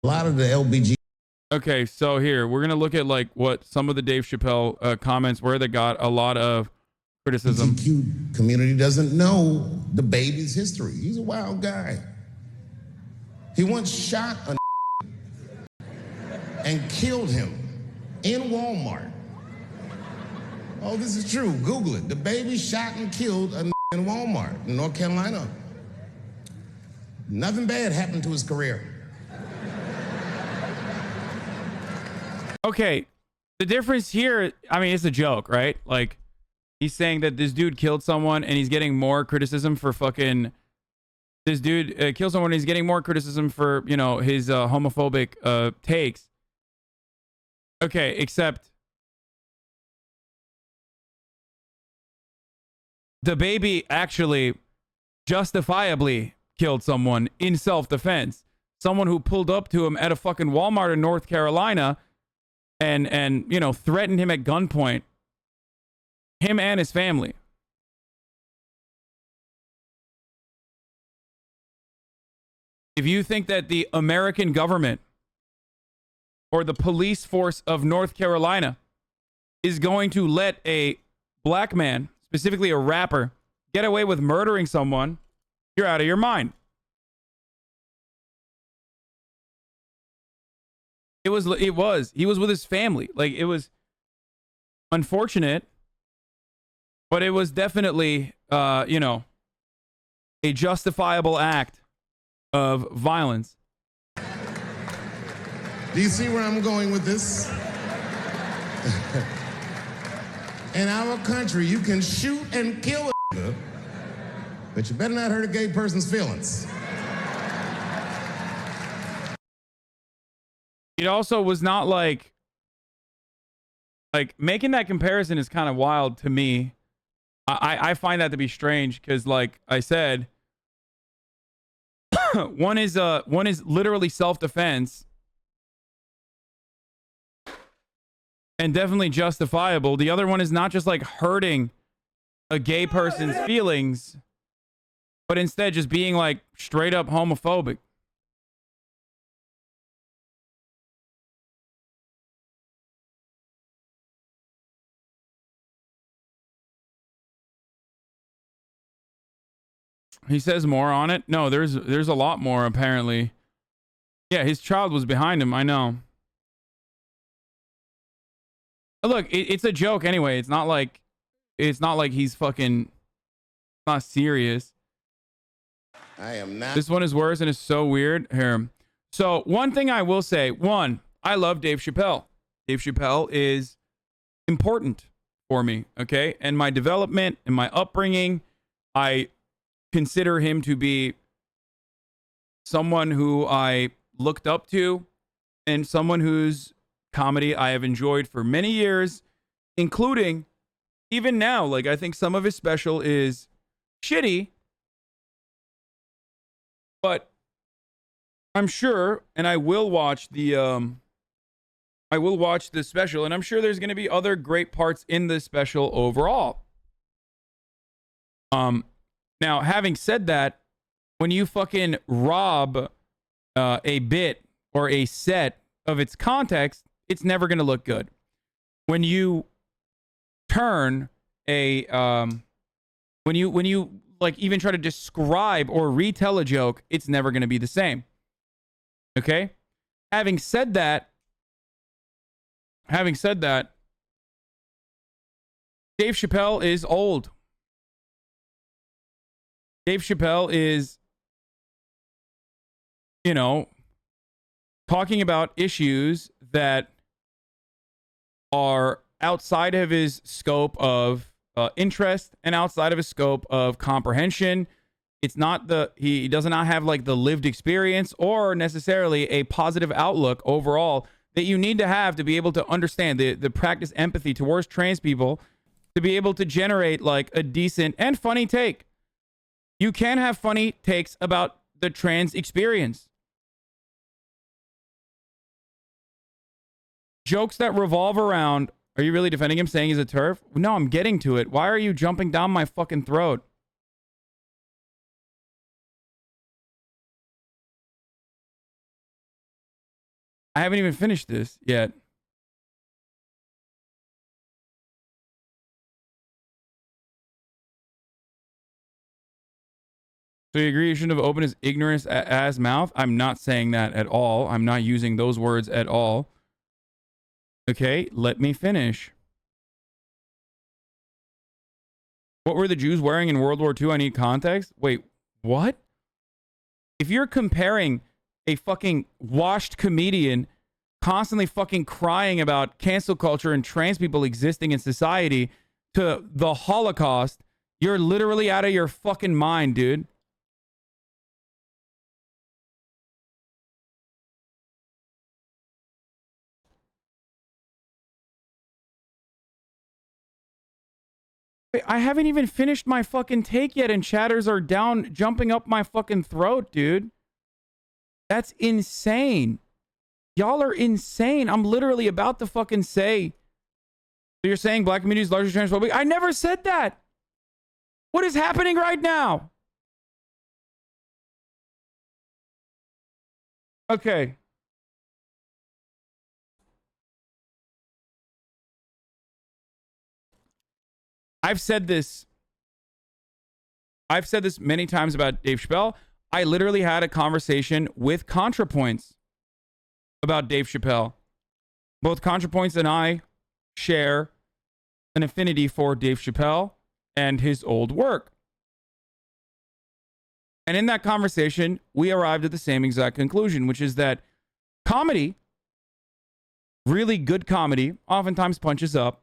A lot of the LBG. Okay, so here we're gonna look at like what some of the Dave Chappelle comments where they got a lot of criticism. LGBTQ community doesn't know the baby's history. He's a wild guy. He once shot a and killed him in Walmart. Oh, this is true. Google it. The baby shot and killed a in Walmart in North Carolina. Nothing bad happened to his career. Okay, the difference here, I mean, it's a joke, right? Like, he's saying that this dude killed someone and he's getting more criticism for fucking... This dude killed someone and he's getting more criticism for, you know, his homophobic takes. Okay, except... the baby actually justifiably killed someone in self-defense. Someone who pulled up to him at a fucking Walmart in North Carolina and you know, threatened him at gunpoint. Him and his family. If you think that the American government or the police force of North Carolina is going to let a black man, specifically a rapper, get away with murdering someone, you're out of your mind. He was with his family. Like, it was unfortunate, but it was definitely, you know, a justifiable act of violence. Do you see where I'm going with this? In our country, you can shoot and kill a but you better not hurt a gay person's feelings. It also was not like making that comparison is kind of wild to me. I find that to be strange because, like I said, one is literally self-defense and definitely justifiable. The other one is not just like hurting a gay person's feelings, but instead just being like straight up homophobic. He says more on it. No, there's a lot more apparently. Yeah, his child was behind him. I know. Look, it's a joke anyway. It's not like he's fucking not serious. I am not. This one is worse and it's so weird. Here. So one thing I will say, one, I love Dave Chappelle. Dave Chappelle is important for me, okay? And my development and my upbringing, I consider him to be someone who I looked up to and someone whose comedy I have enjoyed for many years, including even now. Like, I think some of his special is shitty, but I'm sure, and I will watch the special, and I'm sure there's going to be other great parts in the special overall. Now, having said that, when you fucking rob a bit or a set of its context, it's never going to look good. When you turn a when you like even try to describe or retell a joke, it's never going to be the same. Okay? Having said that, Dave Chappelle is old. Dave Chappelle is, you know, talking about issues that are outside of his scope of interest and outside of his scope of comprehension. It's not he does not have like the lived experience or necessarily a positive outlook overall that you need to have to be able to understand the practice empathy towards trans people, to be able to generate like a decent and funny take. You can have funny takes about the trans experience. Jokes that revolve around, are you really defending him saying he's a TERF? No, I'm getting to it. Why are you jumping down my fucking throat? I haven't even finished this yet. So you agree you shouldn't have opened his ignorance ass mouth? I'm not saying that at all. I'm not using those words at all. Okay, let me finish. What were the Jews wearing in World War II? I need context. Wait, what? If you're comparing a fucking washed comedian constantly fucking crying about cancel culture and trans people existing in society to the Holocaust, you're literally out of your fucking mind, dude. Wait, I haven't even finished my fucking take yet, and chatters are down, jumping up my fucking throat, dude. That's insane. Y'all are insane. I'm literally about to fucking say. So you're saying black community is largely transphobic? I never said that. What is happening right now? Okay. I've said this many times about Dave Chappelle. I literally had a conversation with ContraPoints about Dave Chappelle. Both ContraPoints and I share an affinity for Dave Chappelle and his old work. And in that conversation, we arrived at the same exact conclusion, which is that comedy, really good comedy, oftentimes punches up.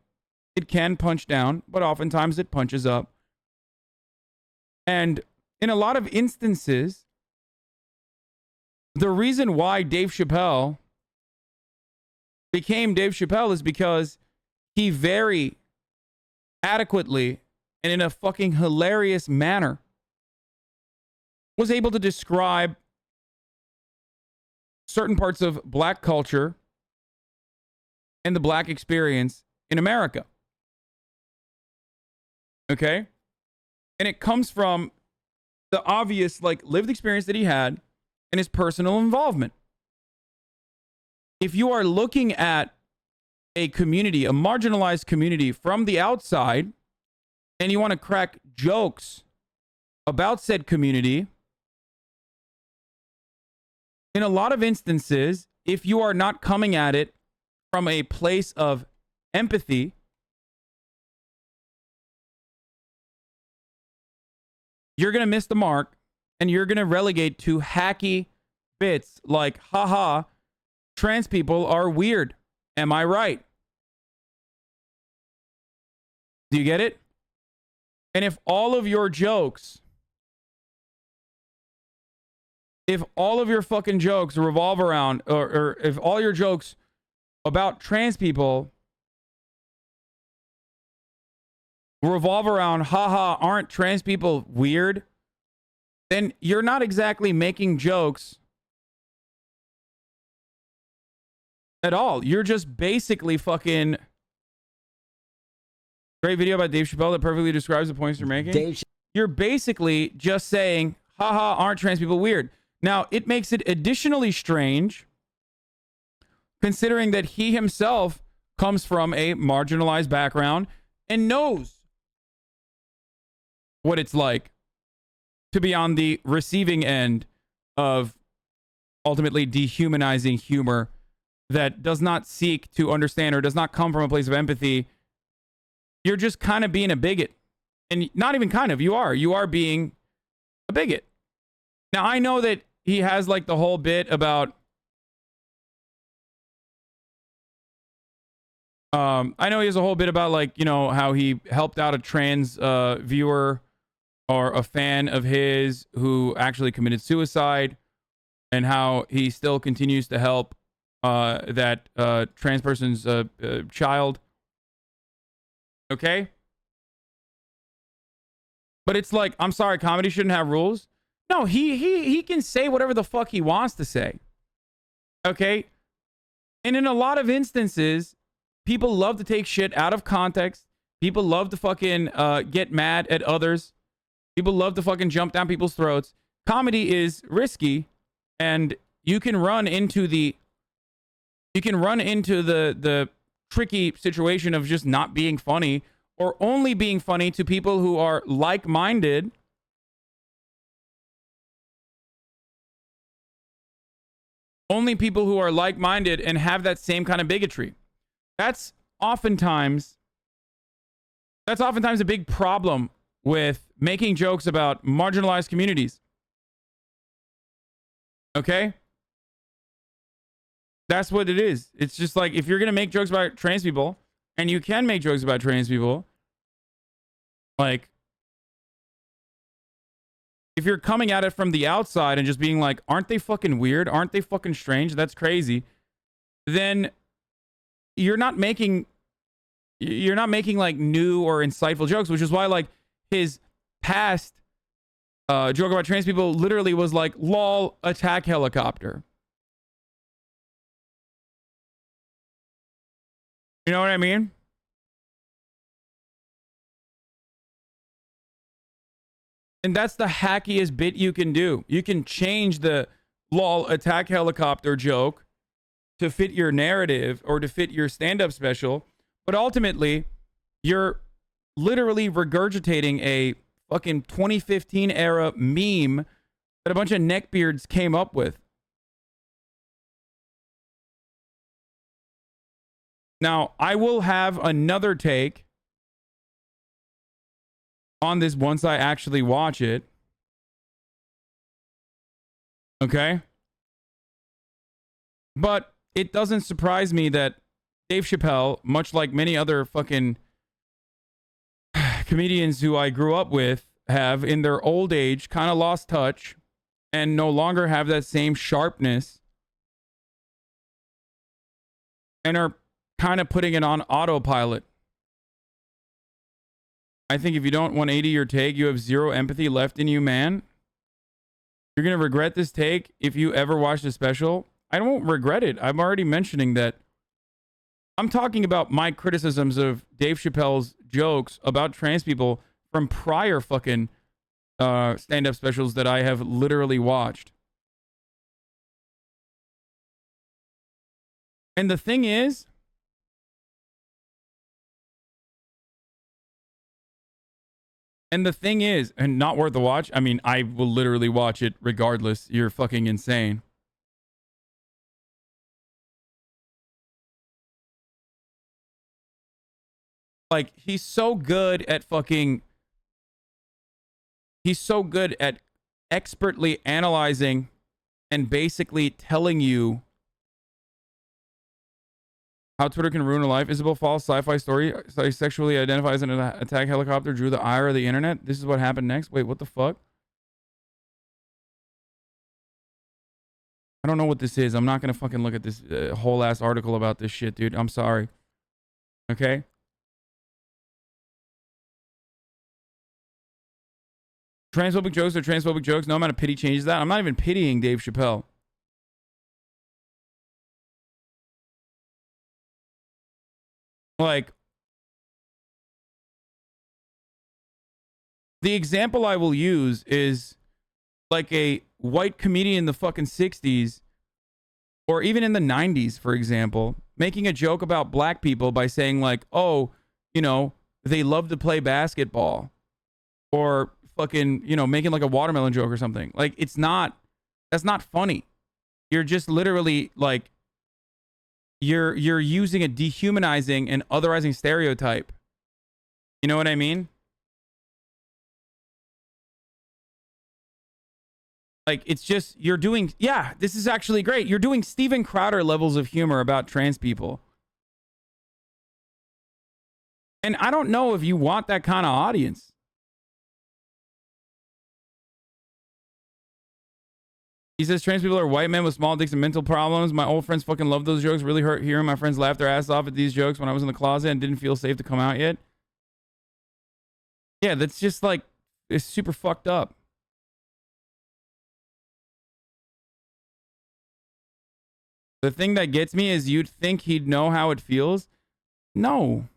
It can punch down, but oftentimes it punches up. And in a lot of instances, the reason why Dave Chappelle became Dave Chappelle is because he very adequately and in a fucking hilarious manner was able to describe certain parts of black culture and the black experience in America. Okay? And it comes from the obvious, like, lived experience that he had and his personal involvement. If you are looking at a community, a marginalized community from the outside, and you want to crack jokes about said community, in a lot of instances, if you are not coming at it from a place of empathy, you're going to miss the mark, and you're going to relegate to hacky bits like, haha, trans people are weird. Am I right? Do you get it? And if all of your jokes, if all of your fucking jokes revolve around, or if all your jokes about trans people revolve around, haha, aren't trans people weird? Then you're not exactly making jokes at all. You're just basically fucking... Great video about Dave Chappelle that perfectly describes the points you're making. You're basically just saying, haha, aren't trans people weird? Now, it makes it additionally strange, considering that he himself comes from a marginalized background and knows what it's like to be on the receiving end of ultimately dehumanizing humor that does not seek to understand or does not come from a place of empathy. You're just kind of being a bigot. And not even kind of, you are being a bigot. Now, I know that he has like the whole bit about, I know he has a whole bit about, like, you know, how he helped out a trans viewer or a fan of his who actually committed suicide, and how he still continues to help that trans person's child. Okay? But it's like, I'm sorry, comedy shouldn't have rules. No, he can say whatever the fuck he wants to say. Okay? And in a lot of instances, people love to take shit out of context. People love to fucking get mad at others. People love to fucking jump down people's throats. Comedy is risky, and you can run into the You can run into the tricky situation of just not being funny, or only being funny to people who are like-minded. Only people who are like-minded and have that same kind of bigotry. That's oftentimes a big problem with making jokes about marginalized communities. Okay? That's what it is. It's just like, if you're going to make jokes about trans people, and you can make jokes about trans people, like, if you're coming at it from the outside and just being like, aren't they fucking weird? Aren't they fucking strange? That's crazy. Then you're not making like new or insightful jokes, which is why like his past joke about trans people literally was like, lol, attack helicopter. You know what I mean? And that's the hackiest bit you can do. You can change the lol attack helicopter joke to fit your narrative or to fit your stand-up special, but ultimately you're literally regurgitating a fucking 2015 era meme that a bunch of neckbeards came up with. Now, I will have another take on this once I actually watch it. Okay? But it doesn't surprise me that Dave Chappelle, much like many other fucking comedians who I grew up with, have in their old age kind of lost touch and no longer have that same sharpness and are kind of putting it on autopilot. I think if you don't 180 your take, you have zero empathy left in you, man. You're going to regret this take if you ever watch the special. I won't regret it. I'm already mentioning that. I'm talking about my criticisms of Dave Chappelle's jokes about trans people from prior fucking stand-up specials that I have literally watched. And the thing is, and not worth the watch. I mean, I will literally watch it regardless. You're fucking insane. Like, he's so good at expertly analyzing and basically telling you how Twitter can ruin a life. Isabel Falls sci-fi story. Sexually identifies an attack helicopter, drew the ire of the internet. This is what happened next. Wait, what the fuck? I don't know what this is. I'm not going to fucking look at this whole ass article about this shit, dude. I'm sorry. Okay? Transphobic jokes are transphobic jokes. No amount of pity changes that. I'm not even pitying Dave Chappelle. Like, the example I will use is like a white comedian in the fucking 60s or even in the 90s, for example, making a joke about black people by saying like, oh, you know, they love to play basketball, or fucking, you know, making like a watermelon joke or something. Like, that's not funny. You're just literally like, you're using a dehumanizing and otherizing stereotype. You know what I mean? Like, it's just, you're doing, yeah, this is actually great. You're doing Steven Crowder levels of humor about trans people. And I don't know if you want that kind of audience. He says trans people are white men with small dicks and mental problems. My old friends fucking love those jokes. Really hurt hearing my friends laugh their ass off at these jokes when I was in the closet and didn't feel safe to come out yet. Yeah, that's just like, it's super fucked up. The thing that gets me is you'd think he'd know how it feels. No.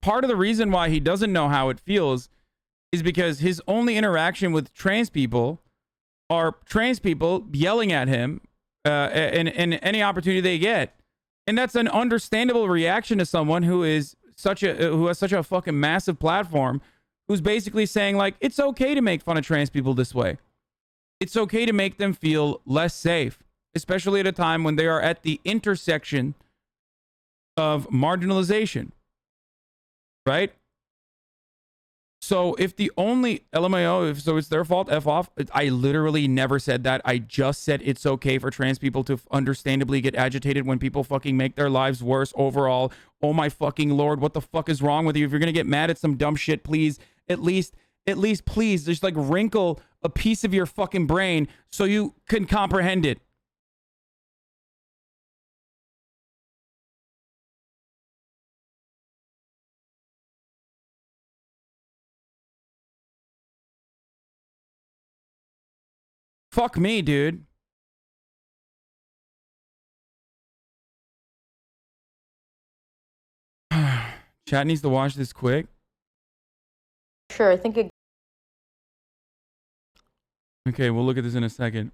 Part of the reason why he doesn't know how it feels is because his only interaction with trans people are trans people yelling at him in any opportunity they get. And that's an understandable reaction to someone who has such a fucking massive platform, who's basically saying, like, it's okay to make fun of trans people this way. It's okay to make them feel less safe, especially at a time when they are at the intersection of marginalization, right? So if the only LMAO, so it's their fault, F off. I literally never said that. I just said it's okay for trans people to understandably get agitated when people fucking make their lives worse overall. Oh my fucking Lord, what the fuck is wrong with you? If you're gonna get mad at some dumb shit, please, at least please, just like wrinkle a piece of your fucking brain so you can comprehend it. Fuck me, dude. Chat needs to watch this quick. Sure, I think it. Okay, we'll look at this in a second.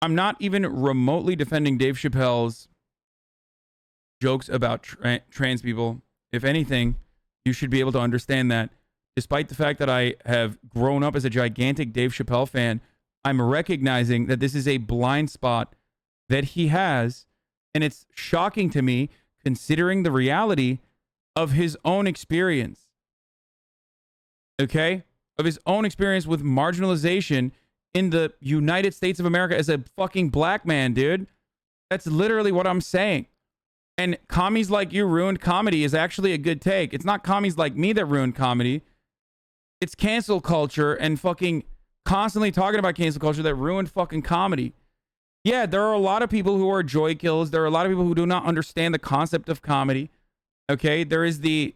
I'm not even remotely defending Dave Chappelle's jokes about trans people. If anything, you should be able to understand that despite the fact that I have grown up as a gigantic Dave Chappelle fan, I'm recognizing that this is a blind spot that he has. And it's shocking to me considering the reality of his own experience. Okay? Of his own experience with marginalization in the United States of America as a fucking black man, dude. That's literally what I'm saying. And commies like you ruined comedy is actually a good take. It's not commies like me that ruined comedy. It's cancel culture and fucking constantly talking about cancel culture that ruined fucking comedy. Yeah, there are a lot of people who are joy kills. There are a lot of people who do not understand the concept of comedy. Okay, there is the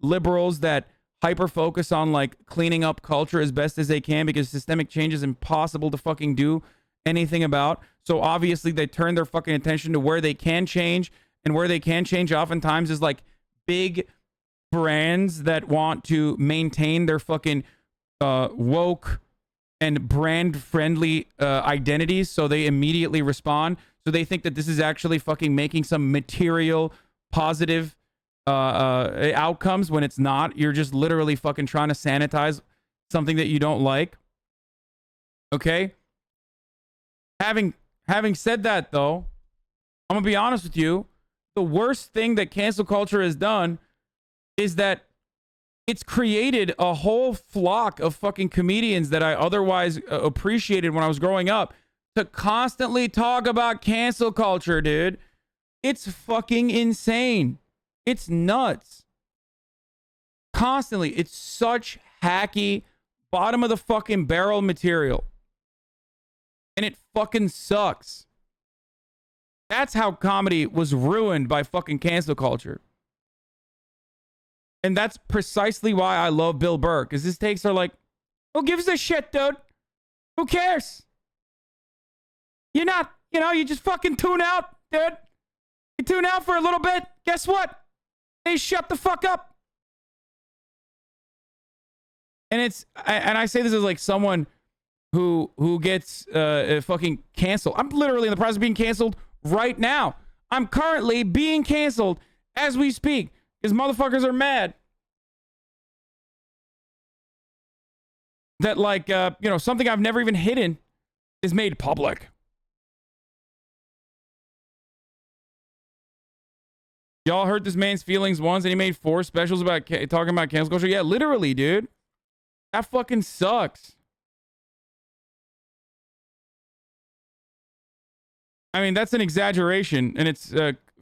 liberals that hyper focus on like cleaning up culture as best as they can because systemic change is impossible to fucking do anything about. So obviously they turn their fucking attention to where they can change. And where they can change oftentimes is like big brands that want to maintain their fucking woke and brand friendly identities. So they immediately respond. So they think that this is actually fucking making some material positive outcomes when it's not. You're just literally fucking trying to sanitize something that you don't like. Okay? Having said that though, I'm gonna be honest with you. The worst thing that cancel culture has done is that it's created a whole flock of fucking comedians that I otherwise appreciated when I was growing up to constantly talk about cancel culture, dude. It's fucking insane. It's nuts. Constantly. It's such hacky, bottom of the fucking barrel material. And it fucking sucks. That's how comedy was ruined by fucking cancel culture. And that's precisely why I love Bill Burr. Because his takes are like, who gives a shit, dude? Who cares? You're not, you just fucking tune out, dude. You tune out for a little bit. Guess what? They shut the fuck up. And I say this as like someone who gets fucking canceled. I'm literally in the process of being canceled right now. I'm currently being canceled as we speak because motherfuckers are mad that like something I've never even hidden is made public. Y'all hurt this man's feelings once and he made 4 specials about talking about cancel culture. Yeah, literally, dude. That fucking sucks. I mean, that's an exaggeration, and it's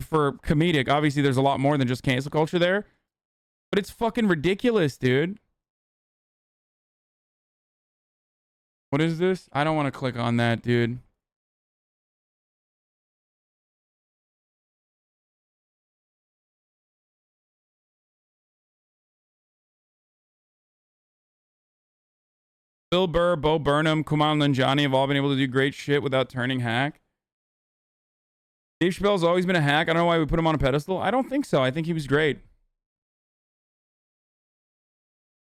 for comedic. Obviously, there's a lot more than just cancel culture there. But it's fucking ridiculous, dude. What is this? I don't want to click on that, dude. Bill Burr, Bo Burnham, Kumail Nanjiani have all been able to do great shit without turning hack. Dave Chappelle's always been a hack. I don't know why we put him on a pedestal. I don't think so. I think he was great.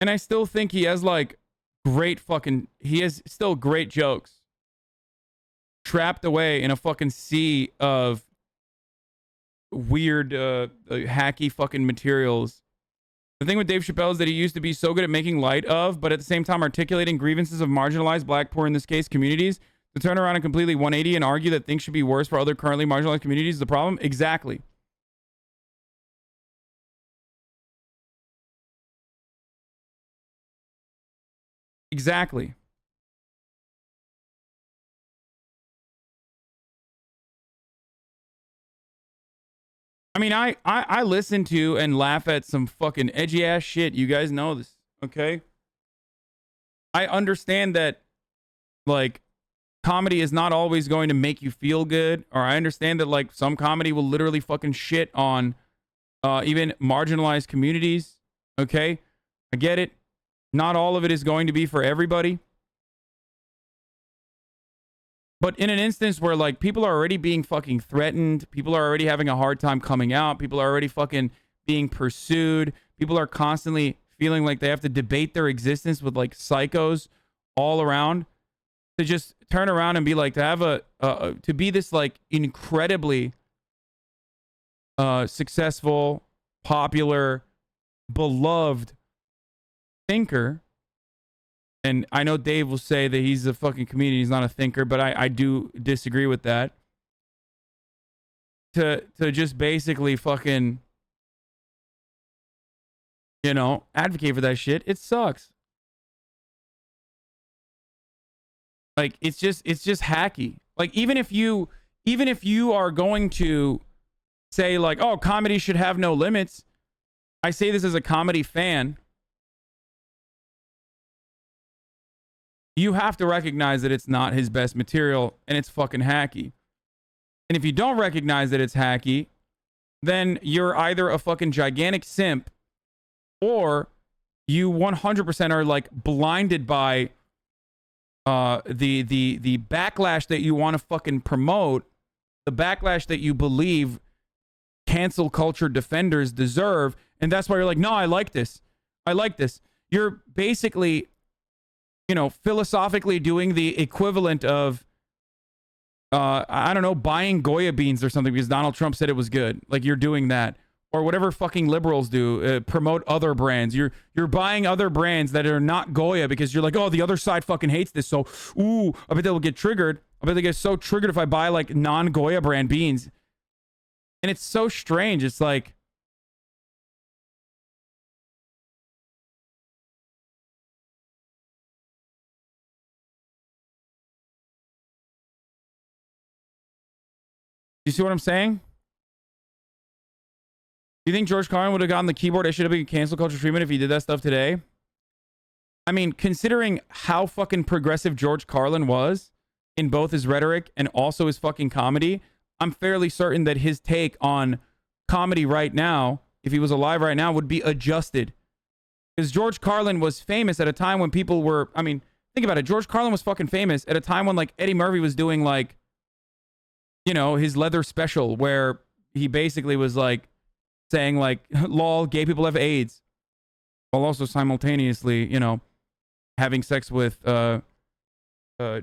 And I still think he has like he has still great jokes trapped away in a fucking sea of weird, hacky fucking materials. The thing with Dave Chappelle is that he used to be so good at making light of, but at the same time articulating grievances of marginalized black, poor in this case, communities, to turn around and completely 180 and argue that things should be worse for other currently marginalized communities is the problem? Exactly. Exactly. I mean, I listen to and laugh at some fucking edgy ass shit. You guys know this, okay? I understand that, like, comedy is not always going to make you feel good, or I understand that, like, some comedy will literally fucking shit on even marginalized communities, okay? I get it. Not all of it is going to be for everybody. But in an instance where, like, people are already being fucking threatened, people are already having a hard time coming out, people are already fucking being pursued, people are constantly feeling like they have to debate their existence with, like, psychos all around, to just turn around and be like, to have to be this, like, incredibly successful, popular, beloved thinker. And I know Dave will say that he's a fucking comedian, he's not a thinker, but I do disagree with that. To just basically fucking, you know, advocate for that shit, it sucks. Like, it's just hacky. Like, even if you are going to say, like, oh, comedy should have no limits, I say this as a comedy fan, you have to recognize that it's not his best material and it's fucking hacky. And if you don't recognize that it's hacky, then you're either a fucking gigantic simp, or you 100% are, like, blinded by the backlash that you want to fucking promote, the backlash that you believe cancel culture defenders deserve, and that's why you're like, no, I like this. You're basically, you know, philosophically doing the equivalent of, I don't know, buying Goya beans or something because Donald Trump said it was good. Like, you're doing that. Or whatever fucking liberals do, promote other brands. You're buying other brands that are not Goya because you're like, oh, the other side fucking hates this. So, ooh, I bet they'll get triggered. I bet they get so triggered if I buy, like, non-Goya brand beans. And it's so strange. It's like, you see what I'm saying? Do you think George Carlin would have gotten the keyboard HasanAbi cancel culture treatment if he did that stuff today? I mean, considering how fucking progressive George Carlin was in both his rhetoric and also his fucking comedy, I'm fairly certain that his take on comedy right now, if he was alive right now, would be adjusted. Because George Carlin was famous at a time when people were, I mean, think about it. George Carlin was fucking famous at a time when, like, Eddie Murphy was doing, like, you know, his leather special where he basically was, like, saying, like, lol, gay people have AIDS, while also simultaneously, you know, having sex with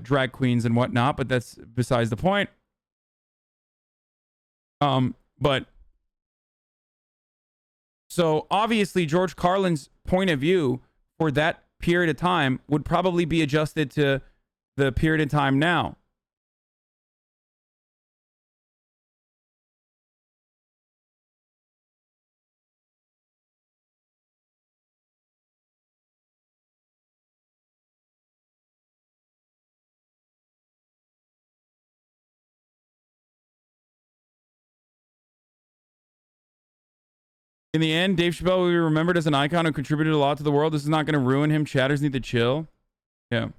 drag queens and whatnot, but that's besides the point. But so obviously George Carlin's point of view for that period of time would probably be adjusted to the period of time now. In the end, Dave Chappelle will be remembered as an icon who contributed a lot to the world. This is not going to ruin him. Chatters need to chill. Yeah.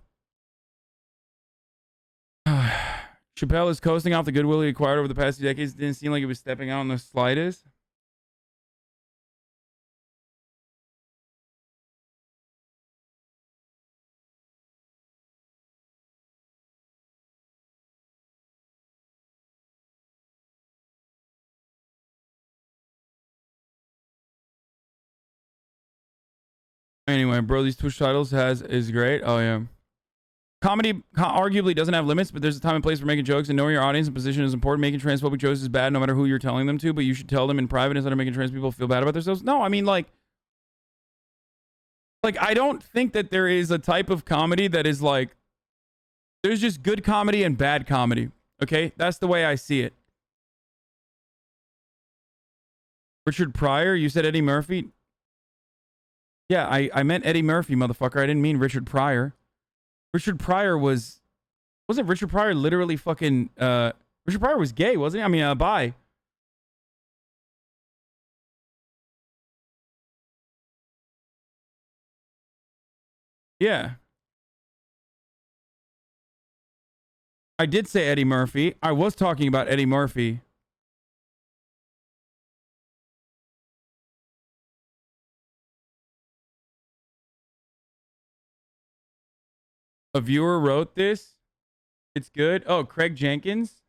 Chappelle is coasting off the goodwill he acquired over the past 2 decades. Didn't seem like he was stepping out on the slightest. Anyway, bro, these Twitch titles is great. Oh yeah. Comedy arguably doesn't have limits, but there's a time and place for making jokes, and knowing your audience and position is important. Making transphobic jokes is bad no matter who you're telling them to, but you should tell them in private instead of making trans people feel bad about themselves. No, I mean, like I don't think that there is a type of comedy that is like, there's just good comedy and bad comedy. Okay? That's the way I see it. Richard Pryor, you said Eddie Murphy? Yeah, I meant Eddie Murphy, motherfucker. I didn't mean Richard Pryor. Richard Pryor wasn't Richard Pryor literally fucking, Richard Pryor was gay, wasn't he? I mean, bi. Yeah. I did say Eddie Murphy. I was talking about Eddie Murphy. A viewer wrote this. It's good. Oh, Craig Jenkins.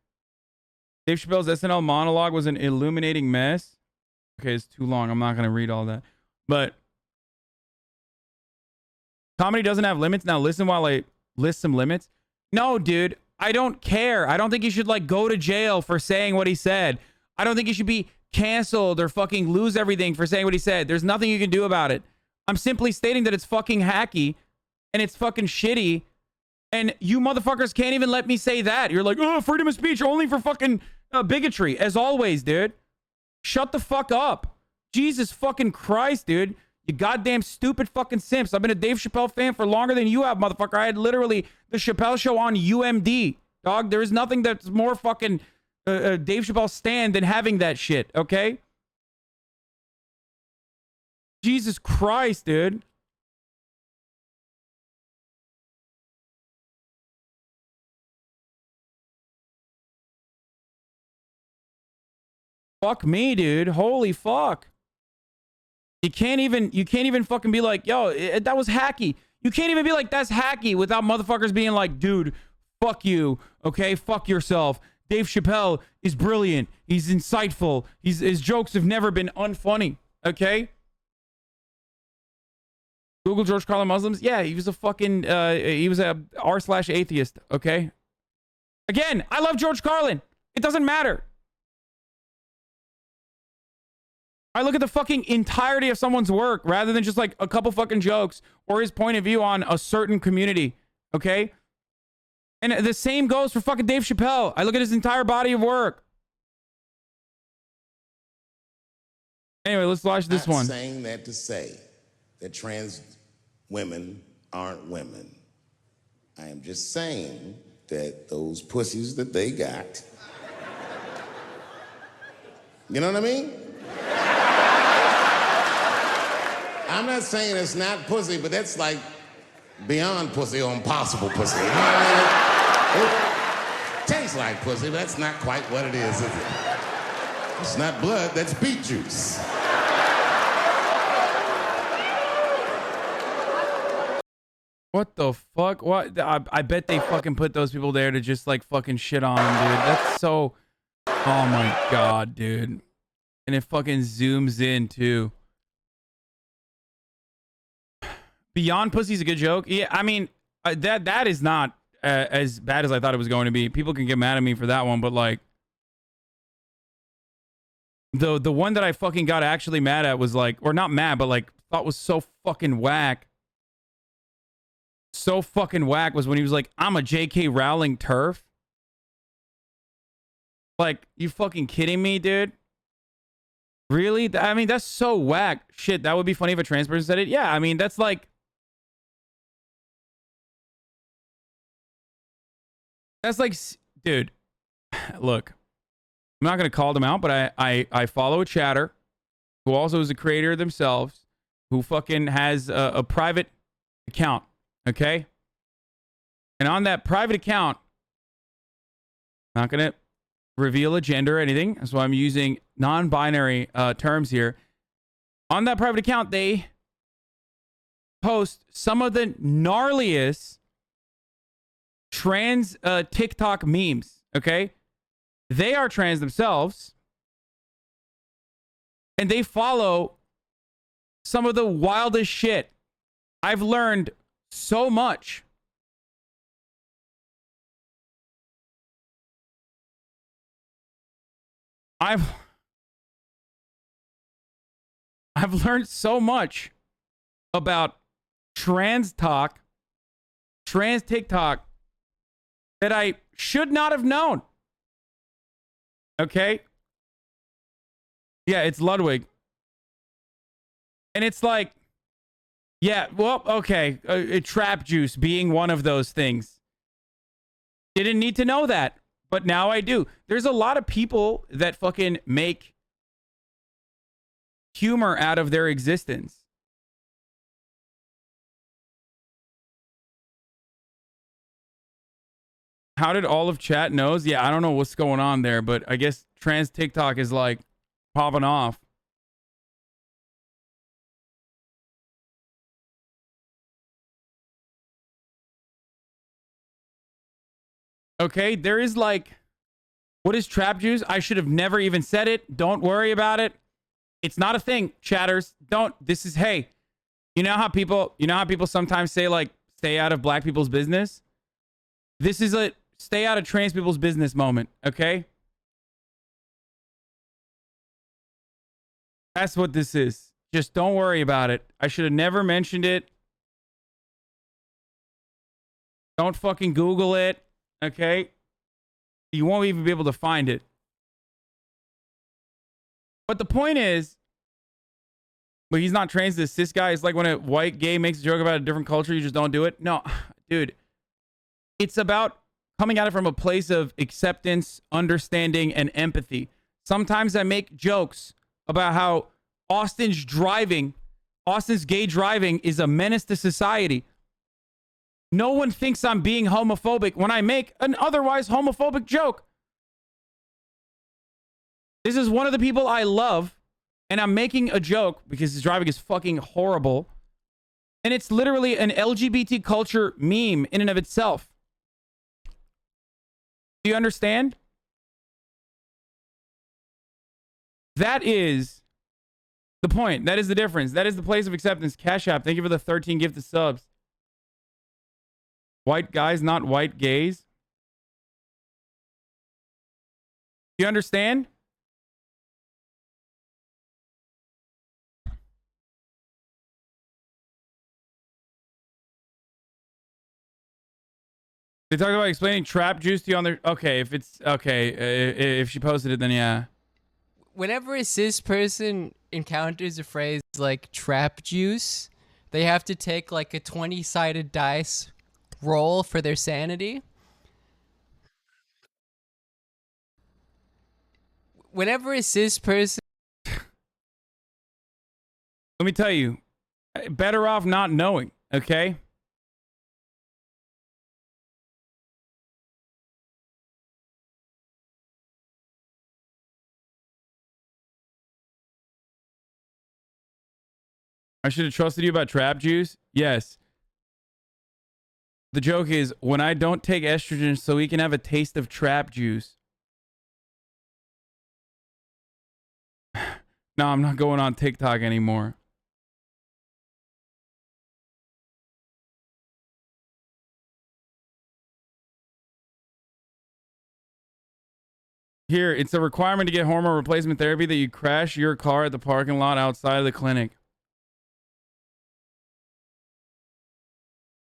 Dave Chappelle's SNL monologue was an illuminating mess. Okay, it's too long. I'm not going to read all that. But comedy doesn't have limits. Now listen while I list some limits. No, dude. I don't care. I don't think he should like go to jail for saying what he said. I don't think he should be canceled or fucking lose everything for saying what he said. There's nothing you can do about it. I'm simply stating that it's fucking hacky and it's fucking shitty. And you motherfuckers can't even let me say that. You're like, oh, freedom of speech only for fucking bigotry. As always, dude. Shut the fuck up. Jesus fucking Christ, dude. You goddamn stupid fucking simps. I've been a Dave Chappelle fan for longer than you have, motherfucker. I had literally the Chappelle show on UMD. Dog, there is nothing that's more fucking Dave Chappelle stand than having that shit, okay? Jesus Christ, dude. Fuck me, dude. Holy fuck. You can't even fucking be like, yo, that was hacky. You can't even be like, that's hacky without motherfuckers being like, dude, fuck you. Okay, fuck yourself. Dave Chappelle is brilliant. He's insightful. His jokes have never been unfunny. Okay? Google George Carlin Muslims. Yeah, he was a fucking, he was a r/atheist. Okay? Again, I love George Carlin. It doesn't matter. I look at the fucking entirety of someone's work rather than just like a couple fucking jokes or his point of view on a certain community. Okay? And the same goes for fucking Dave Chappelle. I look at his entire body of work. Anyway, let's watch this one. I'm saying that to say that trans women aren't women. I am just saying that those pussies that they got, you know what I mean? I'm not saying it's not pussy, but that's like beyond pussy or impossible pussy. You know what I mean? It tastes like pussy, but that's not quite what it is it? It's not blood, that's beet juice. What the fuck? What? I bet they fucking put those people there to just like fucking shit on them, dude. That's so... Oh my god, dude. And it fucking zooms in too. Beyond Pussy's a good joke. Yeah, I mean, that is not as bad as I thought it was going to be. People can get mad at me for that one, but like, the one that I fucking got actually mad at was like, or not mad, but like thought was so fucking whack. So fucking whack was when he was like, I'm a J.K. Rowling turf. Like, you fucking kidding me, dude? Really? I mean, that's so whack. Shit, that would be funny if a trans person said it. Yeah, I mean, that's like... That's like... Dude, look. I'm not going to call them out, but I follow a chatter who also is a creator themselves, who fucking has a private account, okay? And on that private account, I'm not going to reveal a gender or anything. That's why I'm using non-binary terms here. On that private account, they post some of the gnarliest trans TikTok memes, okay? They are trans themselves, and they follow some of the wildest shit I've learned so much. I've learned so much about trans talk, trans TikTok that I should not have known. Okay? Yeah, it's Ludwig. And it's like, yeah, well, okay, trap juice being one of those things. Didn't need to know that, but now I do. There's a lot of people that fucking make humor out of their existence. How did all of chat knows? Yeah, I don't know what's going on there, but I guess trans TikTok is like popping off. Okay, there is like, what is trap juice? I should have never even said it. Don't worry about it. It's not a thing, chatters. Don't. This is, hey, you know how people sometimes say like, stay out of black people's business? This is a stay out of trans people's business moment, okay? That's what this is. Just don't worry about it. I should have never mentioned it. Don't fucking Google it, okay? You won't even be able to find it. But the point is, but he's not trans, this cis guy. It's like when a white gay makes a joke about a different culture, you just don't do it. No, dude. It's about coming at it from a place of acceptance, understanding, and empathy. Sometimes I make jokes about how Austin's gay driving is a menace to society. No one thinks I'm being homophobic when I make an otherwise homophobic joke. This is one of the people I love, and I'm making a joke because his driving is fucking horrible. And it's literally an LGBT culture meme in and of itself. Do you understand? That is the point. That is the difference. That is the place of acceptance. Cash App, thank you for the 13 gifted subs. White guys, not white gays. Do you understand? They talk about explaining trap juice to you on their... Okay, if it's... Okay, if she posted it, then yeah. Whenever a cis person encounters a phrase like trap juice, they have to take like a 20-sided dice roll for their sanity. Whenever a cis person... Let me tell you, better off not knowing, okay? I should have trusted you about trap juice. Yes. The joke is when I don't take estrogen so we can have a taste of trap juice. No, I'm not going on TikTok anymore. Here, it's a requirement to get hormone replacement therapy that you crash your car at the parking lot outside of the clinic.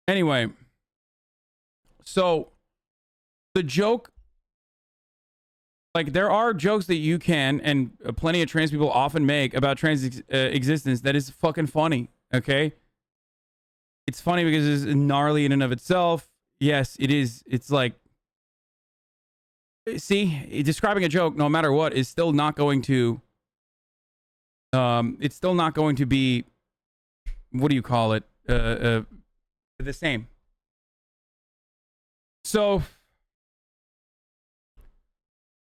Anyway, so the joke, like there are jokes that you can, and plenty of trans people often make about trans existence that is fucking funny, okay? It's funny because it's gnarly in and of itself. Yes, it is. It's like, see, describing a joke, no matter what, is still not going to, it's still not going to be, what do you call it? The same. So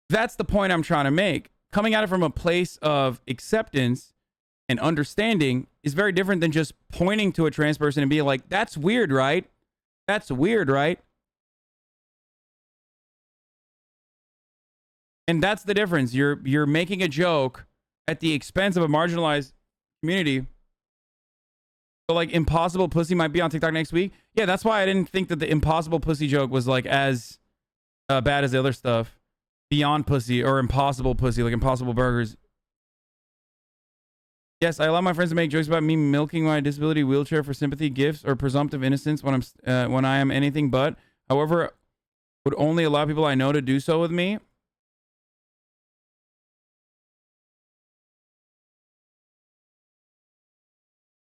that's the point I'm trying to make. Coming at it from a place of acceptance and understanding is very different than just pointing to a trans person and being like, that's weird, right? That's weird, right? And that's the difference. You're making a joke at the expense of a marginalized community So like impossible pussy might be on TikTok next week. Yeah, that's why I didn't think that the impossible pussy joke was like as bad as the other stuff. Beyond pussy or impossible pussy, like impossible burgers. Yes, I allow my friends to make jokes about me milking my disability wheelchair for sympathy, gifts, or presumptive innocence when I am anything but. However, would only allow people I know to do so with me.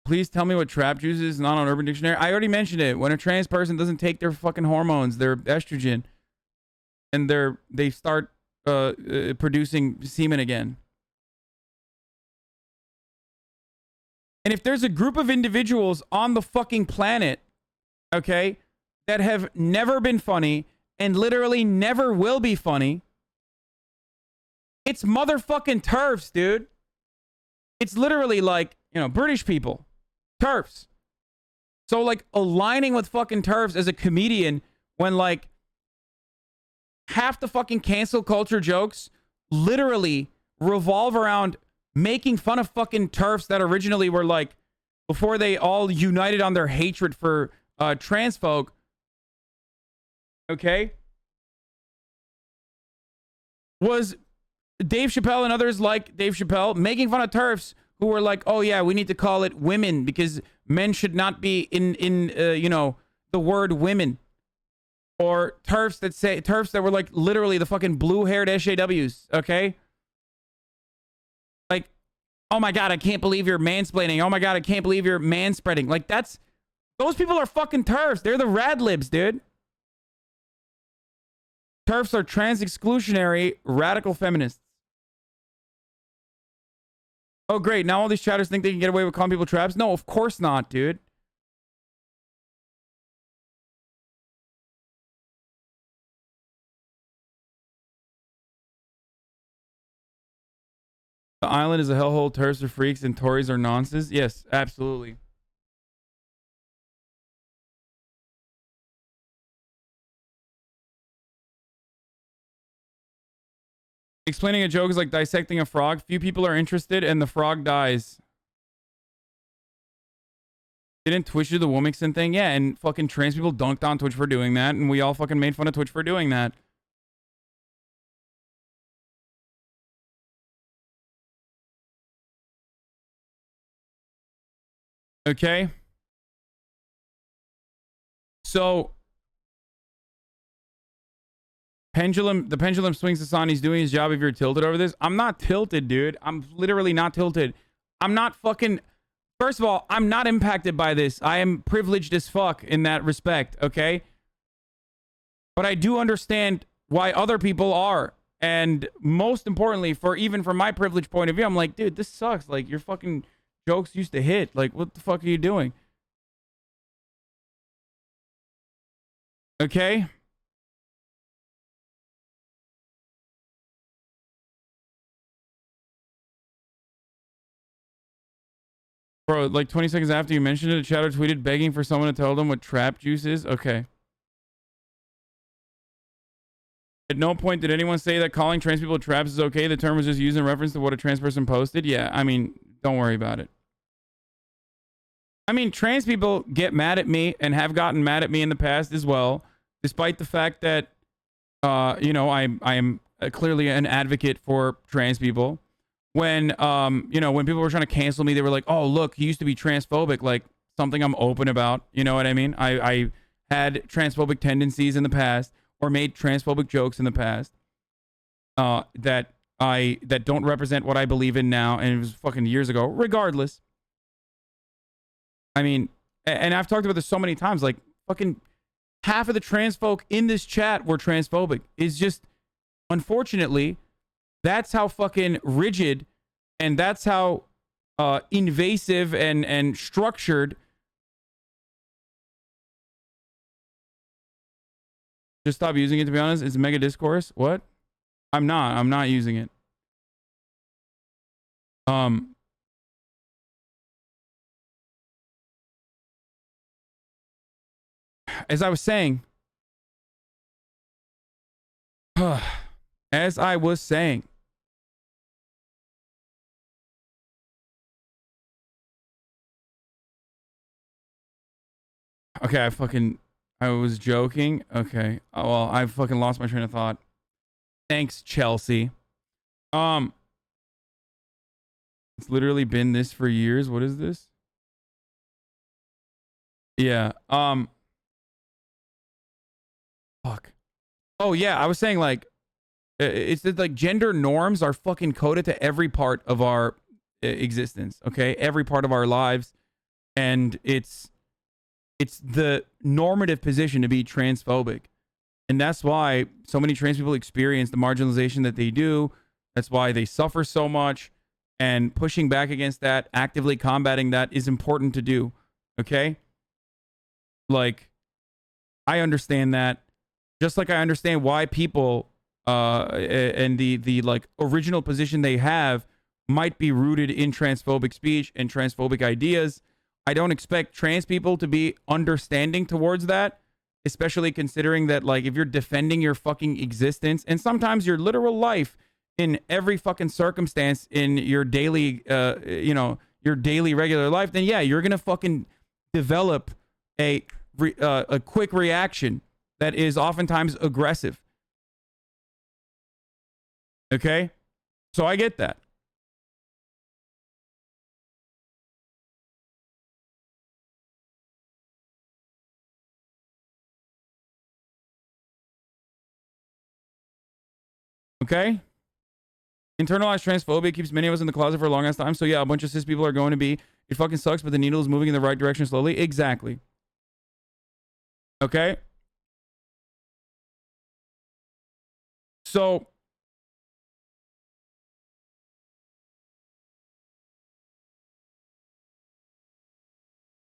Please tell me what trap juice is, not on Urban Dictionary. I already mentioned it. When a trans person doesn't take their fucking hormones, their estrogen, and they start producing semen again. And if there's a group of individuals on the fucking planet, okay, that have never been funny and literally never will be funny, it's motherfucking TERFs, dude. It's literally like, you know, British people. TERFs. So like aligning with fucking TERFs as a comedian when like half the fucking cancel culture jokes literally revolve around making fun of fucking TERFs that originally were like, before they all united on their hatred for trans folk. Okay? Was Dave Chappelle and others like Dave Chappelle making fun of TERFs who were like, oh yeah, we need to call it women because men should not be in you know, the word women. Or TERFs that were like literally the fucking blue-haired SJWs, okay? Like, oh my God, I can't believe you're mansplaining. Oh my God, I can't believe you're manspreading. Like those people are fucking TERFs. They're the rad libs, dude. TERFs are trans exclusionary radical feminists. Oh, great. Now all these chatters think they can get away with calling people traps? No, of course not, dude. The island is a hellhole. TERFs are freaks and Tories are nonsense. Yes, absolutely. Explaining a joke is like dissecting a frog. Few people are interested and the frog dies. Didn't Twitch do the Womixon thing? Yeah, and fucking trans people dunked on Twitch for doing that, and we all fucking made fun of Twitch for doing that. Okay? So the pendulum swings, Hasan. He's doing his job if you're tilted over this. I'm not tilted, dude. I'm literally not tilted. I'm not fucking... First of all, I'm not impacted by this. I am privileged as fuck in that respect, okay? But I do understand why other people are. And most importantly, even from my privileged point of view, I'm like, dude, this sucks. Like, your fucking jokes used to hit. Like, what the fuck are you doing? Okay? Bro, like 20 seconds after you mentioned it, a chatter tweeted begging for someone to tell them what trap juice is. Okay. At no point did anyone say that calling trans people traps is okay. The term was just used in reference to what a trans person posted. Yeah, I mean, don't worry about it. I mean, trans people get mad at me and have gotten mad at me in the past as well, despite the fact that, you know, I am clearly an advocate for trans people. When, you know, when people were trying to cancel me, they were like, oh, look, he used to be transphobic, like something I'm open about. You know what I mean? I had transphobic tendencies in the past or made transphobic jokes in the past that don't represent what I believe in now. And it was fucking years ago, regardless. I mean, and I've talked about this so many times, like fucking half of the trans folk in this chat were transphobic. It's just, unfortunately, that's how fucking rigid and that's how invasive and structured. Just stop using it, to be honest. It's mega discourse. What? I'm not using it. As I was saying, Okay, I was joking. Okay. Oh, well, I fucking lost my train of thought. Thanks, Chelsea. It's literally been this for years. What is this? Yeah. Fuck. Oh yeah, I was saying like it's that like gender norms are fucking coded to every part of our existence, okay? Every part of our lives, and it's the normative position to be transphobic. And that's why so many trans people experience the marginalization that they do. That's why they suffer so much, and pushing back against that, actively combating that is important to do, okay? Like, I understand that, just like I understand why people and the like original position they have might be rooted in transphobic speech and transphobic ideas. I don't expect trans people to be understanding towards that, especially considering that, like, if you're defending your fucking existence and sometimes your literal life in every fucking circumstance in your daily, your daily regular life, then yeah, you're gonna fucking develop a quick reaction that is oftentimes aggressive. Okay? So I get that. Okay? Internalized transphobia keeps many of us in the closet for a long ass time. So yeah, a bunch of cis people are going to be. It fucking sucks, but the needle is moving in the right direction slowly. Exactly. Okay? So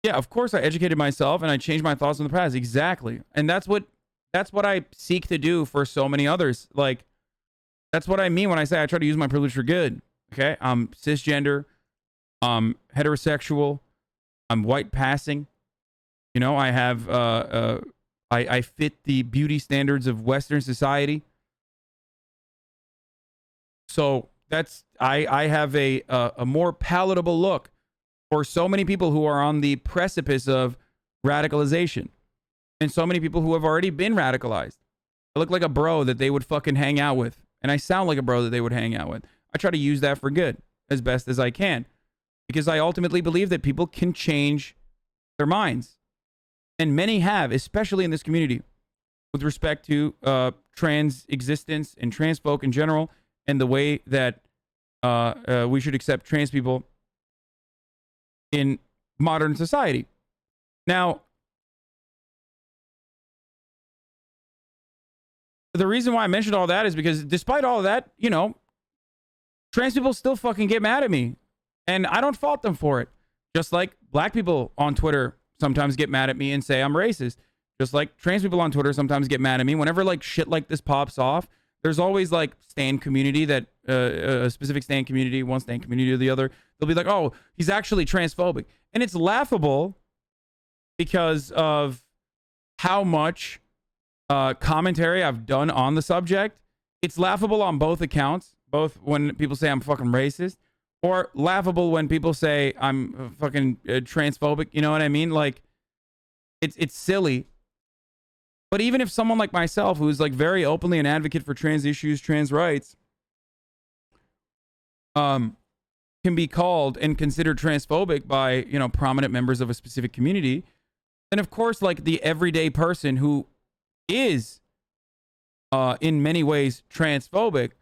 yeah, of course I educated myself and I changed my thoughts in the past. Exactly. And that's what I seek to do for so many others. Like, that's what I mean when I say I try to use my privilege for good. Okay? I'm cisgender, I'm heterosexual, I'm white passing. You know, I have I fit the beauty standards of Western society. So that's I have a more palatable look for so many people who are on the precipice of radicalization, and so many people who have already been radicalized. I look like a bro that they would fucking hang out with, and I sound like a bro that they would hang out with. I try to use that for good as best as I can, because I ultimately believe that people can change their minds, and many have, especially in this community, with respect to trans existence and trans folk in general, and the way that we should accept trans people in modern society. Now, the reason why I mentioned all that is because despite all of that, you know, trans people still fucking get mad at me, and I don't fault them for it. Just like black people on Twitter sometimes get mad at me and say I'm racist. Just like trans people on Twitter sometimes get mad at me. Whenever like shit like this pops off, there's always like stan community that a specific stan community, one stan community or the other, they'll be like, oh, he's actually transphobic. And it's laughable because of how much commentary I've done on the subject. It's laughable on both accounts, both when people say I'm fucking racist, or laughable when people say I'm fucking transphobic. You know what I mean? Like, it's silly. But even if someone like myself, who's like very openly an advocate for trans issues, trans rights, can be called and considered transphobic by, you know, prominent members of a specific community, then of course, like the everyday person who is in many ways transphobic,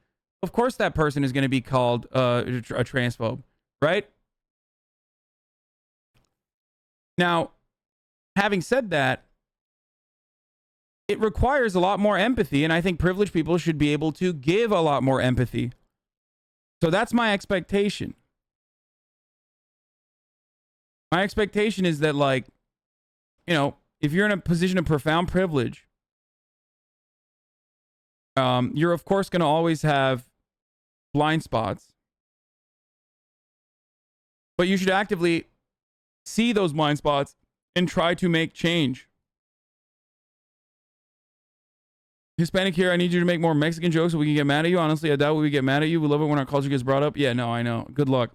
of course that person is going to be called a transphobe, right? Now, having said that, it requires a lot more empathy, and I think privileged people should be able to give a lot more empathy. So that's my expectation. My expectation is that, like, you know, if you're in a position of profound privilege, you're of course going to always have blind spots, but you should actively see those blind spots and try to make change. Hispanic here, I need you to make more Mexican jokes so we can get mad at you. Honestly, I doubt we get mad at you. We love it when our culture gets brought up. Yeah, no, I know. Good luck.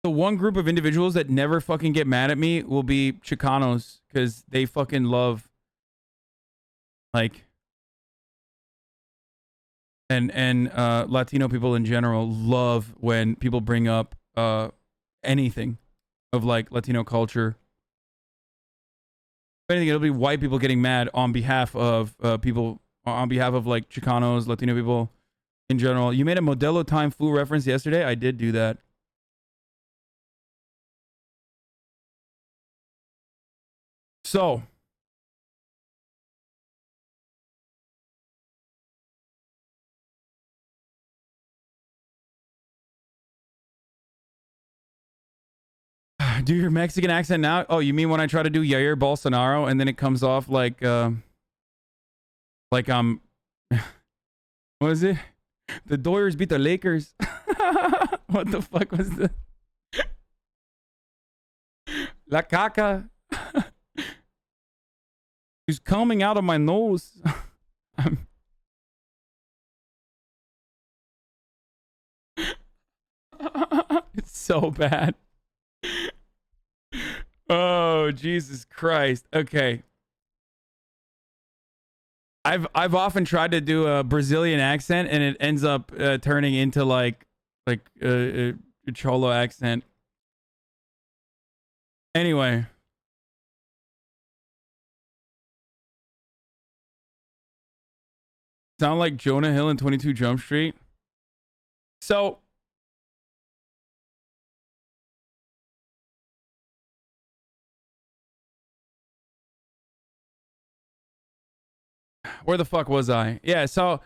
the one group of individuals that never fucking get mad at me will be Chicanos, because they fucking love, like, and Latino people in general love when people bring up anything of like Latino culture. If anything, it'll be white people getting mad on behalf of people, on behalf of like Chicanos, Latino people in general. You made a Modelo Time Fool reference yesterday. I did do that. So, do your Mexican accent now? Oh, you mean when I try to do Jair Bolsonaro and then it comes off like I'm what is it? The Dodgers beat the Lakers. What the fuck was that? La caca. He's coming out of my nose. It's so bad. Oh, Jesus Christ. Okay. I've often tried to do a Brazilian accent and it ends up turning into like a Cholo accent. Anyway. Sound like Jonah Hill in 22 Jump Street. So where the fuck was I? Yeah, so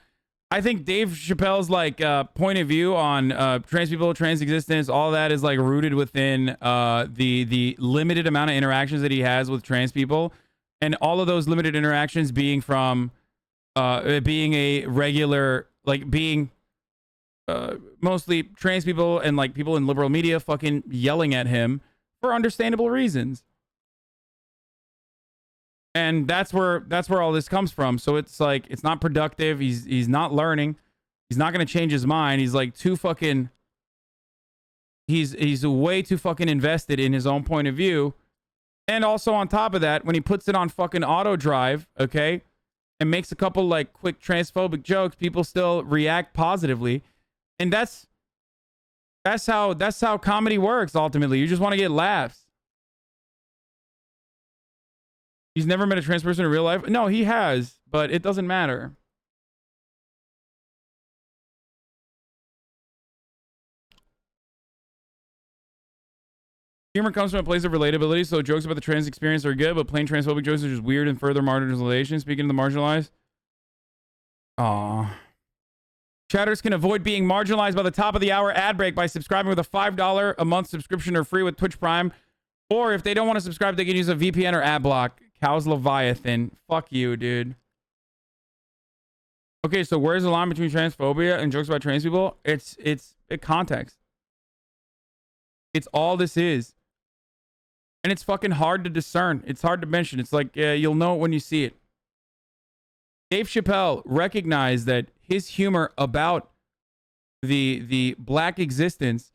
I think Dave Chappelle's like point of view on trans people, trans existence, all that is like rooted within the limited amount of interactions that he has with trans people, and all of those limited interactions being from being a regular, like being mostly trans people and like people in liberal media fucking yelling at him for understandable reasons. And that's where all this comes from. So it's like, it's not productive. He's not learning. He's not going to change his mind. He's like too fucking, he's way too fucking invested in his own point of view. And also on top of that, when he puts it on fucking auto drive, okay, and makes a couple like quick transphobic jokes, people still react positively. And that's how comedy works ultimately. You just want to get laughs. He's never met a trans person in real life? No, he has, but it doesn't matter. Humor comes from a place of relatability, so jokes about the trans experience are good, but plain transphobic jokes are just weird and further marginalization. Speaking of the marginalized. Aww. Chatters can avoid being marginalized by the top of the hour ad break by subscribing with a $5 a month subscription or free with Twitch Prime. Or if they don't want to subscribe, they can use a VPN or ad block. Cows Leviathan. Fuck you, dude. Okay, so where's the line between transphobia and jokes about trans people? It's context. It's all this is. And it's fucking hard to discern. It's hard to mention. It's like, you'll know it when you see it. Dave Chappelle recognized that his humor about the black existence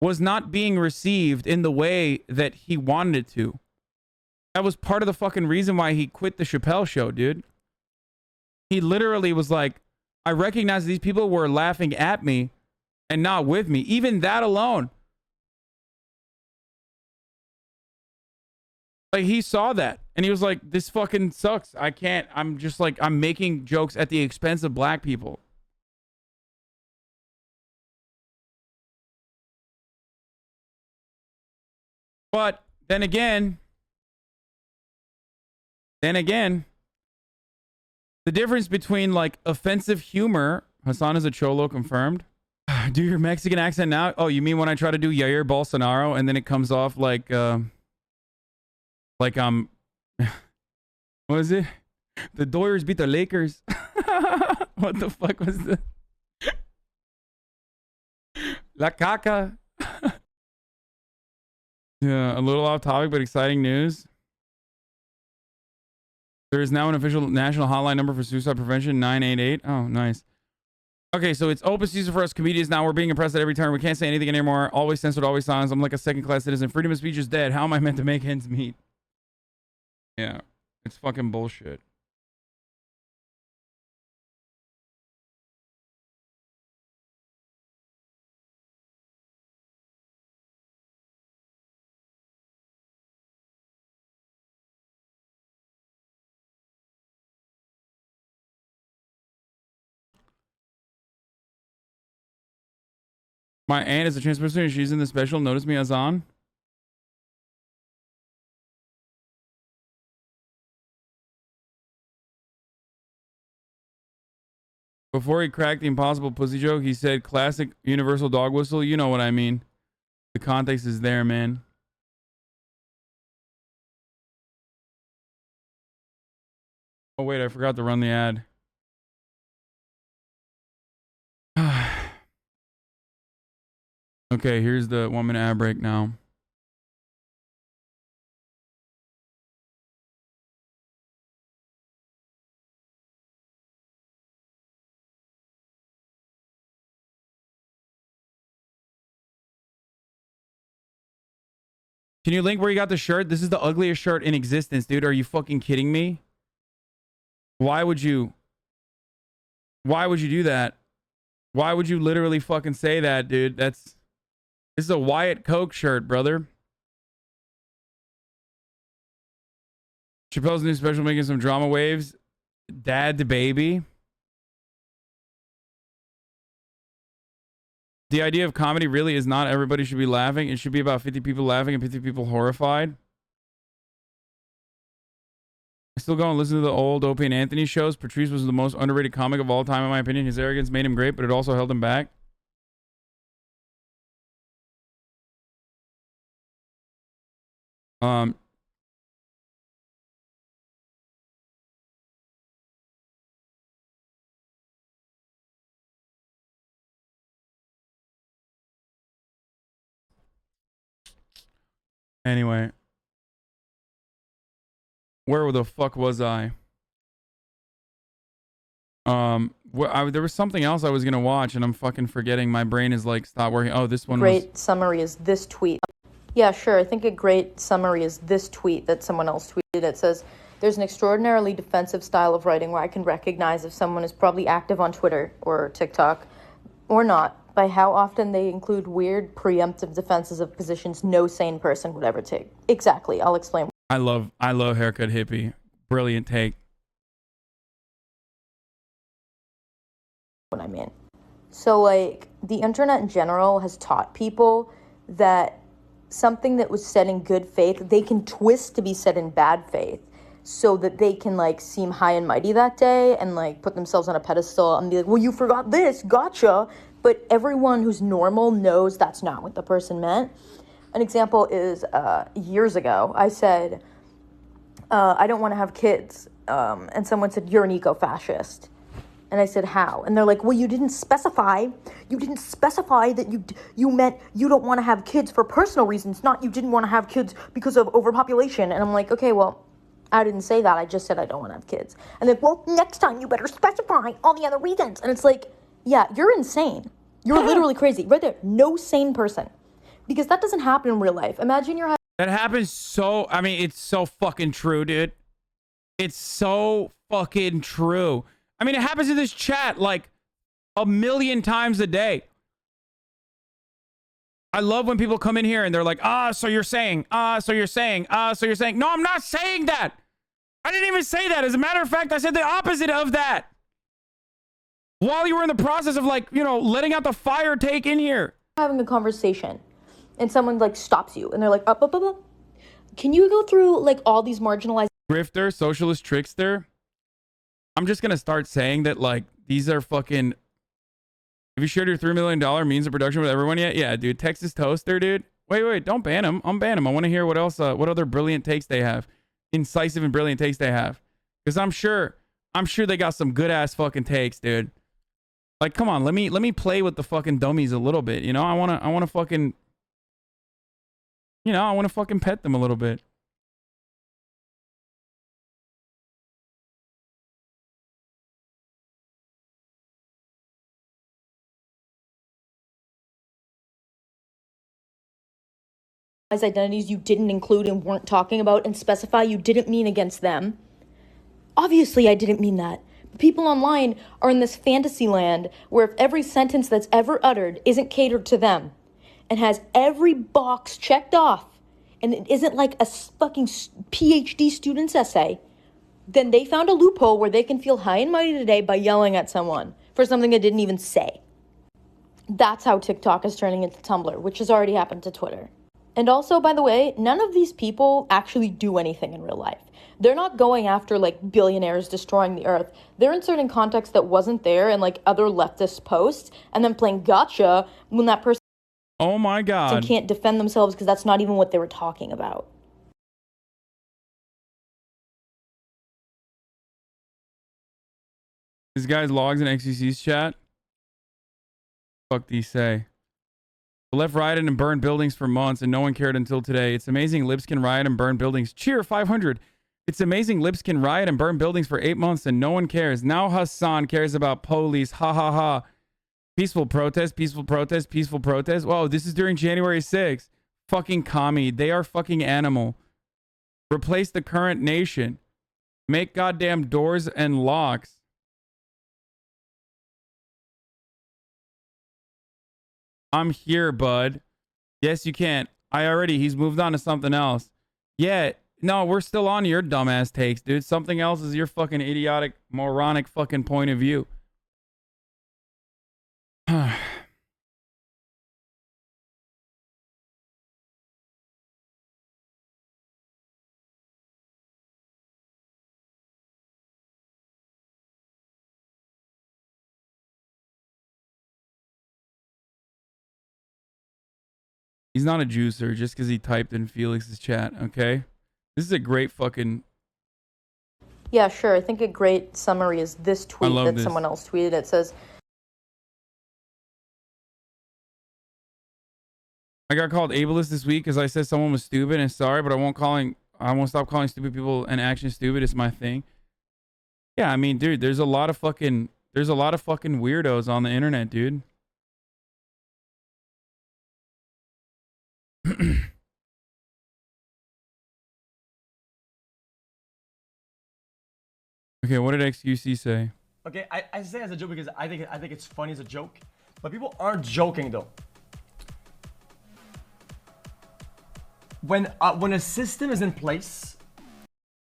was not being received in the way that he wanted it to. That was part of the fucking reason why he quit the Chappelle show, dude. He literally was like, I recognize these people were laughing at me and not with me. Even that alone. Like, he saw that and he was like, this fucking sucks. I can't. I'm just like, I'm making jokes at the expense of black people. But then again, the difference between like offensive humor, Hasan is a cholo confirmed. Do your Mexican accent now? Oh, you mean when I try to do Jair Bolsonaro and then it comes off like I'm what is it? The Dodgers beat the Lakers. What the fuck was that? La caca. Yeah, a little off topic, but exciting news. There is now an official national hotline number for suicide prevention, 988. Oh, nice. Okay, so it's open season for us comedians now. We're being oppressed at every turn. We can't say anything anymore. Always censored, always silenced. I'm like a second-class citizen. Freedom of speech is dead. How am I meant to make ends meet? Yeah, it's fucking bullshit. My aunt is a trans person. She's in the special. Notice me, Hasan. Before he cracked the impossible pussy joke, he said classic universal dog whistle. You know what I mean. The context is there, man. Oh, wait, I forgot to run the ad. Okay, here's the 1 minute ad break now. Can you link where you got the shirt? This is the ugliest shirt in existence, dude. Are you fucking kidding me? Why would you do that? Why would you literally fucking say that, dude? This is a Wyatt Coke shirt, brother. Chappelle's new special making some drama waves. Dad to baby. The idea of comedy really is not everybody should be laughing. It should be about 50 people laughing and 50 people horrified. I still go and listen to the old Opie and Anthony shows. Patrice was the most underrated comic of all time, in my opinion. His arrogance made him great, but it also held him back. Anyway. Where the fuck was I? There was something else I was gonna watch and I'm fucking forgetting. My brain is like, stop working. Oh, this one Great summary is this tweet. Yeah, sure. I think a great summary is this tweet that someone else tweeted. It says, there's an extraordinarily defensive style of writing where I can recognize if someone is probably active on Twitter or TikTok or not by how often they include weird preemptive defenses of positions no sane person would ever take. Exactly. I'll explain. I love haircut hippie. Brilliant take. What I mean. So like the internet in general has taught people that something that was said in good faith, they can twist to be said in bad faith so that they can like seem high and mighty that day and like put themselves on a pedestal and be like, well, you forgot this, gotcha. But everyone who's normal knows that's not what the person meant. An example is years ago, I said, I don't want to have kids. And someone said, you're an eco-fascist. And I said, how? And they're like, well, you didn't specify that you meant you don't want to have kids for personal reasons, not you didn't want to have kids because of overpopulation. And I'm like, okay, well, I didn't say that. I just said I don't want to have kids. And they're like, well, next time you better specify all the other reasons. And it's like, yeah, you're insane. You're literally crazy. Right there. No sane person. Because that doesn't happen in real life. Imagine you're having... That happens so... I mean, it's so fucking true, dude. It's so fucking true. I mean, it happens in this chat like a million times a day. I love when people come in here and they're like, so you're saying, so you're saying. No, I'm not saying that. I didn't even say that. As a matter of fact, I said the opposite of that. While you were in the process of like, you know, letting out the fire take in here. Having a conversation and someone like stops you and they're like, up. Can you go through like all these marginalized... Grifter, socialist trickster. I'm just going to start saying that like, these are fucking... Have you shared your $3 million means of production with everyone yet? Yeah, dude. Texas Toaster, dude. Wait. Don't ban him. Unban him. I want to hear what else, what other brilliant takes they have. Incisive and brilliant takes they have. Because I'm sure they got some good ass fucking takes, dude. Like, come on, let me play with the fucking dummies a little bit. You know, I want to fucking, you know, I want to fucking pet them a little bit. identities you didn't include and weren't talking about and specify you didn't mean against them. Obviously, I didn't mean that. People online are in this fantasy land where if every sentence that's ever uttered isn't catered to them and has every box checked off and it isn't like a fucking PhD student's essay, then they found a loophole where they can feel high and mighty today by yelling at someone for something they didn't even say. That's how TikTok is turning into Tumblr, which has already happened to Twitter. And also, by the way, none of these people actually do anything in real life. They're not going after, like, billionaires destroying the earth. They're inserting context that wasn't there in, like, other leftist posts and then playing gotcha when that person Oh my God. can't defend themselves because that's not even what they were talking about. This guy's logs in XCC's chat. Fuck these say. The left rioted and burned buildings for months and no one cared until today. It's amazing libs can riot and burn buildings. Cheer 500. It's amazing libs can riot and burn buildings for 8 months and no one cares. Now Hasan cares about police. Ha ha ha. Peaceful protest, peaceful protest, peaceful protest. Whoa, this is during January 6th. Fucking commie. They are fucking animal. Replace the current nation. Make goddamn doors and locks. I'm here, bud. Yes, you can. He's moved on to something else. Yeah, no, we're still on your dumbass takes, dude. Something else is your fucking idiotic, moronic fucking point of view. He's not a juicer just because he typed in Felix's chat, okay? This is a great fucking... Yeah, sure. I think a great summary is this tweet that someone else tweeted. It says, I got called ableist this week because I said someone was stupid and sorry, but I won't stop calling stupid people and action stupid. It's my thing. Yeah, I mean, dude, there's a lot of fucking weirdos on the internet, dude. Okay, what did XQC say? Okay, I say it as a joke because I think it's funny as a joke, but people aren't joking though. When a system is in place.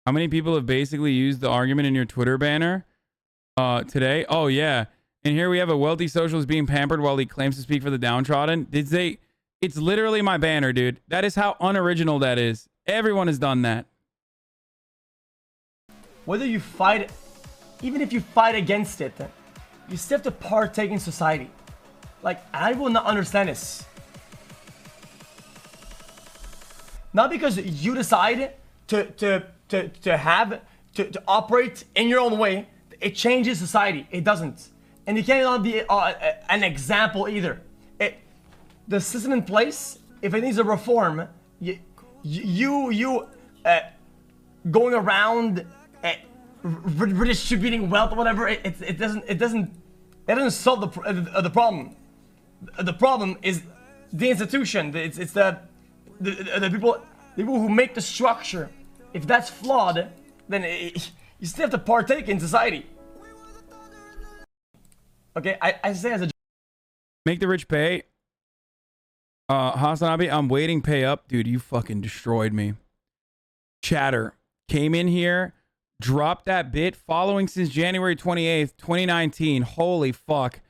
How many people have basically used the argument in your Twitter banner today? Oh yeah, and here we have a wealthy socialist being pampered while he claims to speak for the downtrodden. It's literally my banner, dude. That is how unoriginal that is. Everyone has done that. Whether you fight, even if you fight against it, you still have to partake in society. Like, I will not understand this. Not because you decide to operate in your own way, it changes society. It doesn't. And you cannot be an example either. The system in place, if it needs a reform, you going around redistributing wealth or whatever, it doesn't solve the problem. The problem is the institution. It's the people who make the structure. If that's flawed, then you still have to partake in society. Okay, I say as a make the rich pay. HasanAbi, I'm waiting pay up. Dude, you fucking destroyed me. Chatter came in here, dropped that bit, following since January 28th, 2019. Holy fuck.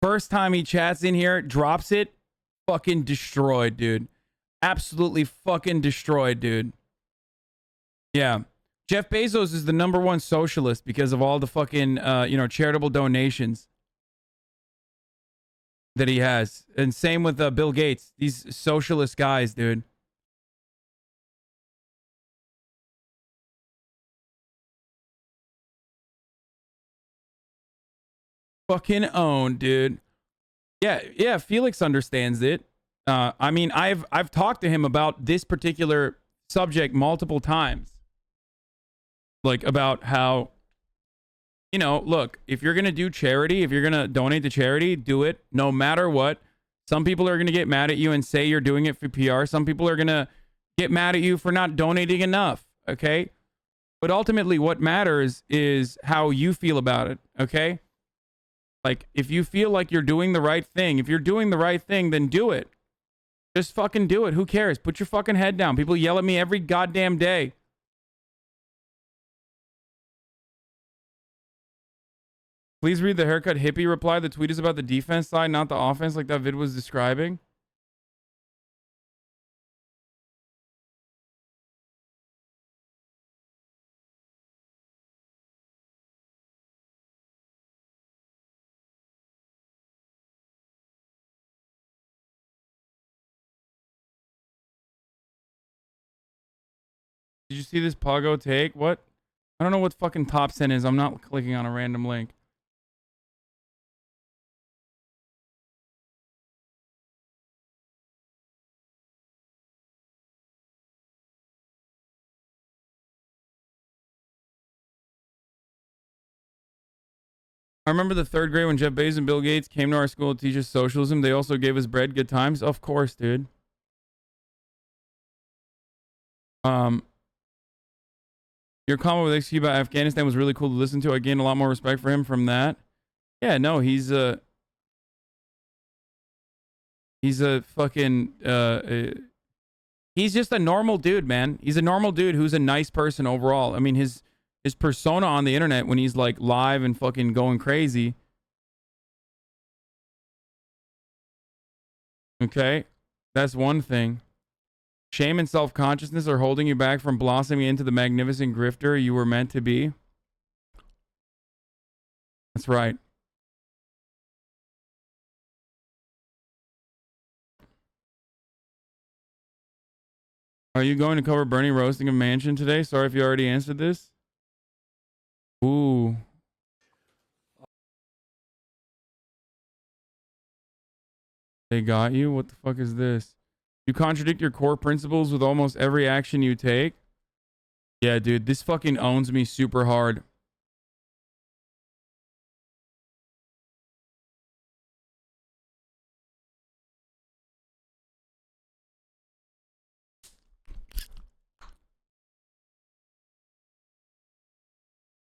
First time he chats in here, drops it, fucking destroyed, dude. Absolutely fucking destroyed, dude. Yeah. Jeff Bezos is the #1 socialist because of all the fucking, charitable donations that he has. And same with Bill Gates. These socialist guys, dude. Fucking owned, dude. Yeah, Felix understands it. I mean, I've talked to him about this particular subject multiple times. Like about how, look, if you're going to do charity, if you're going to donate to charity, do it no matter what. Some people are going to get mad at you and say you're doing it for PR. Some people are going to get mad at you for not donating enough, okay? But ultimately, what matters is how you feel about it, okay? Like, if you feel like you're doing the right thing, if you're doing the right thing, then do it. Just fucking do it. Who cares? Put your fucking head down. People yell at me every goddamn day. Please read the haircut hippie reply. The tweet is about the defense side, not the offense, like that vid was describing. Did you see this Pogo take? What? I don't know what fucking top cent is. I'm not clicking on a random link. I remember the 3rd grade when Jeff Bezos and Bill Gates came to our school to teach us socialism. They also gave us bread, good times. Of course, dude. Your comment with XQ about Afghanistan was really cool to listen to. I gained a lot more respect for him from that. Yeah, no, he's a fucking he's just a normal dude, man. He's a normal dude who's a nice person overall. I mean, his persona on the internet when he's like live and fucking going crazy. Okay, that's one thing. Shame and self-consciousness are holding you back from blossoming into the magnificent grifter you were meant to be. That's right. Are you going to cover Bernie roasting a Manchin today? Sorry if you already answered this. Ooh. They got you? What the fuck is this? You contradict your core principles with almost every action you take? Yeah, dude, this fucking owns me super hard.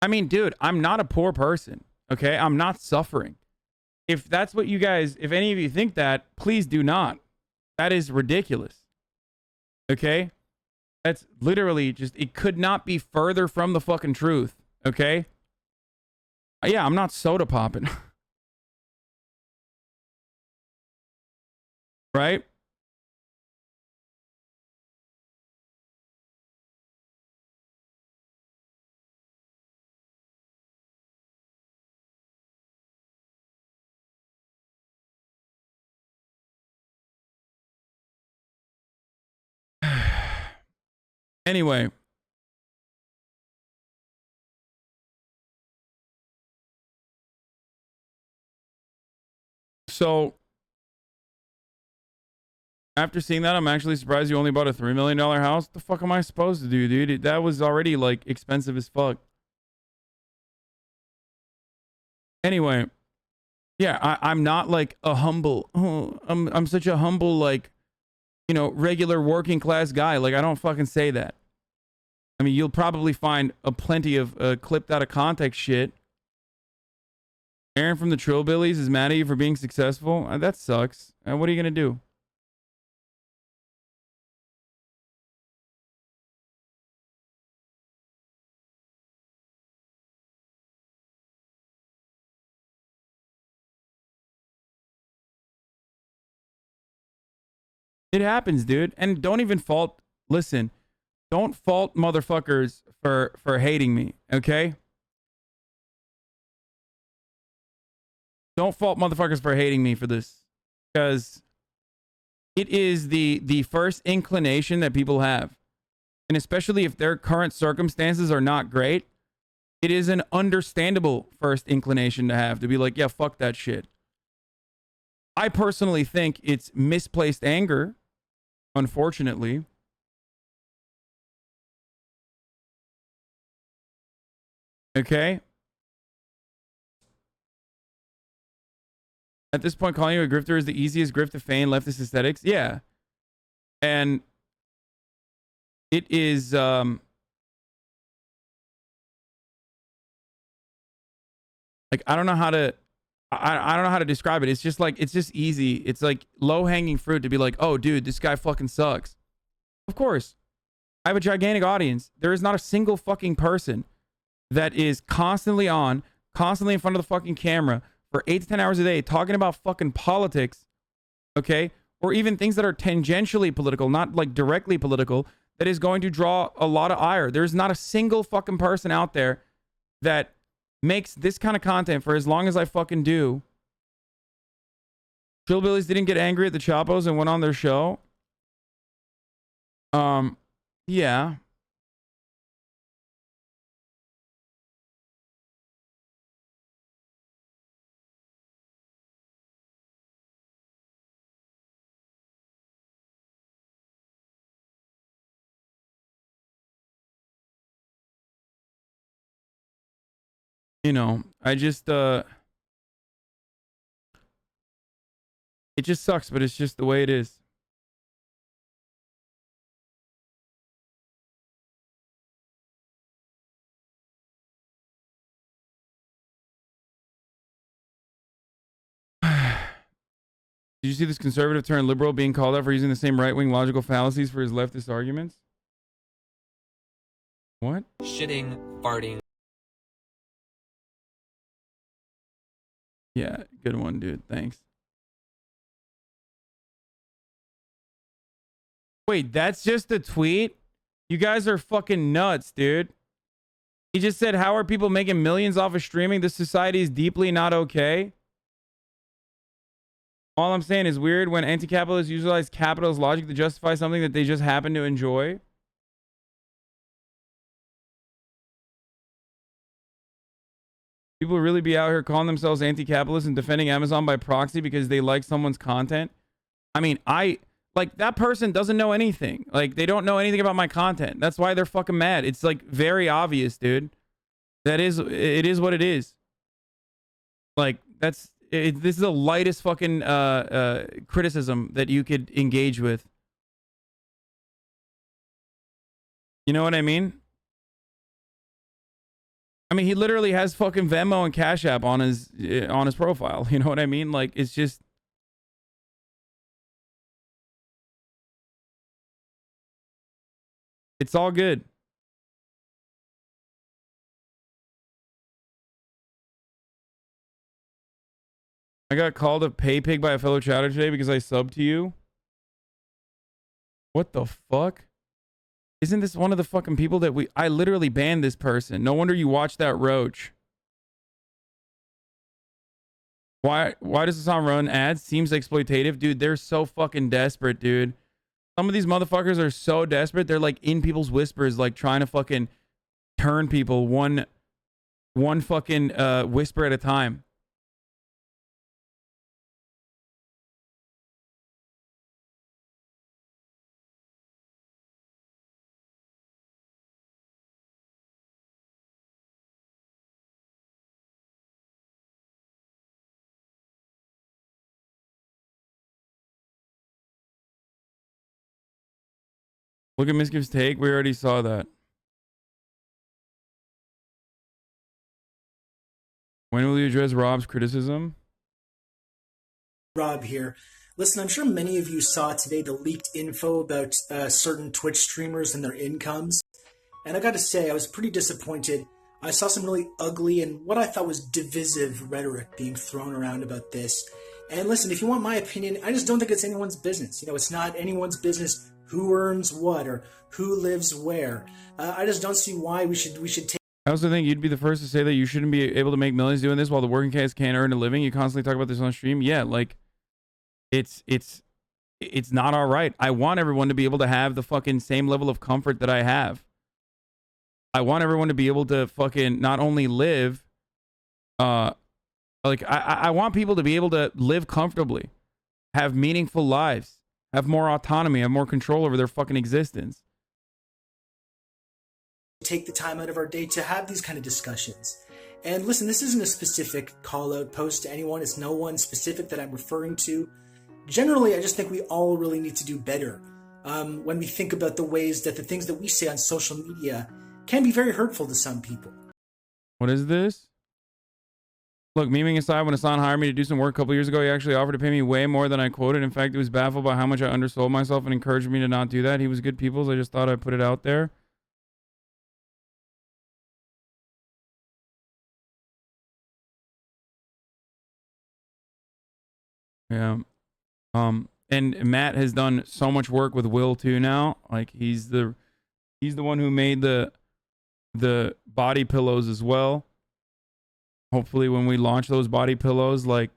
I mean, dude, I'm not a poor person, okay? I'm not suffering. If that's what you guys, if any of you think that, please do not. That is ridiculous. Okay? That's literally just, it could not be further from the fucking truth. Okay? Yeah, I'm not soda popping. Right? Anyway. So, after seeing that, I'm actually surprised you only bought a $3 million house. What the fuck am I supposed to do, dude? That was already, like, expensive as fuck. Anyway. Yeah, I'm not, like, a humble... Oh, I'm such a humble, like, you know, regular working class guy. Like, I don't fucking say that. I mean, you'll probably find a plenty of clipped out of context shit. Aaron from the Trillbillies is mad at you for being successful. That sucks. What are you going to do? It happens, dude. And don't even fault... Listen, don't fault motherfuckers for hating me, okay? Don't fault motherfuckers for hating me for this. Because it is the first inclination that people have. And especially if their current circumstances are not great, it is an understandable first inclination to have. To be like, yeah, fuck that shit. I personally think it's misplaced anger, unfortunately. Okay? At this point, calling you a grifter is the easiest grift to feign leftist aesthetics. Yeah. And it is, like, I don't know how to, I don't know how to describe it. It's just like, it's just easy. It's like low hanging fruit to be like, oh, dude, this guy fucking sucks. Of course. I have a gigantic audience. There is not a single fucking person that is constantly in front of the fucking camera for 8 to 10 hours a day talking about fucking politics, okay? Or even things that are tangentially political, not like directly political, that is going to draw a lot of ire. There's not a single fucking person out there that makes this kind of content for as long as I fucking do. Trillbillies didn't get angry at the Chapos and went on their show. Yeah. You know, I just, it just sucks, but it's just the way it is. Did you see this conservative turned liberal being called out for using the same right-wing logical fallacies for his leftist arguments? What? Shitting, farting. Yeah, good one, dude. Thanks. Wait, that's just a tweet? You guys are fucking nuts, dude. He just said, how are people making millions off of streaming? This society is deeply not okay. All I'm saying is weird when anti-capitalists utilize capitalist logic to justify something that they just happen to enjoy. People really be out here calling themselves anti-capitalist and defending Amazon by proxy because they like someone's content. I mean, like, that person doesn't know anything. Like, they don't know anything about my content. That's why they're fucking mad. It's like very obvious, dude. It is what it is. Like, this is the lightest fucking criticism that you could engage with. You know what I mean? I mean, he literally has fucking Venmo and Cash App on his profile. You know what I mean? Like, it's just, it's all good. I got called a pay pig by a fellow chatter today because I subbed to you. What the fuck? Isn't this one of the fucking people that I literally banned this person? No wonder you watched that roach. Why does Hasan run ads? Seems exploitative. Dude, they're so fucking desperate, dude. Some of these motherfuckers are so desperate. They're like in people's whispers, like trying to fucking turn people one fucking whisper at a time. Look at Miskiv's take. We already saw that. When will you address Rob's criticism? Rob here. Listen, I'm sure many of you saw today the leaked info about certain Twitch streamers and their incomes. And I got to say, I was pretty disappointed. I saw some really ugly and what I thought was divisive rhetoric being thrown around about this. And listen, if you want my opinion, I just don't think it's anyone's business. You know, it's not anyone's business who earns what or who lives where. I just don't see why we should take. I also think you'd be the first to say that you shouldn't be able to make millions doing this while the working class can't earn a living. You constantly talk about this on stream. Yeah, like it's not all right. I want everyone to be able to have the fucking same level of comfort that I have. I want everyone to be able to fucking not only live, like I want people to be able to live comfortably, have meaningful lives, have more autonomy, have more control over their fucking existence. Take the time out of our day to have these kind of discussions. And listen, this isn't a specific call-out post to anyone. It's no one specific that I'm referring to. Generally, I just think we all really need to do better when we think about the ways that the things that we say on social media can be very hurtful to some people. What is this? Look, memeing aside, when Hasan hired me to do some work a couple years ago, he actually offered to pay me way more than I quoted. In fact, he was baffled by how much I undersold myself and encouraged me to not do that. He was good people, so I just thought I'd put it out there. Yeah. And Matt has done so much work with Will too now. Like he's the one who made the body pillows as well. Hopefully when we launch those body pillows, like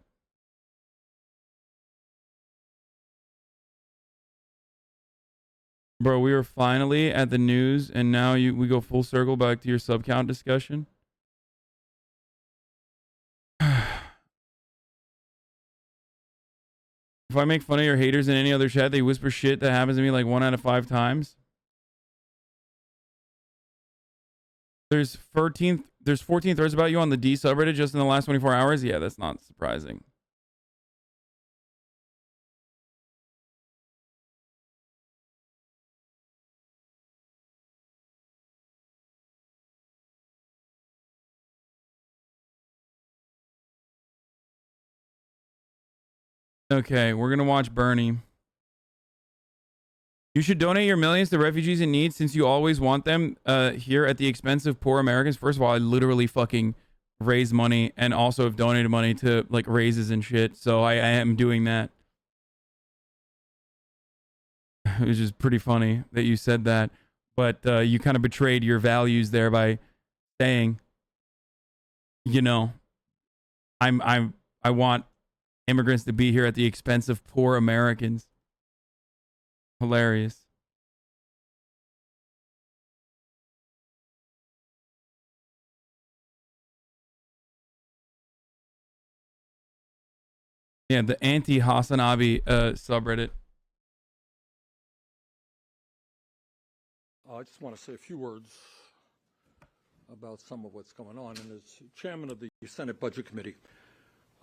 bro, we were finally at the news and now we go full circle back to your sub count discussion. If I make fun of your haters in any other chat, they whisper shit that happens to me like 1 out of 5 times. There's 14 threads about you on the D subreddit just in the last 24 hours. Yeah, that's not surprising. Okay, we're going to watch Bernie. You should donate your millions to refugees in need since you always want them here at the expense of poor Americans. First of all, I literally fucking raise money and also have donated money to like raises and shit. So I am doing that. Which is pretty funny that you said that. But you kind of betrayed your values there by saying, you know, I want immigrants to be here at the expense of poor Americans. Hilarious. Yeah, the anti-HasanAbi subreddit. I just want to say a few words about some of what's going on. And as chairman of the Senate Budget Committee,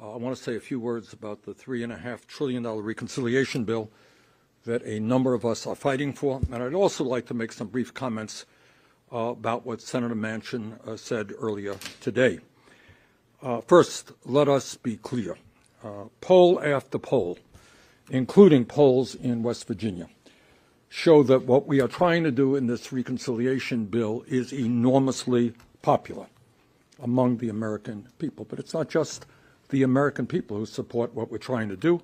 I want to say a few words about the $3.5 trillion reconciliation bill that a number of us are fighting for. And I'd also like to make some brief comments about what Senator Manchin said earlier today. First, let us be clear. Poll after poll, including polls in West Virginia, show that what we are trying to do in this reconciliation bill is enormously popular among the American people. But it's not just the American people who support what we're trying to do.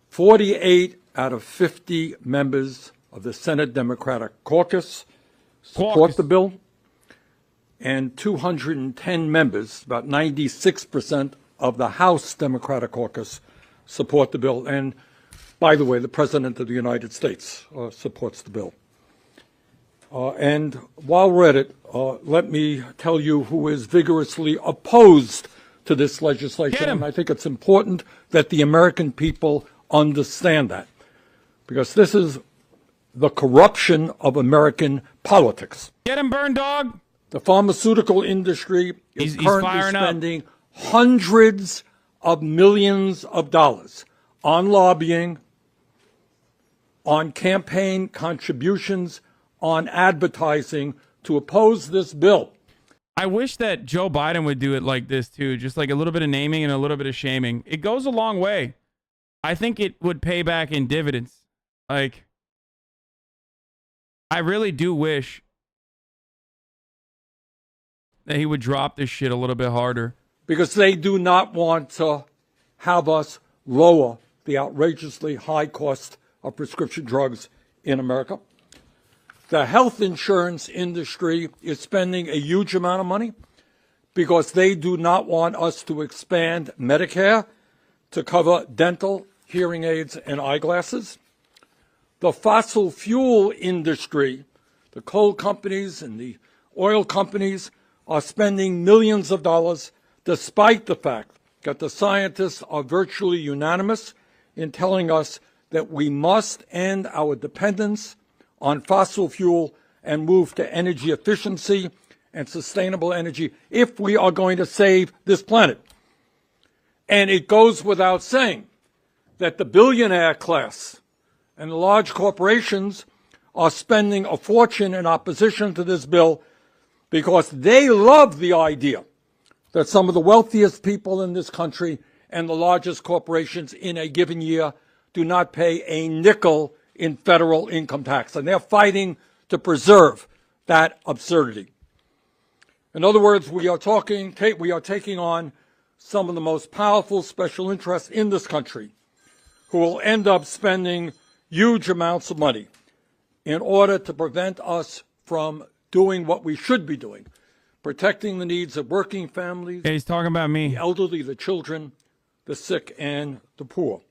48 out of 50 members of the Senate Democratic Caucus support the bill, and 210 members, about 96% of the House Democratic Caucus, support the bill. And by the way, the President of the United States supports the bill. And while we're at it, let me tell you who is vigorously opposed to this legislation. And I think it's important that the American people understand that, because this is the corruption of American politics. Get him, burn dog. The pharmaceutical industry is currently spending hundreds of millions of dollars on lobbying, on campaign contributions, on advertising to oppose this bill. I wish that Joe Biden would do it like this too, just like a little bit of naming and a little bit of shaming. It goes a long way. I think it would pay back in dividends. Like, I really do wish that he would drop this shit a little bit harder. Because they do not want to have us lower the outrageously high cost of prescription drugs in America. The health insurance industry is spending a huge amount of money because they do not want us to expand Medicare to cover dental, hearing aids, and eyeglasses. The fossil fuel industry, the coal companies and the oil companies, are spending millions of dollars despite the fact that the scientists are virtually unanimous in telling us that we must end our dependence on fossil fuel and move to energy efficiency and sustainable energy if we are going to save this planet. And it goes without saying that the billionaire class and the large corporations are spending a fortune in opposition to this bill because they love the idea that some of the wealthiest people in this country and the largest corporations in a given year do not pay a nickel in federal income tax. And they're fighting to preserve that absurdity. In other words, we are taking on some of the most powerful special interests in this country who will end up spending huge amounts of money in order to prevent us from doing what we should be doing, protecting the needs of working families, He's talking about me. the elderly, the children, the sick, and the poor,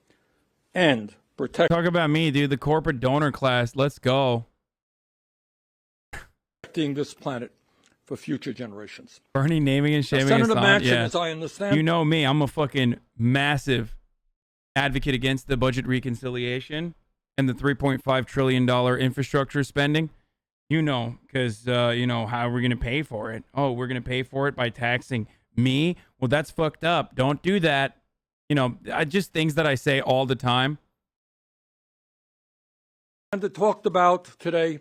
and Talk about me, dude. The corporate donor class. Let's go. protecting this planet for future generations. Bernie naming and shaming Senator Hasan. Manchin, Yeah. as I understand, You know me. I'm a fucking massive advocate against the budget reconciliation and the $3.5 trillion infrastructure spending. You know, because, you know, how are we going to pay for it? Oh, we're going to pay for it by taxing me? Well, that's fucked up. Don't do that. You know, just things that I say all the time. and talked about today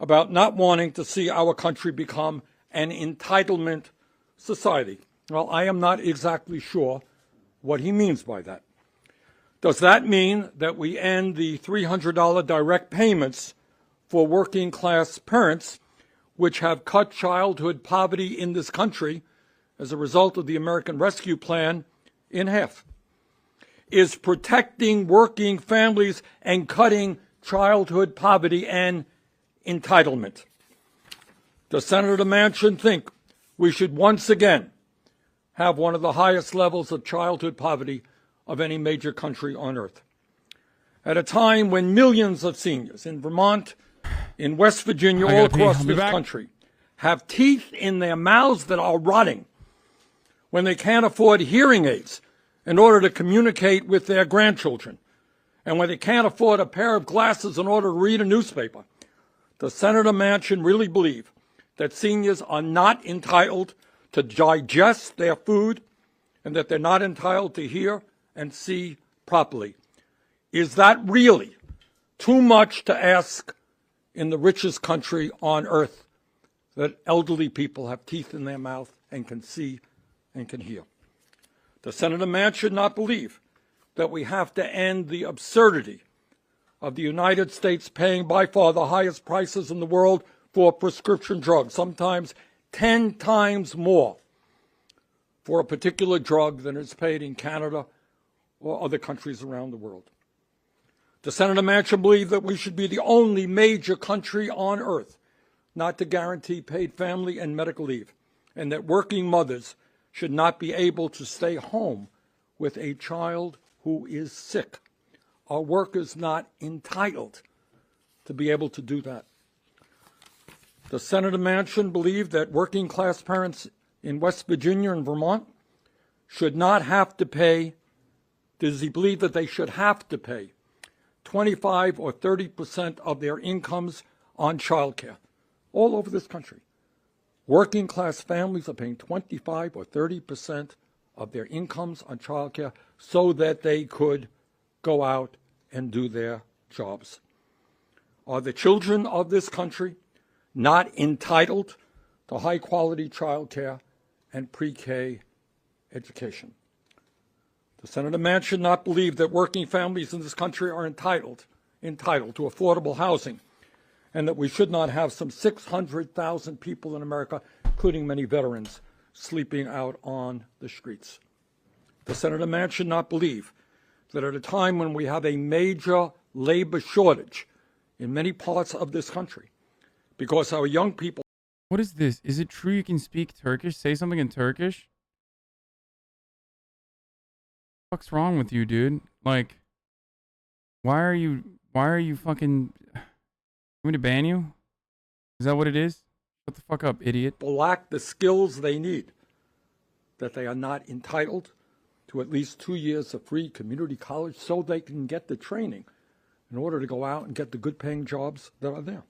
about not wanting to see our country become an entitlement society. Well, I am not exactly sure what he means by that. Does that mean that we end the $300 direct payments for working class parents, which have cut childhood poverty in this country as a result of the American Rescue Plan in half? Is protecting working families and cutting childhood poverty and entitlement? Does Senator Manchin think we should once again have one of the highest levels of childhood poverty of any major country on earth? At a time when millions of seniors in Vermont, in West Virginia, all across this country have teeth in their mouths that are rotting, when they can't afford hearing aids in order to communicate with their grandchildren, and when they can't afford a pair of glasses in order to read a newspaper, does Senator Manchin really believe that seniors are not entitled to digest their food and that they're not entitled to hear and see properly? Is that really too much to ask in the richest country on earth, that elderly people have teeth in their mouth and can see and can hear? Does Senator Manchin not believe that we have to end the absurdity of the United States paying by far the highest prices in the world for prescription drugs, sometimes 10 times more for a particular drug than is paid in Canada or other countries around the world? Does Senator Manchin believe that we should be the only major country on earth not to guarantee paid family and medical leave, and that working mothers should not be able to stay home with a child who is sick? Are workers not entitled to be able to do that? Does Senator Manchin believe that working class parents in West Virginia and Vermont should not have to pay? Does he believe that they should have to pay 25 or 30% of their incomes on child care all over this country? Working class families are paying 25 or 30% of their incomes on child care so that they could go out and do their jobs. Are the children of this country not entitled to high quality child care and pre-K education? Does Senator Manchin not believe that working families in this country are entitled to affordable housing, and that we should not have some 600,000 people in America, including many veterans, sleeping out on the streets? Does Senator Manchin not believe that at a time when we have a major labor shortage in many parts of this country, because our young people... What is this? Is it true you can speak Turkish? Say something in Turkish? What's wrong with you, dude? Like, why are you fucking... Want me to ban you? Is that what it is? Shut the fuck up, idiot. lack the skills they need, that they are not entitled to at least 2 years of free community college so they can get the training in order to go out and get the good paying jobs that are there.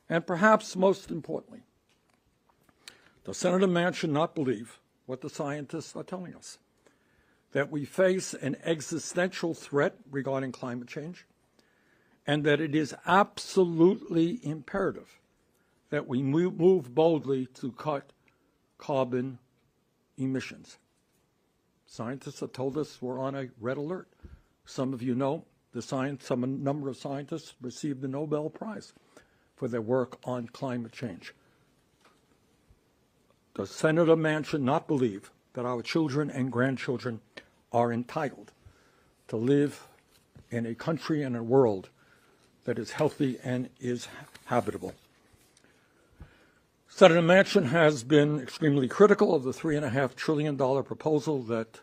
And perhaps most importantly, Does Senator Manchin not believe what the scientists are telling us? That we face an existential threat regarding climate change, and that it is absolutely imperative that we move boldly to cut carbon emissions. Scientists have told us we're on a red alert. Some of you know a number of scientists received the Nobel Prize for their work on climate change. Does Senator Manchin not believe that our children and grandchildren are entitled to live in a country and a world that is healthy and is habitable? Senator Manchin has been extremely critical of the $3.5 trillion proposal that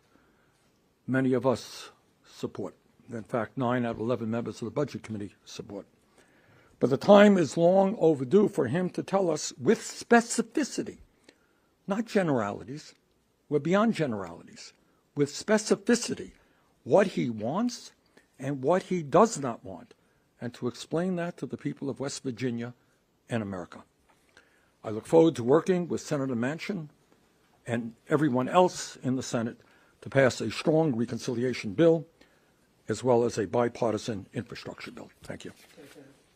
many of us support. In fact, 9 out of 11 members of the Budget Committee support. But the time is long overdue for him to tell us with specificity, not generalities, we're beyond generalities, with specificity, what he wants and what he does not want, and to explain that to the people of West Virginia and America. I look forward to working with Senator Manchin and everyone else in the Senate to pass a strong reconciliation bill as well as a bipartisan infrastructure bill. Thank you.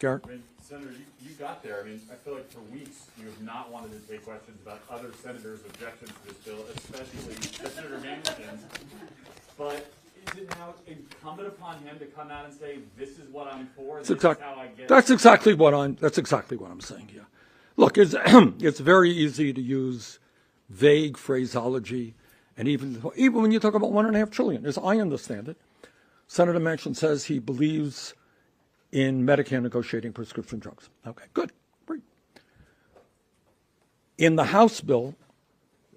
Garrett? I mean, Senator, you got there. I mean, I feel like for weeks you have not wanted to take questions about other senators' objections to this bill, especially Senator Manchin's. But is it now incumbent upon him to come out and say, "This is what I'm for"? This is how I get That's exactly what I'm saying here. Look, it's very easy to use vague phraseology, and even when you talk about $1.5 trillion, as I understand it, Senator Manchin says he believes in Medicare negotiating prescription drugs. Okay, good, great. In the House bill,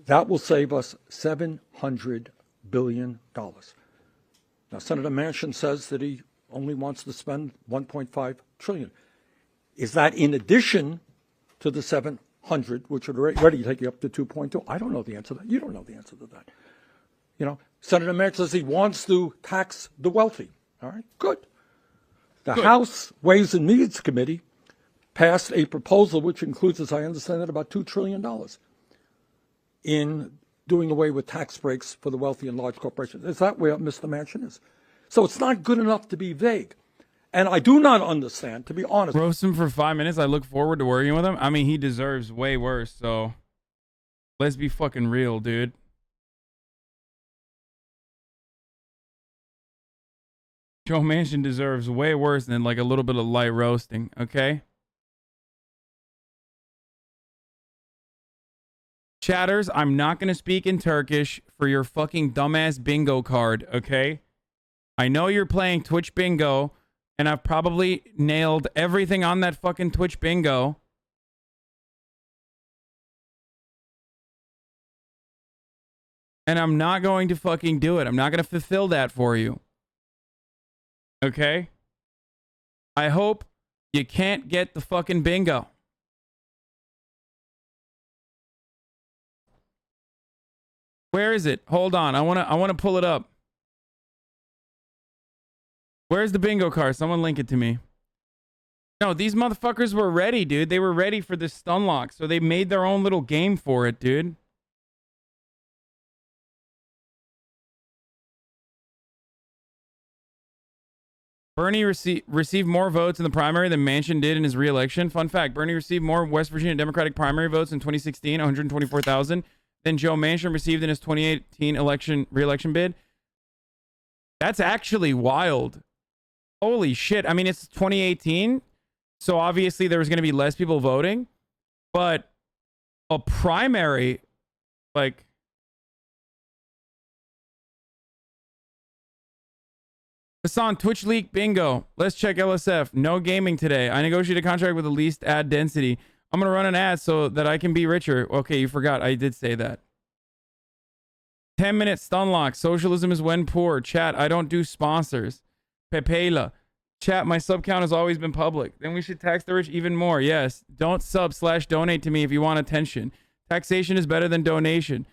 that will save us $700 billion. Now, Senator Manchin says that he only wants to spend $1.5 trillion. Is that in addition to the 700, which would already take you up to 2.2? I don't know the answer to that. You don't know the answer to that. You know, Senator Manchin says he wants to tax the wealthy. All right, good. The House Ways and Means Committee passed a proposal which includes, as I understand it, about $2 trillion in doing away with tax breaks for the wealthy and large corporations. Is that where Mr. Manchin is? So it's not good enough to be vague. And I do not understand, to be honest. Roast him for 5 minutes. I look forward to working with him. I mean, he deserves way worse, so let's be fucking real, dude. Joe Manchin deserves way worse than like a little bit of light roasting, okay? Chatters, I'm not going to speak in Turkish for your fucking dumbass bingo card, okay? I know you're playing Twitch bingo, and I've probably nailed everything on that fucking Twitch bingo. And I'm not going to fucking do it. I'm not going to fulfill that for you. Okay? I hope you can't get the fucking bingo. Where is it? Hold on. I want to pull it up. Where's the bingo card? Someone link it to me. No, these motherfuckers were ready, dude. They were ready for this stun lock, so they made their own little game for it, dude. Bernie received more votes in the primary than Manchin did in his re-election. Fun fact, Bernie received more West Virginia Democratic primary votes in 2016, 124,000, than Joe Manchin received in his 2018 re-election bid. That's actually wild. Holy shit. I mean, it's 2018, so obviously there was going to be less people voting, but a primary, like... Hasan, Twitch leak bingo. Let's check LSF. No gaming today. I negotiated a contract with the least ad density. I'm going to run an ad so that I can be richer. Okay, you forgot. I did say that. 10-minute stun lock. Socialism is when poor. Chat, I don't do sponsors. Pepela. Chat, my sub count has always been public. Then we should tax the rich even more. Yes. Don't sub/donate to me if you want attention. Taxation is better than donation.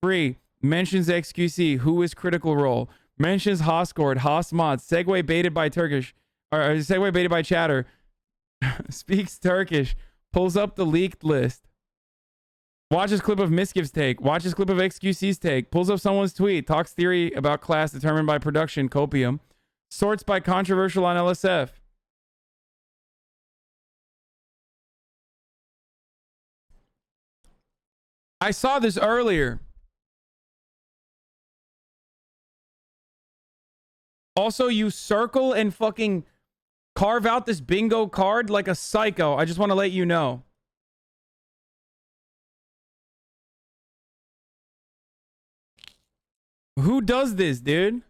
Free. Mentions XQC. Who is critical role? Mentions Hoscord, Hosmod, segue baited by Turkish, or segue baited by chatter, speaks Turkish, pulls up the leaked list. Watch this clip of Misgiv's take. Watch this clip of XQC's take. Pulls up someone's tweet. Talks theory about class determined by production, copium. Sorts by controversial on LSF. I saw this earlier. Also, you circle and fucking carve out this bingo card like a psycho. I just want to let you know. Who does this, dude?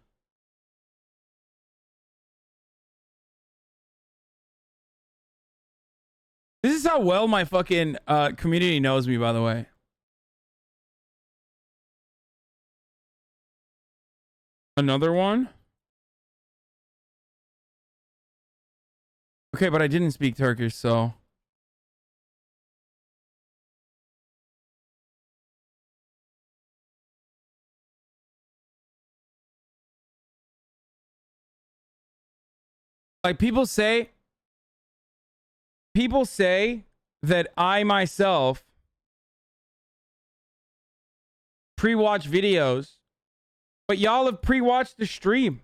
This is how well my fucking community knows me, by the way. Another one? Okay, but I didn't speak Turkish, so... Like, people say that I myself pre-watch videos, but y'all have pre-watched the stream.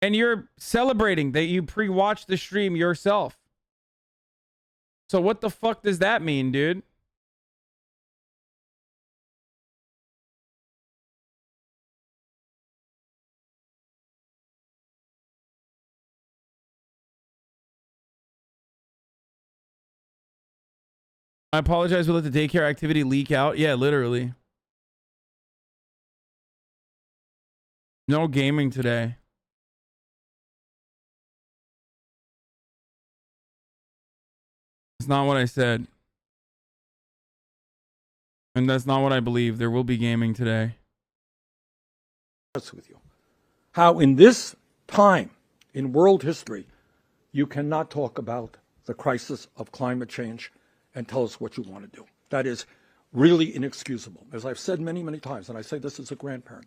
And you're celebrating that you pre-watched the stream yourself. So what the fuck does that mean, dude? I apologize. We'll let the daycare activity leak out. Yeah, literally. No gaming today. It's not what I said. And that's not what I believe. There will be gaming today. With you. How in this time in world history, you cannot talk about the crisis of climate change and tell us what you want to do. That is really inexcusable. As I've said many, many times, and I say this as a grandparent,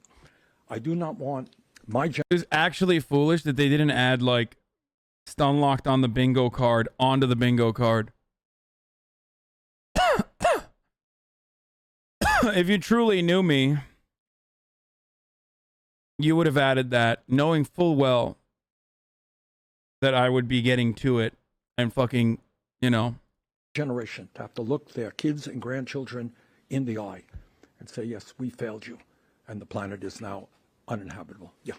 I do not want my generation. It's actually foolish that they didn't add, like, stun locked on the bingo card onto the bingo card. If you truly knew me, you would have added that, knowing full well that I would be getting to it and fucking, you know. Generation to have to look their kids and grandchildren in the eye and say, yes, we failed you, and the planet is now uninhabitable. Yeah.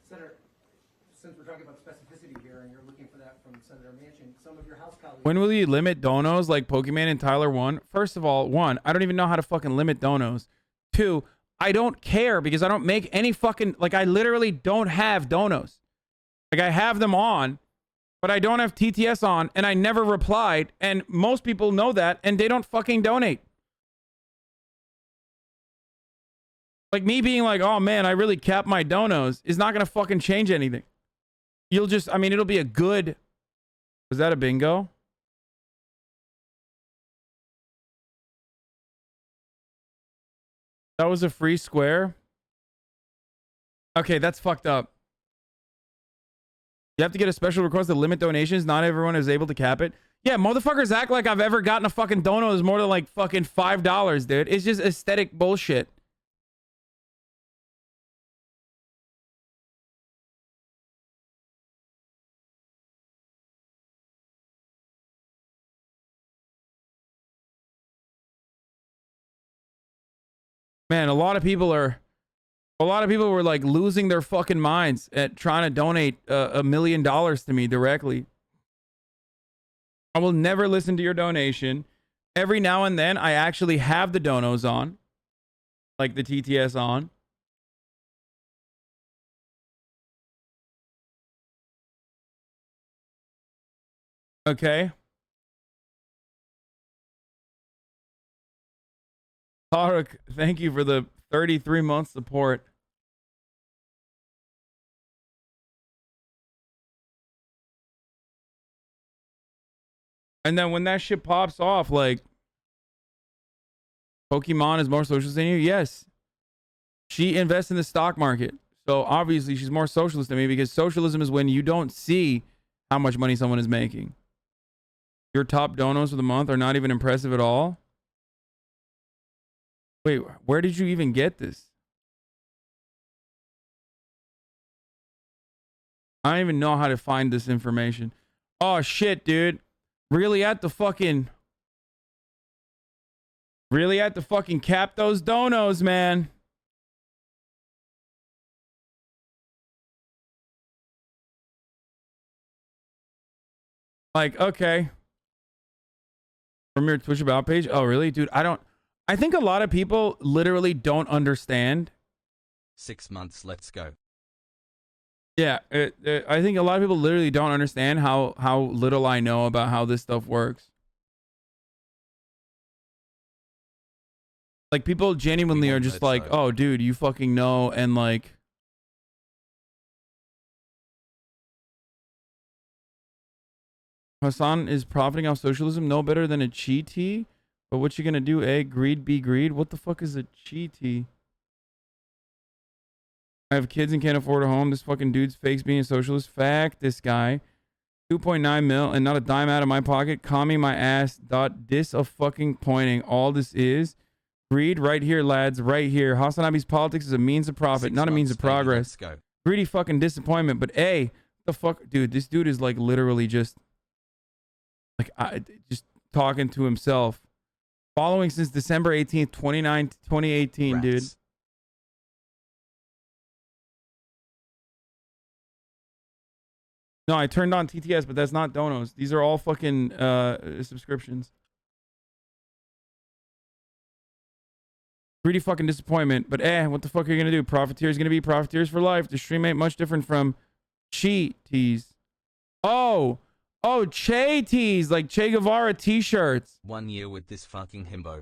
Senator, since we're talking about specificity here, and you're looking for that from Senator Manchin, some of your House colleagues... When will you limit donos like Pokemon and Tyler 1? First of all, 1, I don't even know how to fucking limit donos. 2, I don't care because I don't make any fucking... Like, I literally don't have donos. Like, I have them on, but I don't have TTS on, and I never replied, and most people know that, and they don't fucking donate. Like, me being like, oh man, I really capped my donos is not gonna fucking change anything. You'll just, I mean, it'll be a good... Was that a bingo? That was a free square? Okay, that's fucked up. You have to get a special request to limit donations. Not everyone is able to cap it. Yeah, motherfuckers act like I've ever gotten a fucking dono that's more than like fucking $5, dude. It's just aesthetic bullshit. Man, a lot of people were like losing their fucking minds at trying to donate $1 million to me directly. I will never listen to your donation. Every now and then, I actually have the donos on, like the TTS on. Okay. Tarek, thank you for the 33-month support. And then when that shit pops off, like, Pokemon is more socialist than you? Yes. She invests in the stock market. So obviously she's more socialist than me because socialism is when you don't see how much money someone is making. Your top donos of the month are not even impressive at all. Wait, where did you even get this? I don't even know how to find this information. Oh shit, dude. Really at the fucking cap those donos, man. Like, okay. From your Twitch About page? Oh, really? Dude, I think a lot of people literally don't understand. 6 months, let's go. Yeah, I think a lot of people literally don't understand how little I know about how this stuff works. Like, people genuinely are just like, oh, dude, you fucking know, and like... Hasan is profiting off socialism no better than a cheatee? But what you gonna do, eh? Greed be greed? What the fuck is a cheatee? I have kids and can't afford a home. This fucking dude's fakes being a socialist. Fact, this guy. 2.9 mil and not a dime out of my pocket. Commie my ass. Dis a fucking pointing. All this is greed right here, lads. Right here. HasanAbi's politics is a means of profit, not a means of progress. Greedy fucking disappointment. But hey, the fuck, dude, this dude is like literally just like just talking to himself. Following since December 18th, 2018, Rats. dude. No, I turned on TTS, but that's not donos. These are all fucking subscriptions. Greedy fucking disappointment. But what the fuck are you gonna do? Profiteers gonna be profiteers for life. The stream ain't much different from cheaties. Oh, Che tees, like Che Guevara t-shirts. 1 year with this fucking himbo. I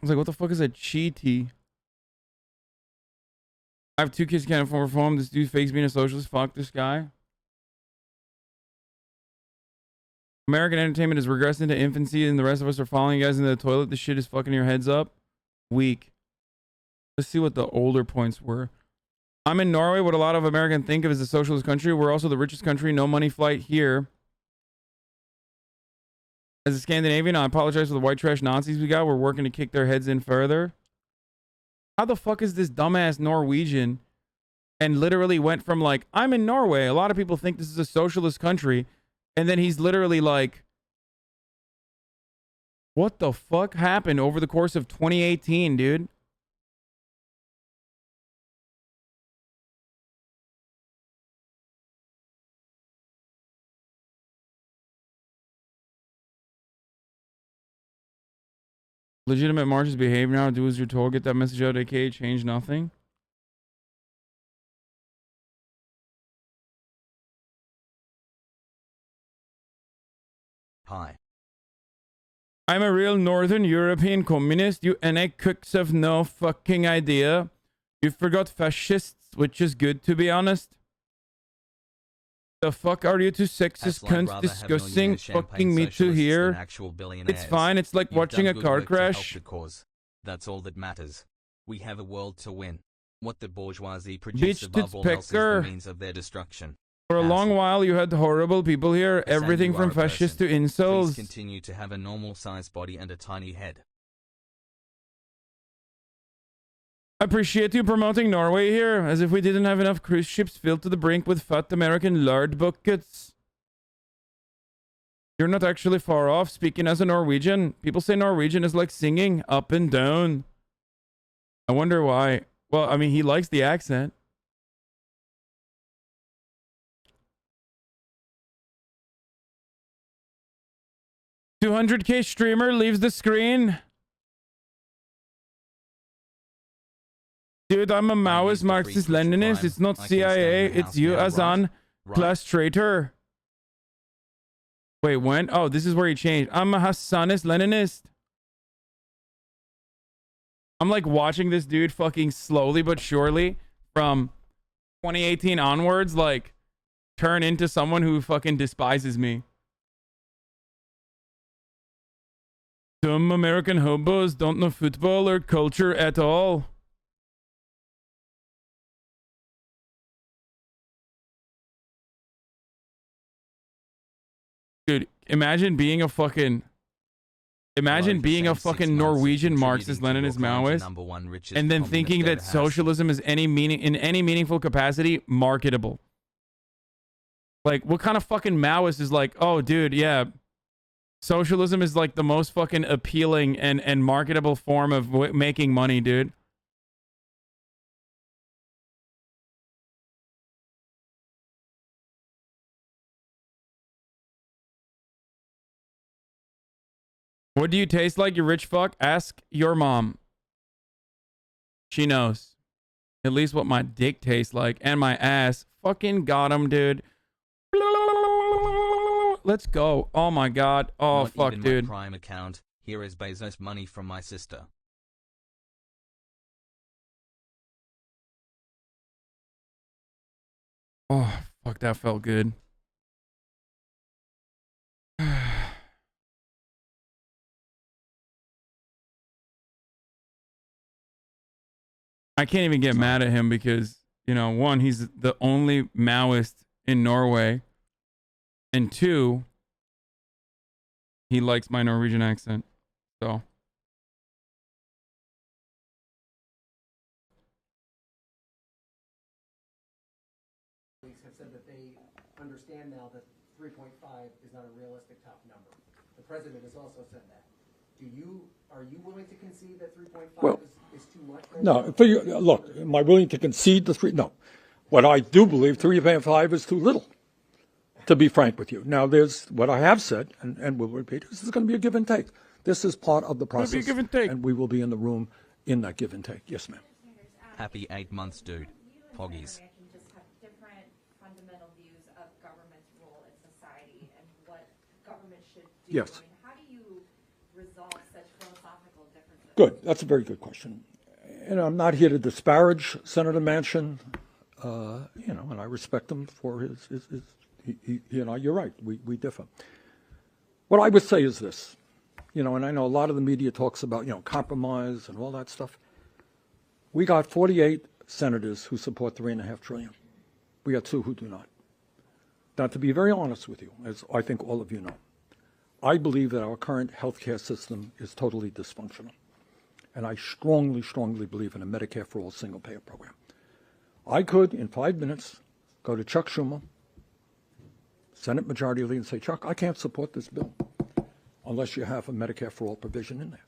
was like, what the fuck is a cheaty? I have 2 kids, can't afford home. This dude fakes being a socialist. Fuck this guy. American entertainment is regressing to infancy and the rest of us are following you guys into the toilet. This shit is fucking your heads up. Weak. Let's see what the older points were. I'm in Norway, what a lot of Americans think of as a socialist country. We're also the richest country. No money flight here. As a Scandinavian, I apologize for the white trash Nazis we got. We're working to kick their heads in further. How the fuck is this dumbass Norwegian and literally went from like, I'm in Norway. A lot of people think this is a socialist country. And then he's literally like, what the fuck happened over the course of 2018, dude? Legitimate marches behave now. Do as you're told. Get that message out. AKA change nothing. Hi. I'm a real Northern European communist. You NA cooks have no fucking idea. You forgot fascists, which is good to be honest. The fuck are you two sexist cunts discussing fucking me to here? It's fine, it's like watching a car crash. That's all that matters. We have a world to win. What the bourgeoisie produce Bitch above all else is pecker. the means of their destruction. For a long while you had horrible people here, Hasan, everything you from are a fascists to person. incels. Please continue to have a normal sized body and a tiny head. I appreciate you promoting Norway here, as if we didn't have enough cruise ships filled to the brink with fat American lard buckets. You're not actually far off, speaking as a Norwegian. People say Norwegian is like singing up and down. I wonder why. Well, I mean, he likes the accent. $200K streamer leaves the screen. Dude, I'm a Maoist, Marxist, Leninist. It's not CIA. It's you, Hasan. Class traitor. Wait, when? Oh, this is where he changed. I'm a Hassanist, Leninist. I'm like watching this dude fucking slowly but surely from 2018 onwards, like turn into someone who fucking despises me. Dumb American hobos don't know football or culture at all. Dude, imagine being a fucking Norwegian Marxist, Leninist, Maoist, and then thinking that socialism is in any meaningful capacity marketable. Like, what kind of fucking Maoist is like, oh, dude, yeah, socialism is like the most fucking appealing and marketable form of making money, dude. What do you taste like, you rich fuck? Ask your mom. She knows. At least what my dick tastes like. And my ass. Fucking got him, dude. Let's go. Oh my god. Oh, Not fuck, even dude. My Prime account. Here is Bezos money from my sister. Oh, fuck, that felt good. I can't even get mad at him because, you know, one, he's the only Maoist in Norway. And two, he likes my Norwegian accent. So. Have said that they understand now that 3.5 is not a realistic top number. The president has also said that. Are you willing to concede that 3.5 is too much? No, look, am I willing to concede the 3? No. What I do believe, 3.5 is too little, to be frank with you. Now, there's what I have said, and we'll repeat, this is going to be a give and take. This is part of the process. It'll be a give and take. And we will be in the room in that give and take. Yes, ma'am. Happy 8 months, dude. Poggies. Just have different fundamental views of government's role in society and what government should do. Yes. I mean, how do you resolve such philosophical differences? Good. That's a very good question. And I'm not here to disparage Senator Manchin, you know, and I respect him for his you know, you're right, we differ. What I would say is this, you know, and I know a lot of the media talks about, you know, compromise and all that stuff. We got 48 senators who support $3.5 trillion. We got 2 who do not. Now, to be very honest with you, as I think all of you know, I believe that our current healthcare system is totally dysfunctional. And I strongly, strongly believe in a Medicare for All single-payer program. I could, in 5 minutes, go to Chuck Schumer, Senate Majority Leader, and say, Chuck, I can't support this bill unless you have a Medicare for All provision in there.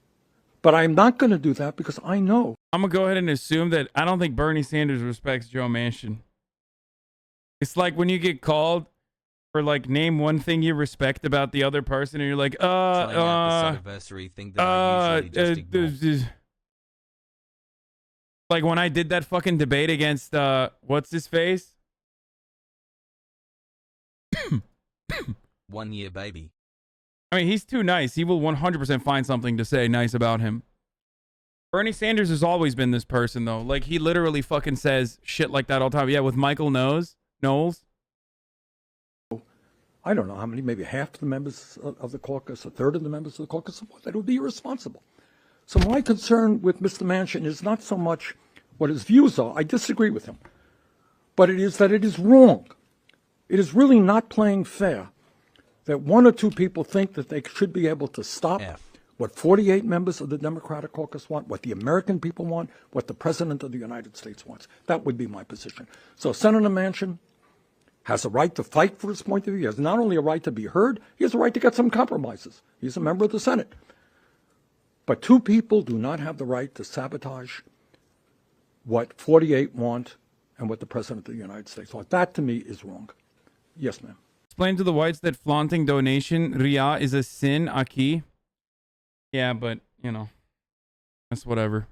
But I'm not going to do that because I know. I'm going to go ahead and assume that I don't think Bernie Sanders respects Joe Manchin. It's like when you get called for, like, name one thing you respect about the other person, and you're like, Trying out this anniversary thing that I usually just ignore. Like when I did that fucking debate against, what's his face? 1 year, baby. I mean, he's too nice. He will 100% find something to say nice about him. Bernie Sanders has always been this person, though. Like, he literally fucking says shit like that all the time. Yeah, with Michael Knowles. I don't know how many, maybe half the members of the caucus, a third of the members of the caucus support. That would be irresponsible. So my concern with Mr. Manchin is not so much what his views are. I disagree with him. But it is that it is wrong. It is really not playing fair that 1 or 2 people think that they should be able to stop what 48 members of the Democratic caucus want, what the American people want, what the President of the United States wants. That would be my position. So Senator Manchin has a right to fight for his point of view. He has not only a right to be heard, he has a right to get some compromises. He's a member of the Senate. But 2 people do not have the right to sabotage what 48 want and what the President of the United States wants. That, to me, is wrong. Yes, ma'am. Explain to the whites that flaunting donation, Ria, is a sin, Aki. Yeah, but, you know, that's whatever.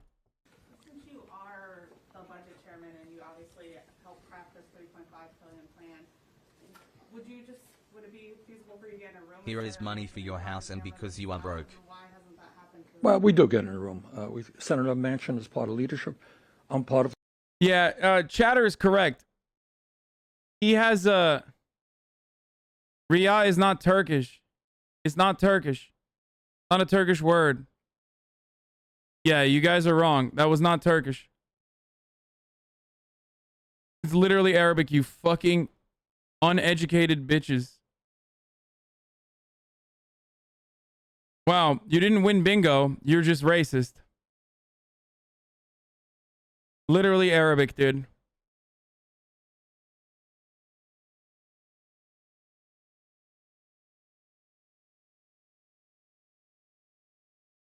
Since you are the budget chairman and you obviously helped craft this $3.5 trillion plan, would it be feasible for you to get in a room? Here is money for your house and because you are broke. Why hasn't that happened? Well, we do get in a room. Senator Manchin is part of leadership. I'm part of. Yeah, Chatter is correct. He has a. Ria is not Turkish. It's not Turkish. Not a Turkish word. Yeah, you guys are wrong. That was not Turkish. It's literally Arabic, you fucking uneducated bitches. Wow, you didn't win bingo. You're just racist. Literally Arabic, dude.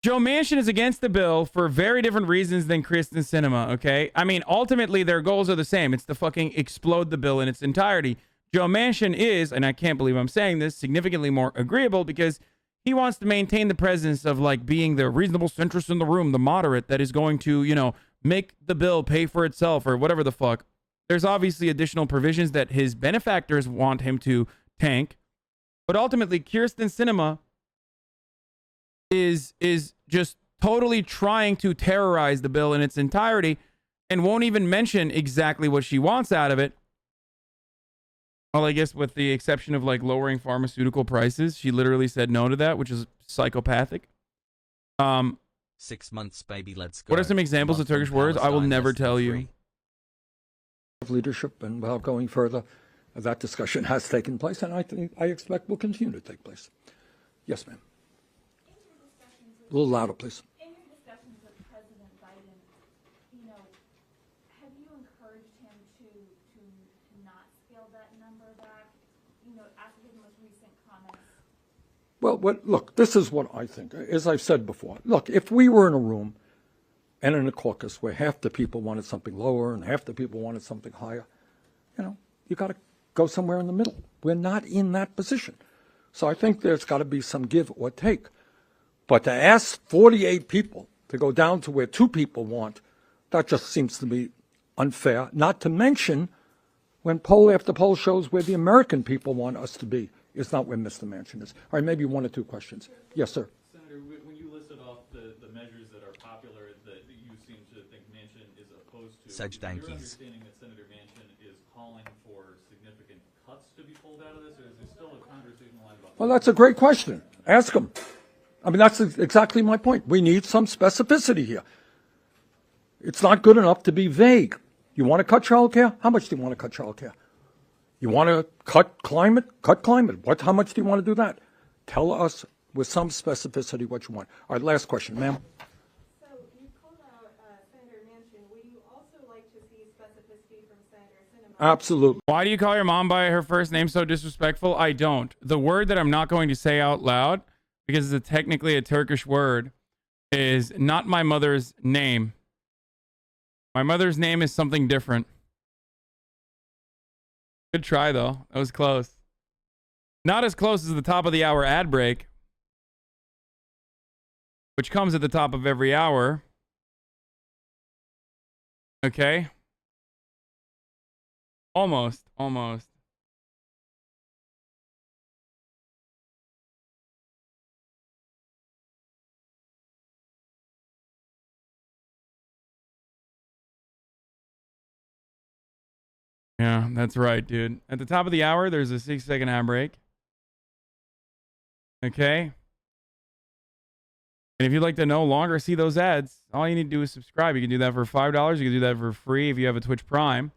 Joe Manchin is against the bill for very different reasons than Kristen Sinema, okay? I mean, ultimately, their goals are the same. It's to fucking explode the bill in its entirety. Joe Manchin is, and I can't believe I'm saying this, significantly more agreeable because he wants to maintain the presence of, like, being the reasonable centrist in the room, the moderate that is going to, you know, make the bill pay for itself or whatever the fuck. There's obviously additional provisions that his benefactors want him to tank. But ultimately, Kirsten Sinema is just totally trying to terrorize the bill in its entirety and won't even mention exactly what she wants out of it. Well, I guess with the exception of like lowering pharmaceutical prices, she literally said no to that, which is psychopathic. 6 months, baby, let's go. What are some examples of Turkish words? I will never tell you. Leadership, and without going further, that discussion has taken place, and I expect will continue to take place. Yes, ma'am. A little louder, please. In your discussions with President Biden, you know, have you encouraged him to not scale that number back, you know, after his most recent comments? Well, look, this is what I think. As I've said before, look, if we were in a room and in a caucus where half the people wanted something lower and half the people wanted something higher, you know, you got to go somewhere in the middle. We're not in that position. So I think there's got to be some give or take. But to ask 48 people to go down to where 2 people want, that just seems to be unfair, not to mention when poll after poll shows where the American people want us to be is not where Mr. Manchin is. All right, maybe 1 or 2 questions. Yes, sir. Senator, when you listed off the measures that are popular that you seem to think Manchin is opposed to, Such your donkeys. understanding that Senator Manchin is calling for significant cuts to be pulled out of this, or is there still a conversation line about Well, that's a great question. Ask him. I mean, that's exactly my point. We need some specificity here. It's not good enough to be vague. You want to cut child care? How much do you want to cut child care? You want to cut climate? Cut climate. How much do you want to do that? Tell us with some specificity what you want. All right, last question, ma'am. So you called out Senator Manchin. Would you also like to see specificity from Senator Sinema? Absolutely. Why do you call your mom by her first name so disrespectful? I don't. The word that I'm not going to say out loud, because it's technically a Turkish word, is not my mother's name. My mother's name is something different. Good try, though. That was close. Not as close as the top of the hour ad break, which comes at the top of every hour. Okay? Almost. Yeah, that's right, dude. At the top of the hour, there's a 6-second ad break. Okay? And if you'd like to no longer see those ads, all you need to do is subscribe. You can do that for $5. You can do that for free if you have a Twitch Prime.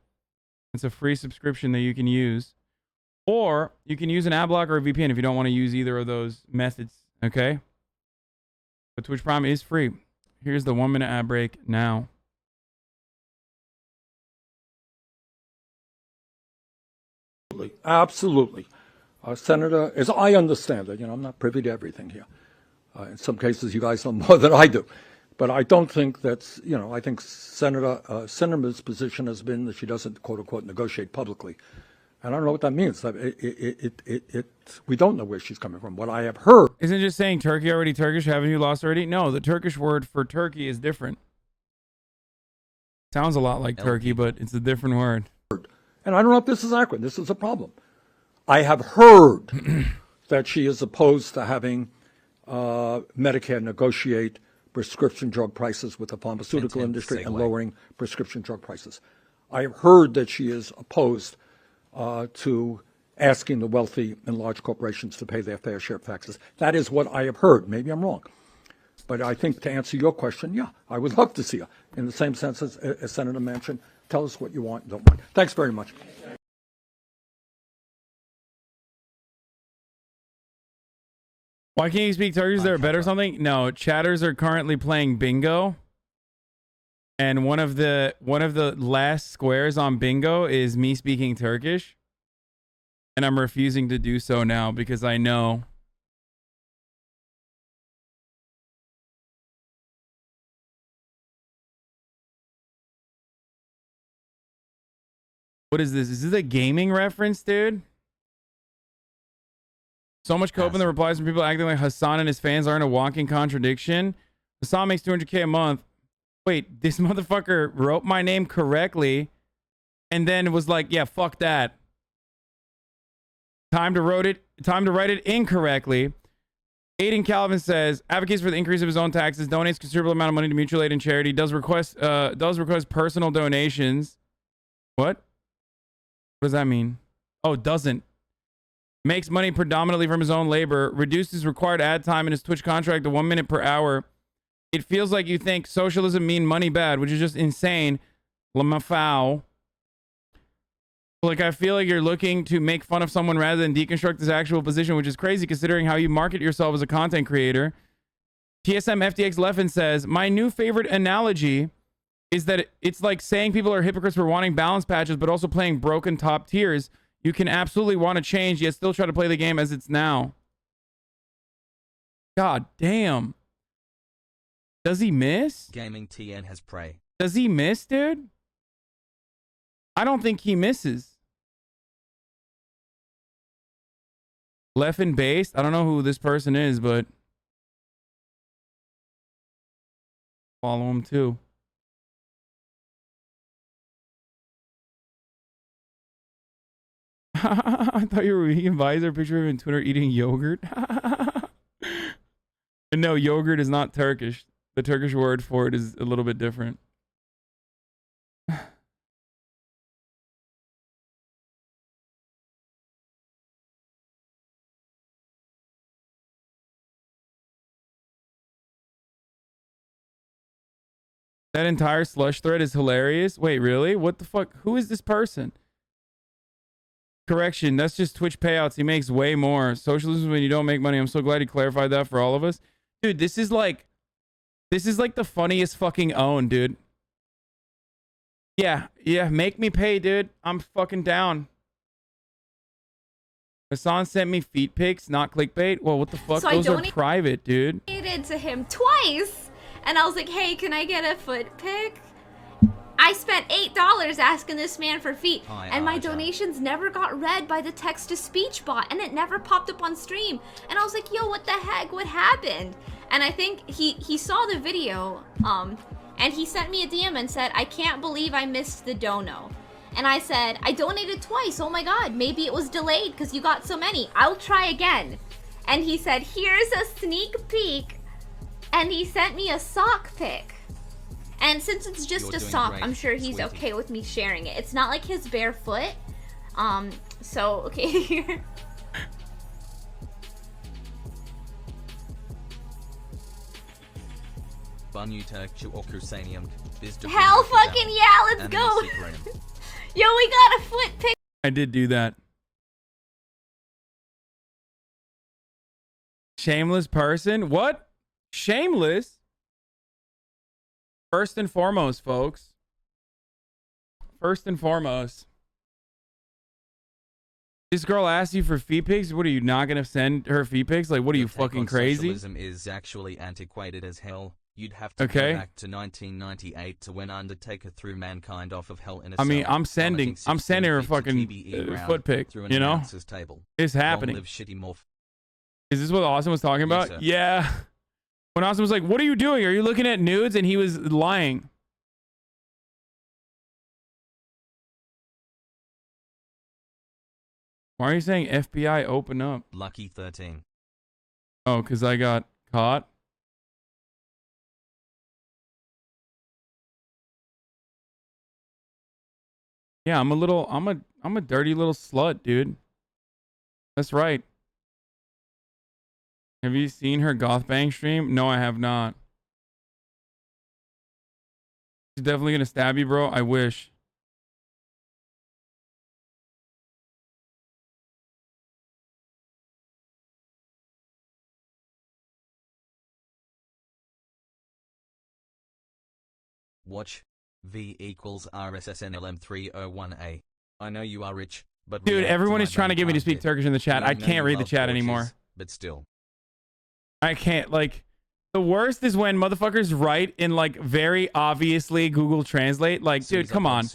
It's a free subscription that you can use. Or you can use an ad blocker or a VPN if you don't want to use either of those methods. Okay? But Twitch Prime is free. Here's the 1-minute ad break now. Absolutely. Senator, as I understand it, I'm not privy to everything here. In some cases, you guys know more than I do. But I don't think that's, I think Senator Sinema's position has been that she doesn't, quote unquote, negotiate publicly. And I don't know what that means. We don't know where she's coming from. What I have heard. Isn't it just saying Turkey already Turkish? Haven't you lost already? No, the Turkish word for Turkey is different. Sounds a lot like Turkey, but it's a different word. And I don't know if this is accurate. This is a problem. I have heard that she is opposed to having Medicare negotiate prescription drug prices with the pharmaceutical industry and lowering prescription drug prices. I have heard that she is opposed to asking the wealthy and large corporations to pay their fair share of taxes. That is what I have heard. Maybe I'm wrong. But I think to answer your question, yeah, I would love to see her in the same sense as Senator Manchin. Tell us what you want and don't want. Thanks very much. Why can't you speak Turkish? Is there a bet or something? No, chatters are currently playing bingo. And one of the last squares on bingo is me speaking Turkish. And I'm refusing to do so now because I know. What is this? Is this a gaming reference, dude? So much cope in the replies from people acting like Hasan and his fans aren't a walking contradiction. Hasan makes 200K a month. Wait, this motherfucker wrote my name correctly and then was like, yeah, fuck that. Time to write it incorrectly. Aiden Calvin says, advocates for the increase of his own taxes, donates considerable amount of money to mutual aid and charity, does request personal donations. What? What does that mean? Oh, doesn't. Makes money predominantly from his own labor, reduces required ad time in his Twitch contract to 1 minute per hour. It feels like you think socialism mean money bad, which is just insane. Lamafau. Like, I feel like you're looking to make fun of someone rather than deconstruct his actual position, which is crazy considering how you market yourself as a content creator. TSM FTX Leffen says, my new favorite analogy is that it's like saying people are hypocrites for wanting balance patches, but also playing broken top tiers. You can absolutely want to change, yet still try to play the game as it's now. God damn. Does he miss? Gaming TN has prey. Does he miss, dude? I don't think he misses. Aimen Based. I don't know who this person is, but follow him too. I thought you were vegan. Why is there a picture of him on Twitter eating yogurt? And no, yogurt is not Turkish. The Turkish word for it is a little bit different. That entire slush thread is hilarious. Wait, really? What the fuck? Who is this person? Correction, that's just Twitch payouts. He makes way more. Socialism when you don't make money. I'm so glad he clarified that for all of us. Dude, this is like the funniest fucking own, dude. Yeah, make me pay, dude. I'm fucking down. Hasan sent me feet pics, not clickbait. Well, what the fuck? So Those are private, dude. I donated to him twice, and I was like, hey, can I get a foot pic? I spent $8 asking this man for feet, and my donations never got read by the text-to-speech bot, and it never popped up on stream. And I was like, yo, what the heck? What happened? And I think he saw the video, and he sent me a DM and said, I can't believe I missed the dono. And I said, I donated twice. Oh my God, maybe it was delayed because you got so many. I'll try again. And he said, here's a sneak peek. And he sent me a sock pic. And since it's just a sock, I'm sure he's okay with me sharing it. It's not like his bare foot. So, okay, here. Hell fucking yeah, let's go. Yo, we got a foot pic. I did do that. Shameless person? What? Shameless? First and foremost, folks. First and foremost. This girl asked you for feet pics? What, are you not going to send her feet pics? Like, what are you, fucking crazy? Socialism is actually antiquated as hell. You'd have to go back to 1998 to when Undertaker threw mankind off of hell in a I mean, cell, I'm sending her a fucking foot pic, you know? It's happening. Is this what Austin was talking about? Yes, yeah. When Austin was like, what are you doing? Are you looking at nudes? And he was lying. Why are you saying FBI open up? Lucky 13. Oh, because I got caught? Yeah, I'm a dirty little slut, dude. That's right. Have you seen her goth bang stream? No, I have not. She's definitely gonna stab you, bro. I wish. Watch. V equals RSSNLM301A. I know you are rich, but Dude, react everyone my is trying to very get me to hard speak bit. Turkish in the chat. I I know can't you read the love chat torches, anymore. But still. I can't, like, the worst is when motherfuckers write in, like, very obviously Google Translate. Like, dude, come on.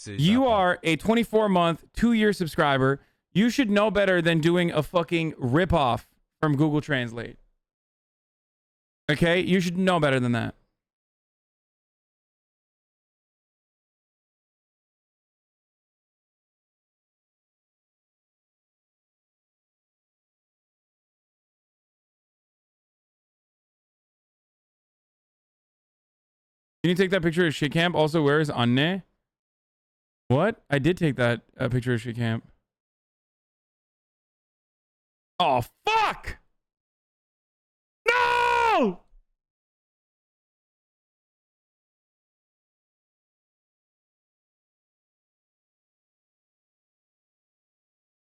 You are a 24-month, 2-year subscriber. You should know better than doing a fucking ripoff from Google Translate. Okay? You should know better than that. Can you take that picture of shit camp? Also, where is Anne? What? I did take that picture of shit camp. Oh, fuck! No!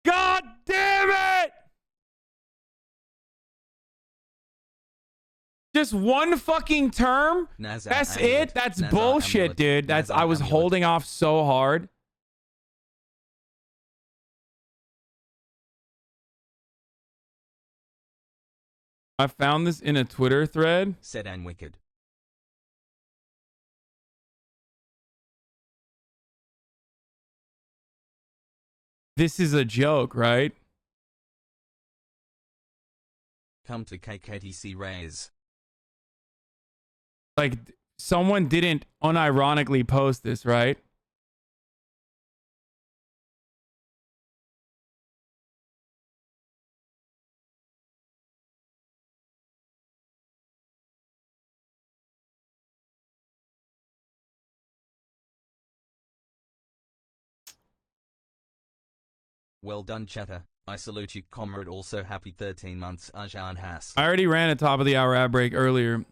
God damn it! Just one fucking term? That's it? That's bullshit, dude. That's I was holding off so hard. I found this in a Twitter thread. Said and wicked. This is a joke, right? Come to KKTC raise. Like, someone didn't unironically post this, right? Well done, chatter. I salute you, comrade. Also, happy 13 months, Ajan Has. I already ran a top of the hour ad break earlier.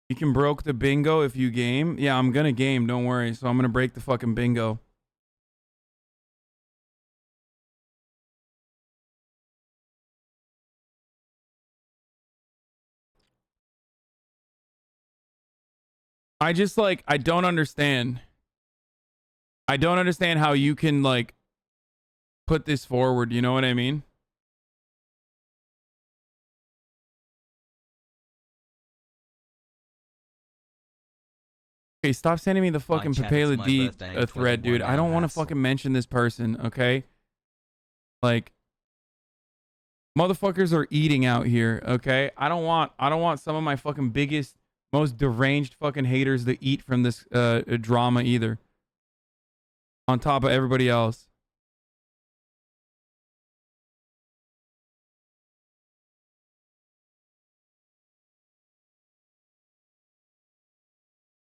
You can broke the bingo if you game. Yeah, I'm gonna game, don't worry. So I'm gonna break the fucking bingo. I just, like, I don't understand. I don't understand how you can, like, put this forward, you know what I mean? Okay, stop sending me the fucking Papela D thread, dude. I don't want to fucking mention this person, okay? Like, motherfuckers are eating out here, okay? I don't want some of my fucking biggest, most deranged fucking haters to eat from this drama either. On top of everybody else.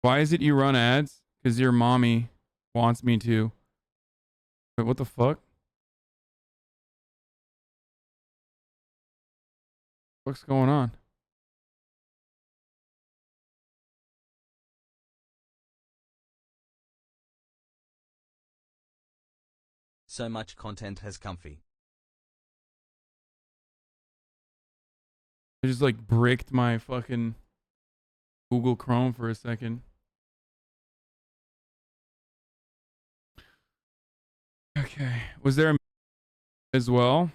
Why is it you run ads? Because your mommy wants me to. Wait, what the fuck? What's going on? So much content has comfy. I just, like, bricked my fucking Google Chrome for a second. Okay. Was there a as well?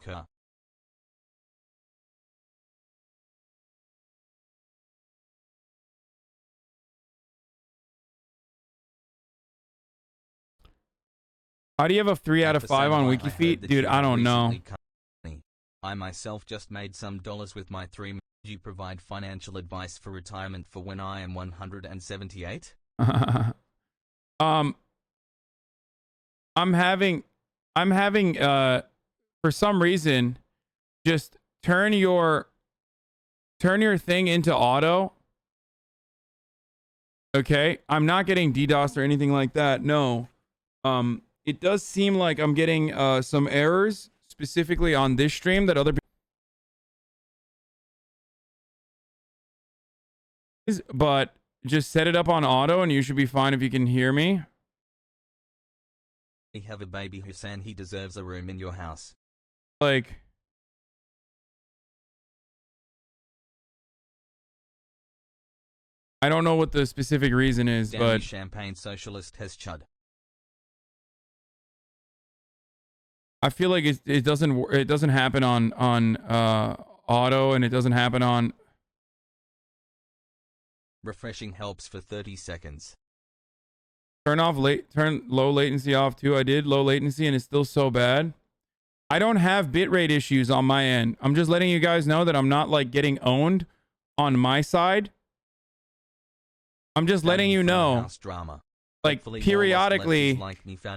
Okay. How do you have a 3 out of 5 on WikiFeet? Dude, I don't know. I myself just made some dollars with my 3. Do you provide financial advice for retirement for when I am 178? I'm having for some reason just turn your thing into auto. Okay? I'm not getting DDoS or anything like that. No. It does seem like I'm getting some errors specifically on this stream that other people, but just set it up on auto and you should be fine if you can hear me. We have a baby Hasan. He deserves a room in your house. Like, I don't know what the specific reason is, Danny but Champagne Socialist has chud. I feel like it doesn't happen on auto, and it doesn't happen on. Refreshing helps for 30 seconds. Turn low latency off too. I did low latency and it's still so bad. I don't have bitrate issues on my end. I'm just letting you guys know that I'm not like getting owned on my side. I'm just letting you know. Drama. Like periodically.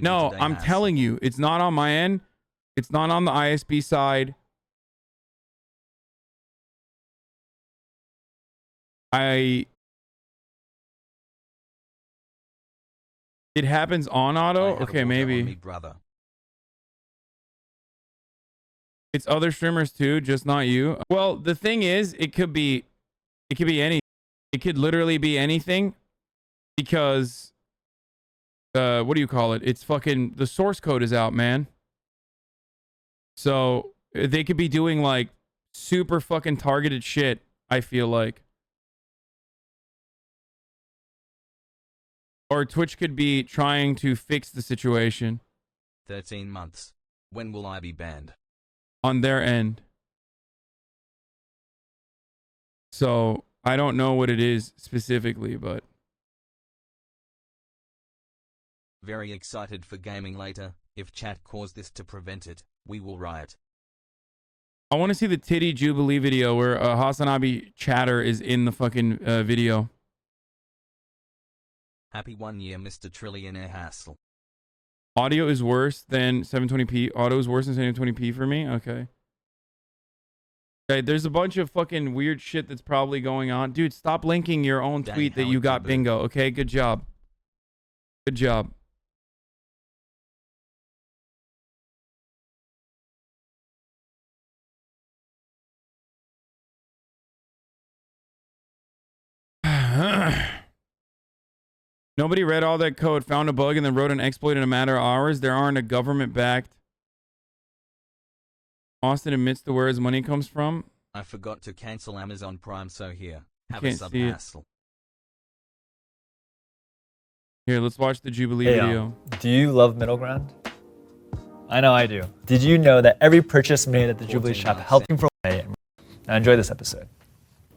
No, I'm telling you, it's not on my end. It's not on the ISP side. It happens on auto? Okay, maybe. Me, brother. It's other streamers too, just not you. Well, the thing is, it could be any. It could literally be anything because what do you call it? It's fucking the source code is out, man. So they could be doing like super fucking targeted shit, I feel like. Or Twitch could be trying to fix the situation. 13 months. When will I be banned? On their end. So, I don't know what it is specifically, but... Very excited for gaming later. If chat caused this to prevent it, we will riot. I want to see the titty Jubilee video where HasanAbi chatter is in the fucking video. Happy 1 year, Mr. Trillionaire Hassel. Audio is worse than 720p. Audio is worse than 720p for me? Okay. Okay, there's a bunch of fucking weird shit that's probably going on. Dude, stop linking your own tweet that you got bingo. Okay, good job. Good job. Nobody read all that code, found a bug, and then wrote an exploit in a matter of hours. There aren't a government-backed. Austin admits to where his money comes from. I forgot to cancel Amazon Prime, so here. Have Can't a sub see it. hassle. Here, let's watch the Jubilee video. Do you love middle ground? I know I do. Did you know that every purchase made at the Jubilee shop helped him for a day? Now enjoy this episode.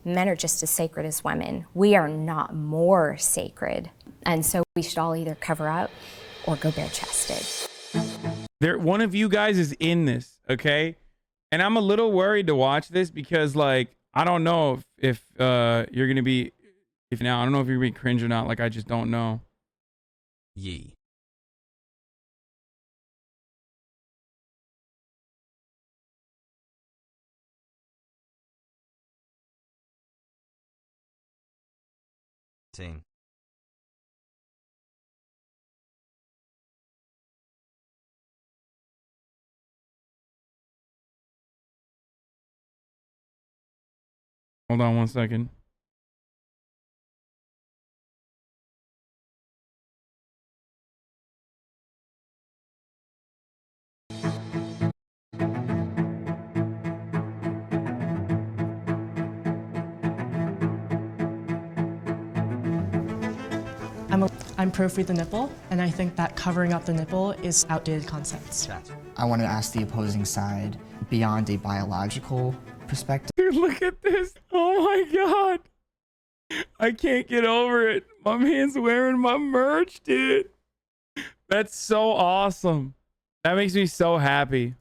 Men are just as sacred as women. We are not more sacred. And so we should all either cover up or go bare-chested. One of you guys is in this, okay? And I'm a little worried to watch this because, like, I don't know if you're gonna be, I don't know if you're gonna be cringe or not. Like, I just don't know. Yee. Team. Hold on 1 second. I'm pro free the nipple, and I think that covering up the nipple is outdated concepts. I want to ask the opposing side beyond a biological perspective. Dude, look at this. Oh my god. I can't get over it. My man's wearing my merch, dude. That's so awesome. That makes me so happy.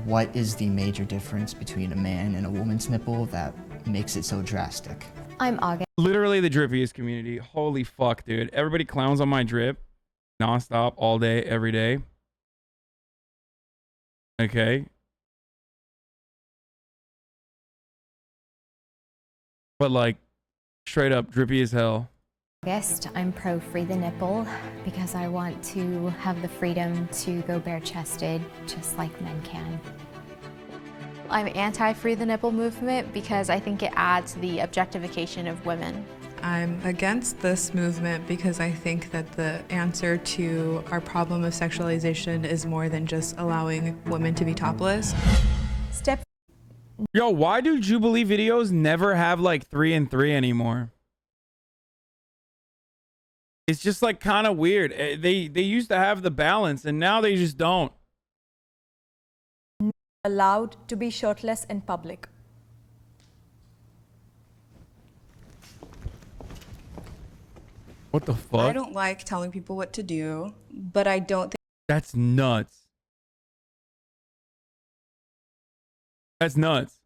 What is the major difference between a man and a woman's nipple that makes it so drastic? I'm August. Literally the drippiest community. Holy fuck, dude. Everybody clowns on my drip. Nonstop, all day, every day. Okay. But like, straight up drippy as hell. August, I'm pro free the nipple because I want to have the freedom to go bare-chested just like men can. I'm anti-free the nipple movement because I think it adds to the objectification of women. I'm against this movement because I think that the answer to our problem of sexualization is more than just allowing women to be topless. Yo, why do Jubilee videos never have like 3 and 3 anymore? It's just like kind of weird. They used to have the balance and now they just don't. Allowed to be shirtless in public. What the fuck? I don't like telling people what to do, but I don't think That's nuts. That's nuts.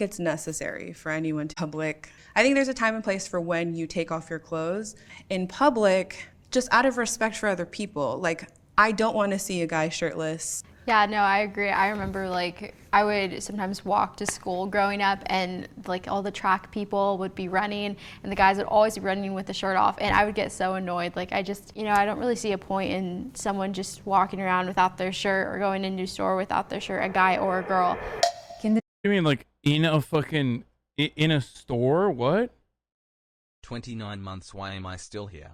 it's necessary for anyone to public. I think there's a time and place for when you take off your clothes. In public, just out of respect for other people, like I don't want to see a guy shirtless. Yeah, no, I agree. I remember like I would sometimes walk to school growing up and like all the track people would be running and the guys would always be running with the shirt off and I would get so annoyed. Like I just, you know, I don't really see a point in someone just walking around without their shirt or going into a store without their shirt, a guy or a girl. You mean like in a fucking, in a store? What? 29 months, why am I still here?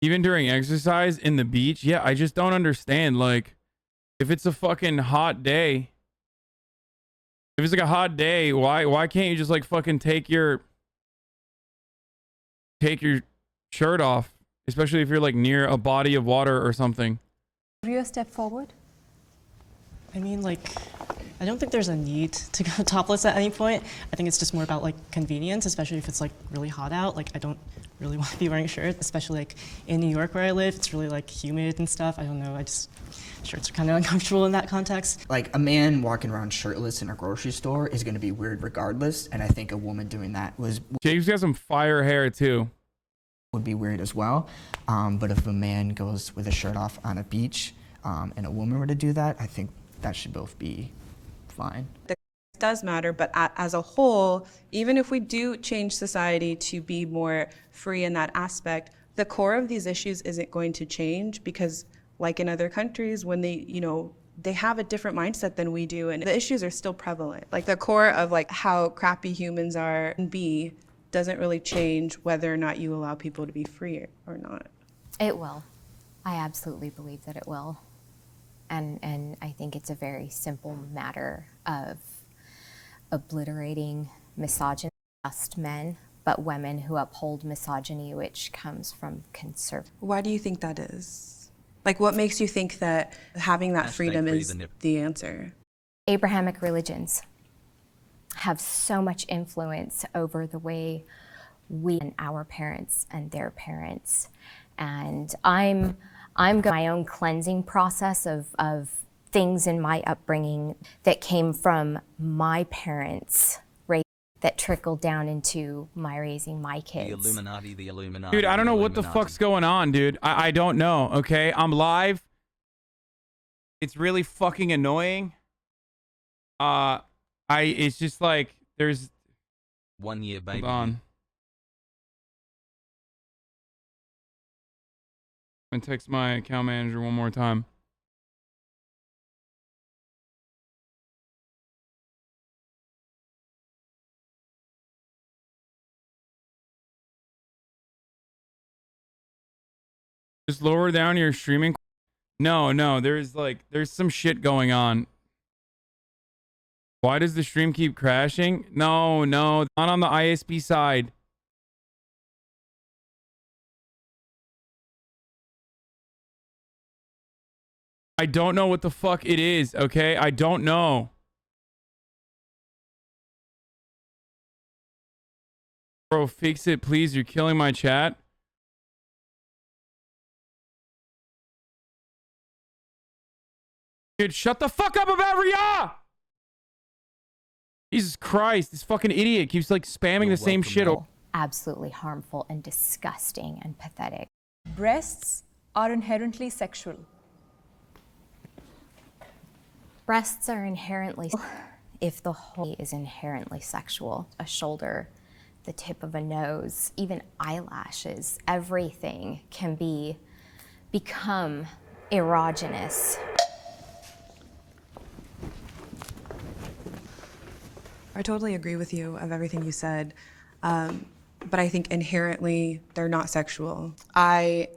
Even during exercise in the beach? Yeah, I just don't understand. Like, if it's a fucking hot day, if it's like a hot day, why can't you just like fucking take your shirt off? Especially if you're like near a body of water or something. Real step forward. I mean, like, I don't think there's a need to go topless at any point. I think it's just more about like convenience, especially if it's like really hot out. Like, I don't really want to be wearing a shirt, especially like in New York where I live. It's really like humid and stuff. I don't know. Shirts are kind of uncomfortable in that context. Like a man walking around shirtless in a grocery store is going to be weird regardless. And I think a woman doing that Jake's got some fire hair too. Would be weird as well. But if a man goes with a shirt off on a beach and a woman were to do that, I think that should both be fine. That does matter, but as a whole, even if we do change society to be more free in that aspect, the core of these issues isn't going to change because like in other countries, when they, you know, they have a different mindset than we do and the issues are still prevalent. Like the core of like how crappy humans are and be doesn't really change whether or not you allow people to be free or not. It will. I absolutely believe that it will. And I think it's a very simple matter of obliterating misogyny, not just men, but women who uphold misogyny, which comes from conservative. Why do you think that is? Like, what makes you think that having that freedom is the answer? Abrahamic religions have so much influence over the way we and our parents and their parents. And I'm going my own cleansing process of things in my upbringing that came from my parents' that trickled down into my raising my kids. The Illuminati, the Illuminati. Dude, I don't know what the fuck's going on, dude. I don't know, okay? I'm live. It's really fucking annoying. It's just like, there's... 1 year, baby. Hold on. I'm gonna text my account manager one more time. Just lower down your streaming. No, there's some shit going on. Why does the stream keep crashing? No, not on the ISP side. I don't know what the fuck it is, okay? I don't know. Bro, fix it, please. You're killing my chat. Dude, shut the fuck up about Riyah! Jesus Christ, this fucking idiot keeps like spamming the same shit. Absolutely harmful and disgusting and pathetic. Breasts are inherently sexual. Breasts are inherently, if the whole is inherently sexual, a shoulder, the tip of a nose, even eyelashes, everything can become erogenous. I totally agree with you of everything you said, but I think inherently they're not sexual. I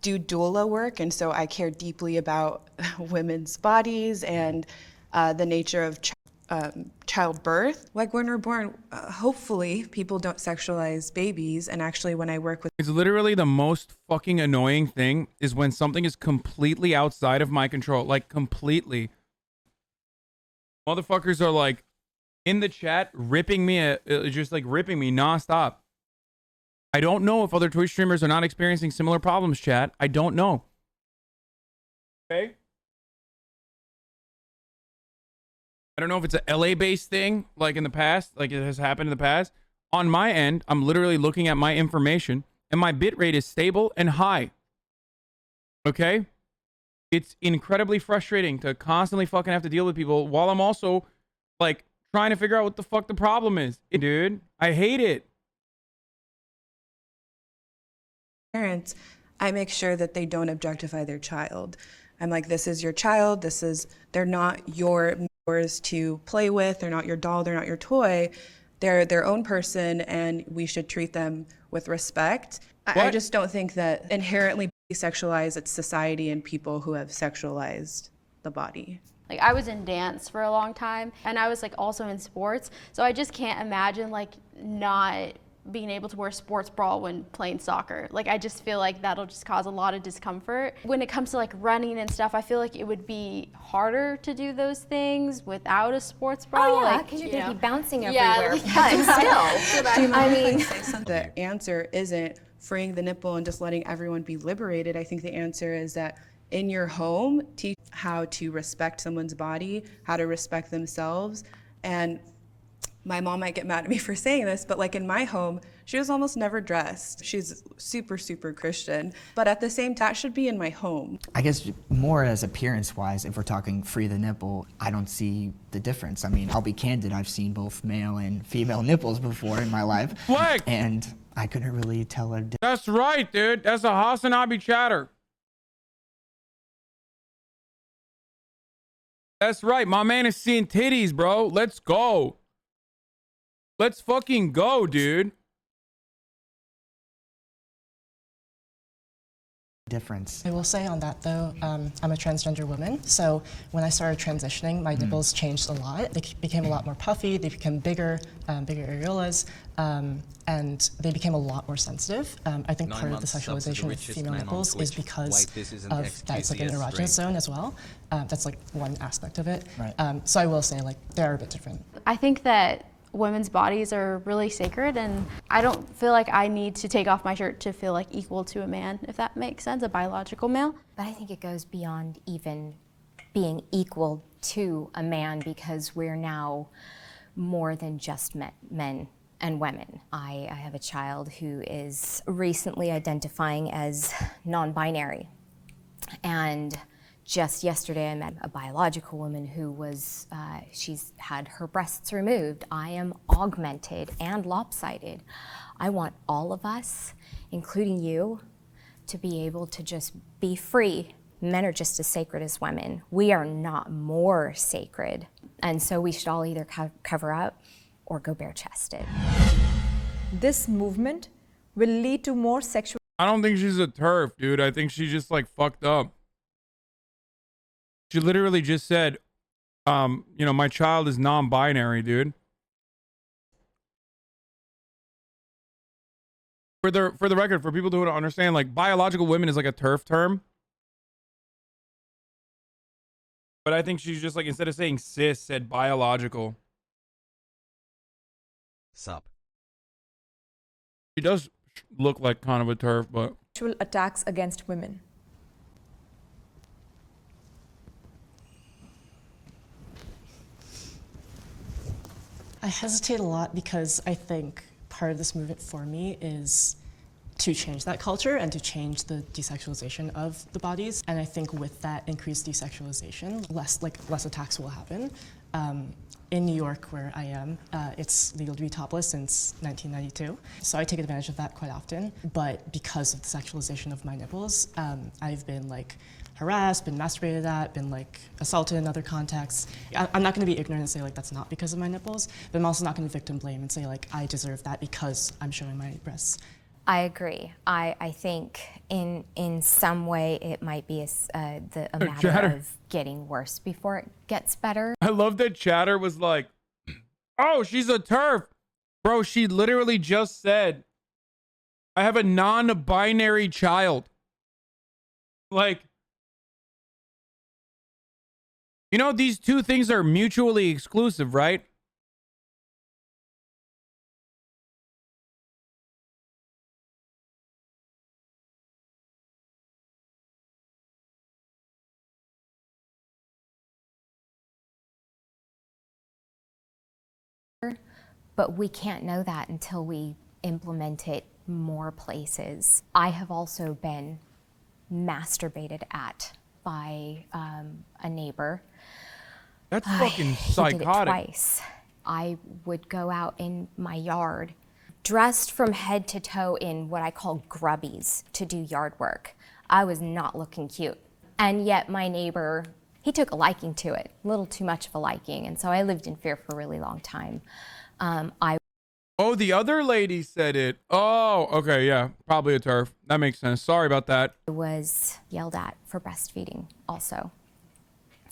do doula work, and so I care deeply about women's bodies and the nature of childbirth. Like when we're born, hopefully people don't sexualize babies, and actually when I work with— It's literally the most fucking annoying thing is when something is completely outside of my control, like completely. Motherfuckers are like in the chat ripping me, just like ripping me nonstop. I don't know if other Twitch streamers are not experiencing similar problems, chat. I don't know. Okay? I don't know if it's a LA-based thing, like in the past, like it has happened in the past. On my end, I'm literally looking at my information, and my bitrate is stable and high. Okay? It's incredibly frustrating to constantly fucking have to deal with people while I'm also, like, trying to figure out what the fuck the problem is. Dude, I hate it. parents, I make sure that they don't objectify their child. I'm like, this is your child, they're not yours to play with, they're not your doll, they're not your toy. They're their own person, and we should treat them with respect. I just don't think that inherently sexualize its society and people who have sexualized the body. Like, I was in dance for a long time, and I was like also in sports, so I just can't imagine like not being able to wear a sports bra when playing soccer. Like, I just feel like that'll just cause a lot of discomfort. When it comes to like running and stuff, I feel like it would be harder to do those things without a sports bra. Oh yeah, like, because you you're know. be bouncing Yeah, everywhere. like, But still, I mean, the answer isn't freeing the nipple and just letting everyone be liberated. I think the answer is that in your home, teach how to respect someone's body, how to respect themselves. And my mom might get mad at me for saying this, but like in my home, she was almost never dressed. She's super, super Christian. But at the same time, that should be in my home. I guess more as appearance-wise, if we're talking free the nipple, I don't see the difference. I mean, I'll be candid, I've seen both male and female nipples before in my life. Flag! And I couldn't really tell a difference. That's right, dude. That's a HasanAbi chatter. That's right. My man is seeing titties, bro. Let's go. Let's fucking go, dude. Difference. I will say on that though, I'm a transgender woman, so when I started transitioning, my nipples changed a lot. They became a lot more puffy, they became bigger, bigger areolas, and they became a lot more sensitive. I think part of the sexualization of female nipples is because of that it's like an erogenous zone as well. That's like one aspect of it. Right. So I will say like they are a bit different. I think that women's bodies are really sacred, and I don't feel like I need to take off my shirt to feel like equal to a man, if that makes sense, a biological male. but I think it goes beyond even being equal to a man, because we're now more than just men and women. I have a child who is recently identifying as non-binary, and just yesterday I met a biological woman who was, she's had her breasts removed. I am augmented and lopsided. I want all of us, including you, to be able to just be free. Men are just as sacred as women. We are not more sacred. And so we should all either cover up or go bare-chested. This movement will lead to more sexual. I don't think she's a TERF, dude. I think she just like fucked up. She literally just said, you know, my child is non-binary, dude. For the record, for people who don't understand, like, biological women is like a TERF term. But I think she's just like, instead of saying cis, said biological. Sup. She does look like kind of a TERF, but Sexual attacks against women. I hesitate a lot because I think part of this movement for me is to change that culture and to change the desexualization of the bodies. And I think with that increased desexualization, less attacks will happen. In New York, where I am, it's legal to be topless since 1992. So I take advantage of that quite often. But because of the sexualization of my nipples, I've been like harassed, been masturbated at, been like assaulted in other contexts. I'm not gonna be ignorant and say like that's not because of my nipples, but I'm also not gonna victim blame and say like I deserve that because I'm showing my breasts. I agree. I think in some way it might be a matter Chatter. of getting worse before it gets better. I love that Chatter was like, oh, she's a TERF. Bro, she literally just said, I have a non-binary child. Like, you know, these two things are mutually exclusive, right? But we can't know that until we implement it more places. I have also been masturbated at by a neighbor. That's fucking He did it psychotic. twice. I would go out in my yard dressed from head to toe in what I call grubbies to do yard work. I was not looking cute. And yet my neighbor, he took a liking to it, a little too much of a liking. And so I lived in fear for a really long time. Oh, the other lady said it. Oh, okay, yeah, probably a TERF. That makes sense. Sorry about that. I was yelled at for breastfeeding also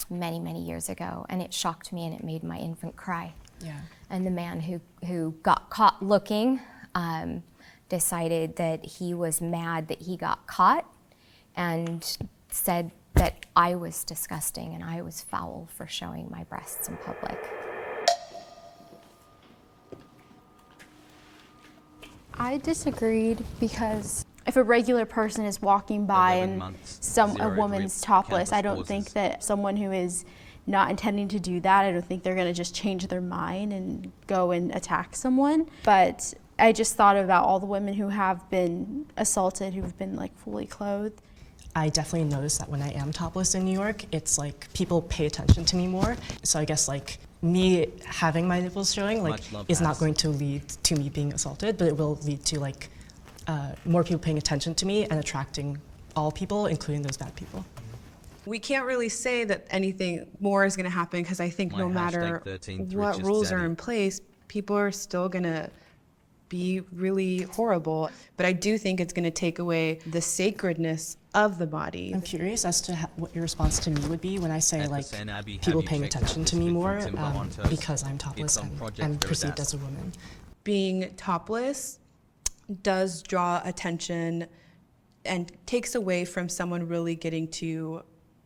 many, many years ago. And it shocked me and it made my infant cry. Yeah. And the man who got caught looking decided that he was mad that he got caught and said that I was disgusting and I was foul for showing my breasts in public. I disagreed because if a regular person is walking by and a woman's topless, I don't think that someone who is not intending to do that, I don't think they're gonna just change their mind and go and attack someone. But I just thought about all the women who have been assaulted, who've been like fully clothed. I definitely noticed that when I am topless in New York, it's like people pay attention to me more. So I guess like me having my nipples showing like is not going to lead to me being assaulted, but it will lead to like more people paying attention to me and attracting all people, including those bad people. We can't really say that anything more is going to happen because I think no matter what rules are in place, people are still going to be really horrible. But I do think it's going to take away the sacredness of the body. I'm curious as to what your response to me would be when I say like people paying attention to me more because I'm topless and perceived as a woman. Being topless does draw attention and takes away from someone really getting to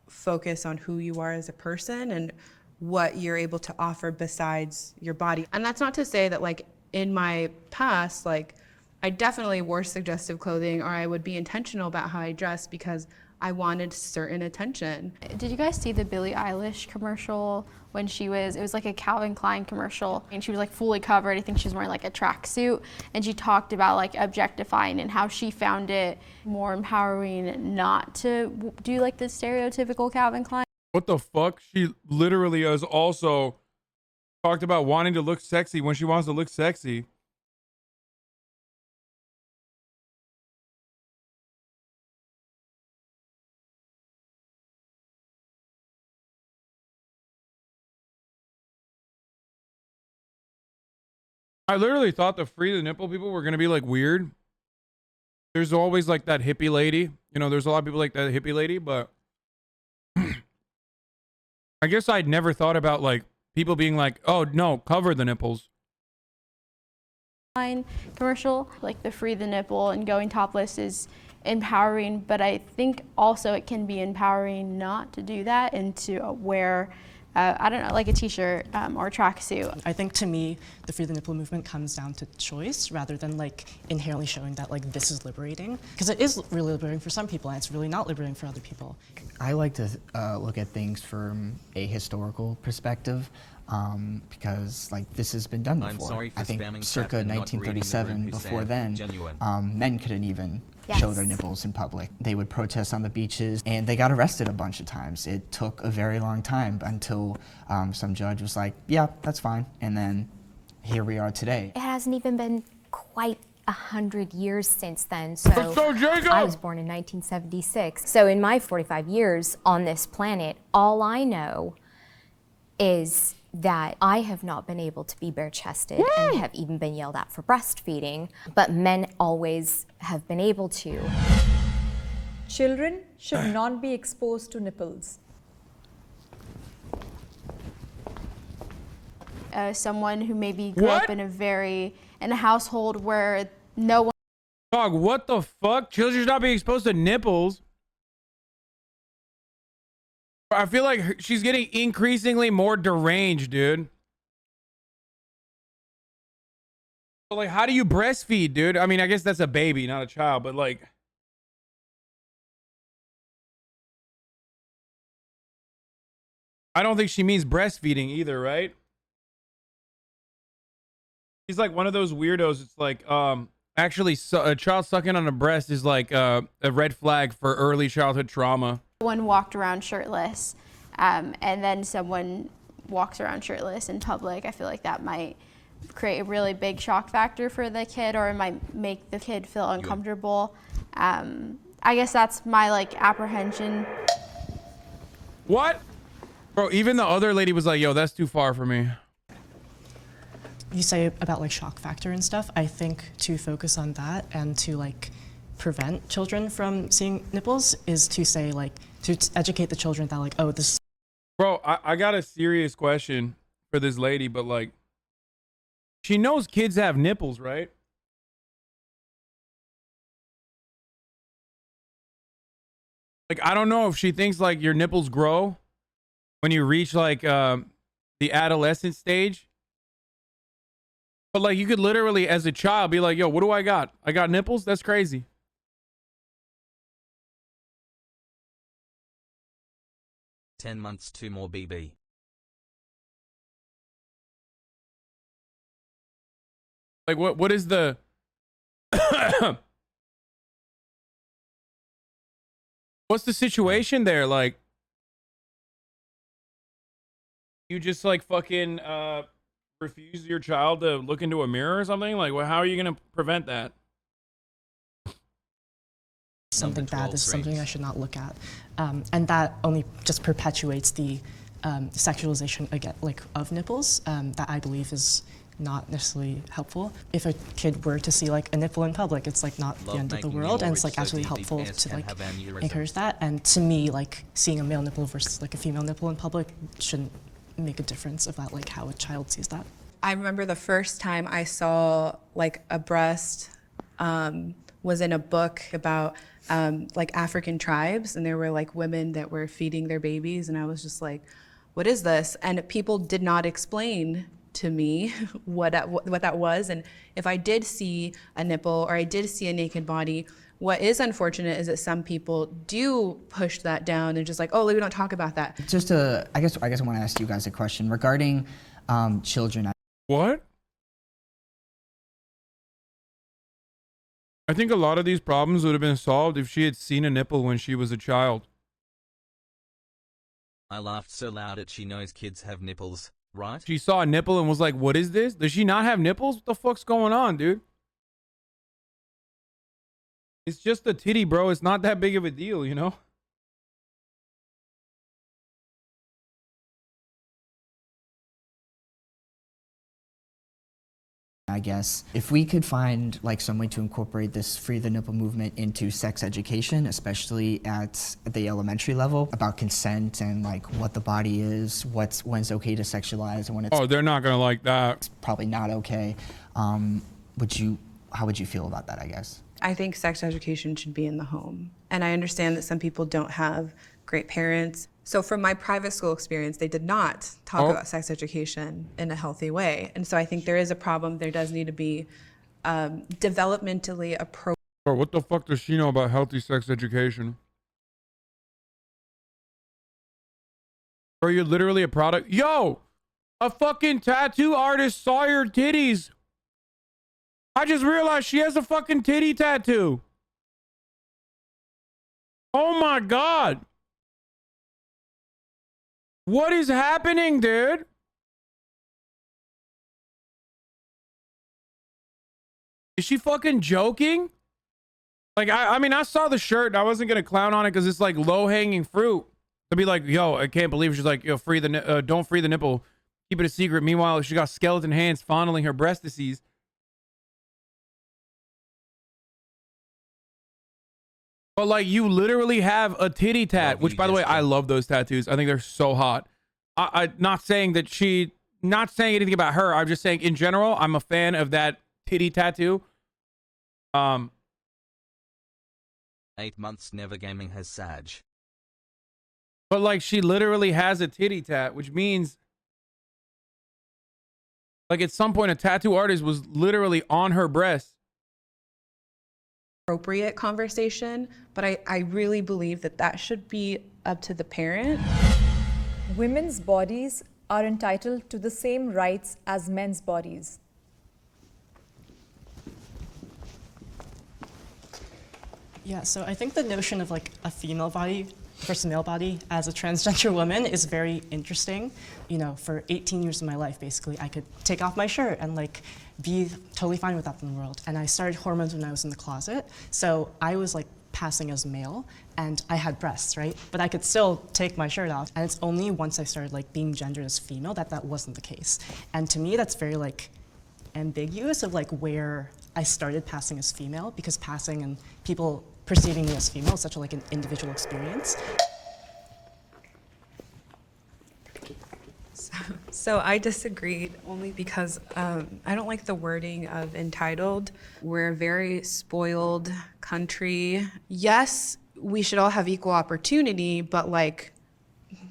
focus on who you are as a person and what you're able to offer besides your body. And that's not to say that like in my past, like I definitely wore suggestive clothing or I would be intentional about how I dressed because I wanted certain attention. Did you guys see the Billie Eilish commercial when it was like a Calvin Klein commercial and she was like fully covered. I think she was wearing like a tracksuit and she talked about like objectifying and how she found it more empowering not to do like the stereotypical Calvin Klein. What the fuck? She literally has also talked about wanting to look sexy when she wants to look sexy. I literally thought the Free the Nipple people were going to be like weird. There's always like that hippie lady. You know, there's a lot of people like that hippie lady, but I guess I'd never thought about like people being like, oh no, cover the nipples. Commercial, like the Free the Nipple and going topless is empowering, but I think also it can be empowering not to do that and to wear I don't know, like a t-shirt or a tracksuit. I think to me, the Free the Nipple movement comes down to choice rather than like inherently showing that like this is liberating. Because it is really liberating for some people and it's really not liberating for other people. I like to look at things from a historical perspective. because like this has been done I'm before. sorry for I think spamming circa chat and not reading the 1937, room who before said then, genuine. men couldn't even Yes. show their nipples in public. They would protest on the beaches, and they got arrested a bunch of times. It took a very long time until some judge was like, yeah, that's fine. And then here we are today. It hasn't even been quite 100 years since then. So I was born in 1976. So in my 45 years on this planet, all I know is that I have not been able to be bare-chested and have even been yelled at for breastfeeding, but men always have been able to. Children should not be exposed to nipples. Someone who maybe grew up in a household where no one. Dog, what the fuck? Children should not be exposed to nipples. I feel like she's getting increasingly more deranged, dude. But like, how do you breastfeed, dude? I mean, I guess that's a baby, not a child, but like, I don't think she means breastfeeding either, right? He's like one of those weirdos. It's like, actually, a child sucking on a breast is like a red flag for early childhood trauma. One walked around shirtless, and then someone walks around shirtless in public. I feel like that might create a really big shock factor for the kid, or it might make the kid feel uncomfortable. I guess that's my like apprehension. What? Bro, even the other lady was like, yo, that's too far for me. You say about like shock factor and stuff. I think to focus on that and to like prevent children from seeing nipples is to say like to educate the children that like, oh, this. Bro, I got a serious question for this lady, but like, she knows kids have nipples, right? Like, I don't know if she thinks like your nipples grow when you reach like the adolescent stage. But like, you could literally as a child be like, yo, what do I got? I got nipples? That's crazy. "10 months, 2 more BB." Like, what is the what's the situation there? Like, you just like fucking refuse your child to look into a mirror or something? Like, well, how are you gonna prevent that? Something bad, this is something I should not look at, and that only just perpetuates the sexualization again, like of nipples, that I believe is not necessarily helpful. If a kid were to see like a nipple in public, it's like not the end of the world, and it's like actually helpful to like encourage that. And to me, like seeing a male nipple versus like a female nipple in public shouldn't make a difference about like how a child sees that. I remember the first time I saw like a breast was in a book about like African tribes, and there were like women that were feeding their babies, and I was just like, what is this? And people did not explain to me what that was. And if I did see a nipple or I did see a naked body, what is unfortunate is that some people do push that down and just like, oh, we don't talk about that. Just I guess I want to ask you guys a question regarding children. What? I think a lot of these problems would have been solved if she had seen a nipple when she was a child. I laughed so loud at she knows kids have nipples, right? She saw a nipple and was like, what is this? Does she not have nipples? What the fuck's going on, dude? It's just a titty, bro. It's not that big of a deal, you know? I guess if we could find like some way to incorporate this free the nipple movement into sex education, especially at the elementary level, about consent and like what the body is, when it's okay to sexualize and when it's they're not gonna like that. It's probably not okay. How would you feel about that, I guess? I think sex education should be in the home. And I understand that some people don't have great parents. So from my private school experience, they did not talk about sex education in a healthy way. And so I think there is a problem. There does need to be developmentally appropriate. Bro, what the fuck does she know about healthy sex education? Bro, you're literally a product. Yo! A fucking tattoo artist saw your titties. I just realized she has a fucking titty tattoo. Oh my God. What is happening, dude? Is she fucking joking? Like, I mean, I saw the shirt and I wasn't going to clown on it because it's like low hanging fruit. To be like, yo, I can't believe she's like, yo, don't free the nipple. Keep it a secret. Meanwhile, she got skeleton hands fondling her breastises. But like, you literally have a titty tat, which by the way, I love those tattoos. I think they're so hot. I not saying that not saying anything about her. I'm just saying in general, I'm a fan of that titty tattoo. 8 months never gaming has Sag. But like, she literally has a titty tat, which means like at some point a tattoo artist was literally on her breast. Appropriate conversation, but I really believe that that should be up to the parent. Women's bodies are entitled to the same rights as men's bodies. Yeah, so I think the notion of like a female body versus a male body as a transgender woman is very interesting. You know, for 18 years of my life, basically, I could take off my shirt and like be totally fine with that in the world. And I started hormones when I was in the closet, so I was like passing as male, and I had breasts, right? But I could still take my shirt off, and it's only once I started like being gendered as female that that wasn't the case. And to me, that's very like ambiguous of like where I started passing as female, because passing and people perceiving me as female is such a, like an individual experience. So I disagreed only because I don't like the wording of entitled. We're a very spoiled country. Yes, we should all have equal opportunity, but like,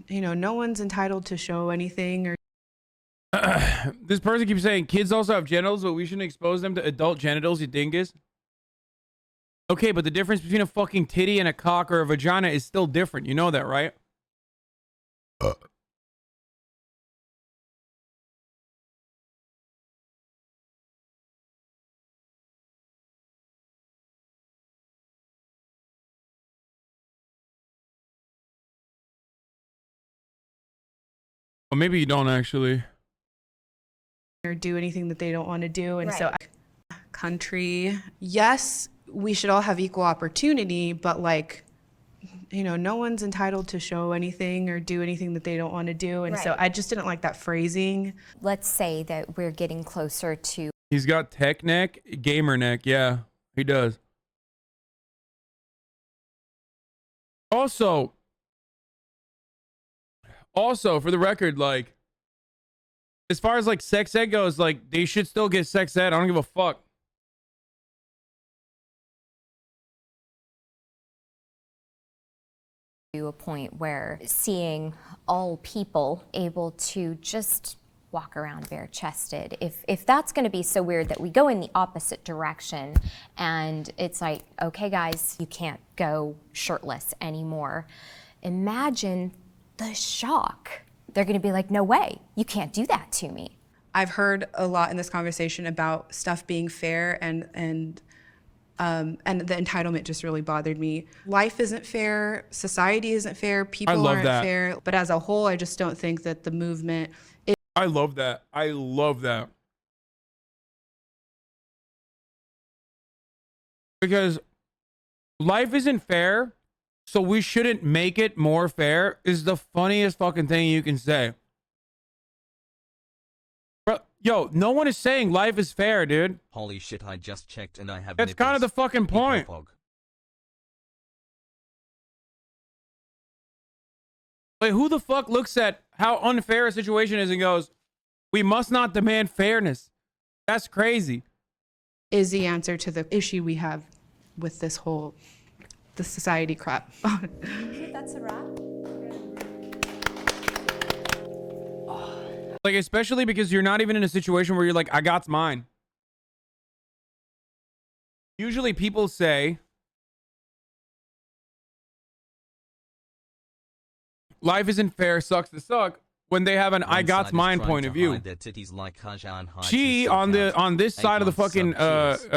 you know, no one's entitled to show anything or. This person keeps saying kids also have genitals, but we shouldn't expose them to adult genitals, you dingus. Okay, but the difference between a fucking titty and a cock or a vagina is still different. You know that, right? Well, maybe you don't actually. Or do anything that they don't want to do. And so country, yes, we should all have equal opportunity, but like, you know, no one's entitled to show anything or do anything that they don't want to do. And so I just didn't like that phrasing. Let's say that we're getting closer to. He's got tech neck, gamer neck. Yeah, he does. Also, for the record, like, as far as like sex ed goes, like, they should still get sex ed. I don't give a fuck. To a point where seeing all people able to just walk around bare-chested, if that's going to be so weird that we go in the opposite direction and it's like, okay guys, you can't go shirtless anymore, imagine the shock. They're going to be like, no way, you can't do that to me. I've heard a lot in this conversation about stuff being fair, and the entitlement just really bothered me. Life isn't fair, society isn't fair, people aren't fair, but as a whole, I just don't think that the movement is. I love that. I love that. Because life isn't fair, so we shouldn't make it more fair is the funniest fucking thing you can say. Bro, yo, no one is saying life is fair, dude. Holy shit, I just checked and I have That's kind of the fucking point. Like, who the fuck looks at how unfair a situation is and goes, we must not demand fairness? That's crazy. Is the answer to the issue we have with this whole, the society crap. That's a wrap. Like, especially because you're not even in a situation where you're like, I got mine. Usually people say, life isn't fair, sucks to suck. when they have an I got mine point of view. She on this side of the fucking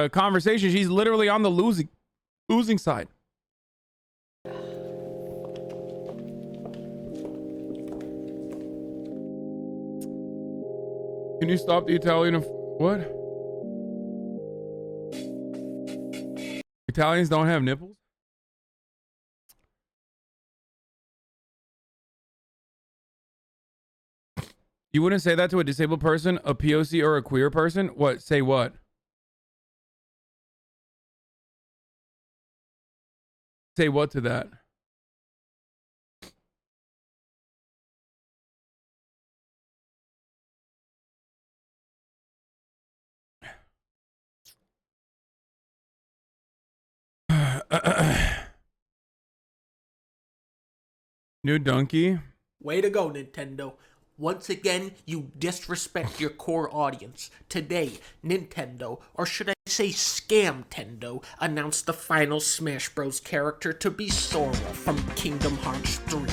conversation, she's literally on the losing side. Can you stop the Italian of what? Italians don't have nipples? You wouldn't say that to a disabled person, a POC, or a queer person? What? Say what? Say what to that? New donkey. Way to go, Nintendo. Once again, you disrespect your core audience. Today, Nintendo, or should I say Scamtendo, announced the final Smash Bros. Character to be Sora from Kingdom Hearts 3.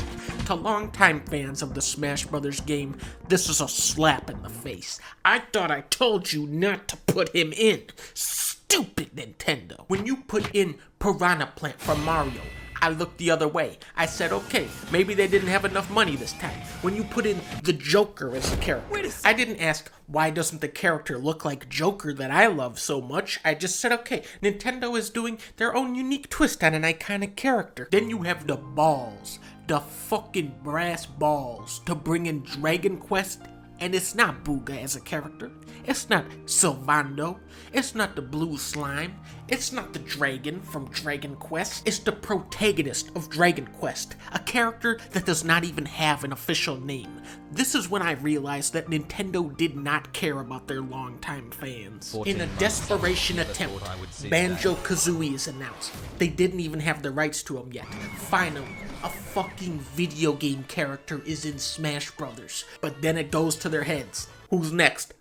To longtime fans of the Smash Bros. Game, this is a slap in the face. I thought I told you not to put him in. Stupid Nintendo. When you put in Piranha Plant from Mario, I looked the other way. I said, okay, maybe they didn't have enough money this time. When you put in the Joker as a character, I didn't ask, why doesn't the character look like Joker that I love so much? I just said, okay, Nintendo is doing their own unique twist on an iconic character. Then you have the balls, the fucking brass balls, to bring in Dragon Quest, and it's not Booga as a character. It's not Sylvando. It's not the blue slime. It's not the dragon from Dragon Quest. It's the protagonist of Dragon Quest, a character that does not even have an official name. This is when I realized that Nintendo did not care about their longtime fans. In a desperation attempt, Banjo-Kazooie is announced. They didn't even have the rights to him yet. Finally, a fucking video game character is in Smash Brothers. But then it goes to their heads. Who's next?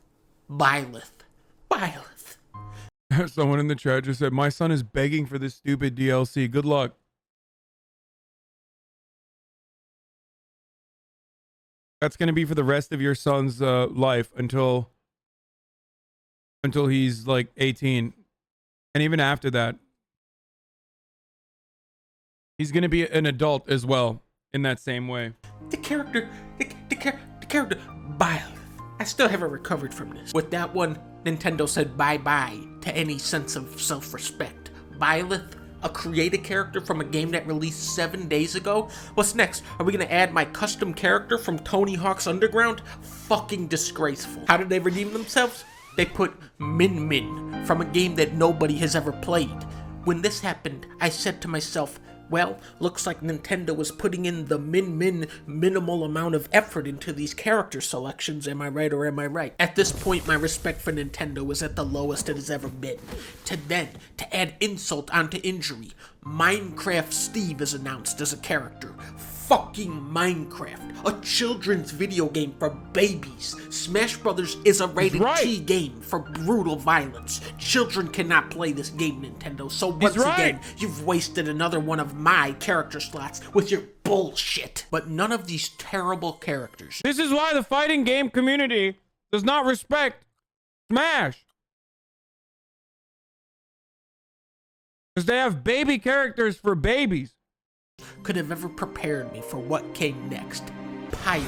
Byleth. Someone in the chat just said, my son is begging for this stupid DLC. Good luck. That's going to be for the rest of your son's life until he's like 18. And even after that, he's going to be an adult as well in that same way. The character, Byleth. I still haven't recovered from this. With that one, Nintendo said bye-bye to any sense of self-respect. Byleth, a created character from a game that released 7 days ago? What's next? Are we gonna add my custom character from Tony Hawk's Underground? Fucking disgraceful. How did they redeem themselves? They put Min Min from a game that nobody has ever played. When this happened, I said to myself, well, looks like Nintendo was putting in the minimal amount of effort into these character selections, am I right or am I right? At this point, my respect for Nintendo was at the lowest it has ever been. To add insult onto injury, Minecraft Steve is announced as a character. Fucking Minecraft, a children's video game for babies. Smash Brothers is a rated T game for brutal violence. Children cannot play this game, Nintendo. So once again, you've wasted another one of my character slots with your bullshit. But none of these terrible characters. This is why the fighting game community does not respect Smash. Because they have baby characters for babies. Could have ever prepared me for what came next. Pyra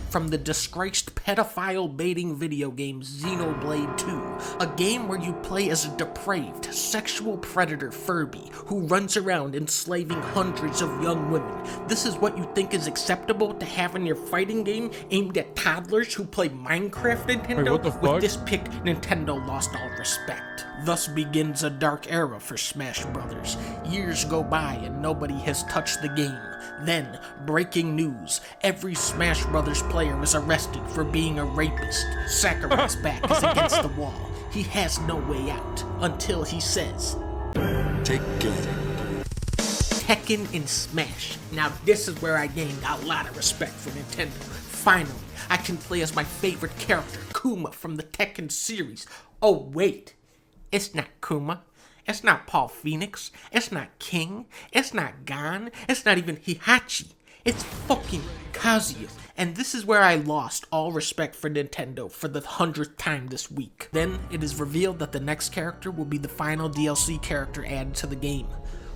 from the disgraced pedophile baiting video game Xenoblade 2, a game where you play as a depraved sexual predator Furby who runs around enslaving hundreds of young women. This is what you think is acceptable to have in your fighting game aimed at toddlers who play Minecraft, Nintendo? Wait, what the fuck? With this pick, Nintendo lost all respect. Thus begins a dark era for Smash Brothers. Years go by and nobody has touched the game. Then, breaking news, every Smash Brothers player is arrested for being a rapist. Sakurai's back is against the wall. He has no way out, until he says, Tekken in Smash. Now this is where I gained a lot of respect for Nintendo. Finally, I can play as my favorite character, Kuma from the Tekken series. Oh wait, it's not Kuma. It's not Paul Phoenix. It's not King. It's not Gon. It's not even Heihachi. It's fucking Kazuya. And this is where I lost all respect for Nintendo for the 100th time this week. Then it is revealed that the next character will be the final DLC character added to the game.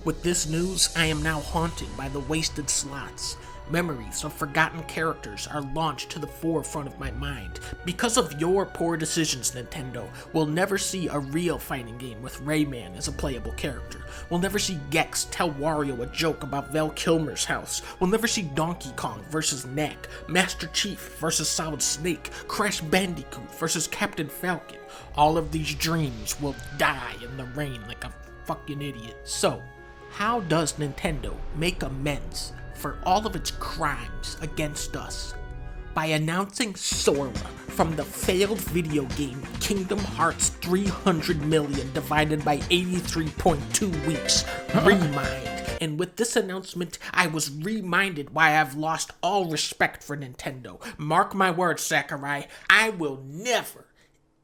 With this news, I am now haunted by the wasted slots. Memories of forgotten characters are launched to the forefront of my mind. Because of your poor decisions, Nintendo, we'll never see a real fighting game with Rayman as a playable character. We'll never see Gex tell Wario a joke about Val Kilmer's house. We'll never see Donkey Kong versus Knack, Master Chief versus Solid Snake, Crash Bandicoot versus Captain Falcon. All of these dreams will die in the rain like a fucking idiot. So, how does Nintendo make amends for all of its crimes against us? By announcing Sora from the failed video game Kingdom Hearts 300 million divided by 83.2 weeks, Remind. And with this announcement, I was reminded why I've lost all respect for Nintendo. Mark my words, Sakurai, I will never,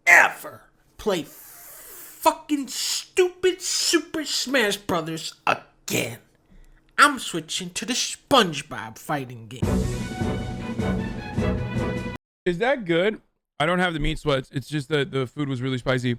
ever play fucking stupid Super Smash Brothers again. I'm switching to the SpongeBob fighting game. Is that good? I don't have the meat sweats. It's just that the food was really spicy.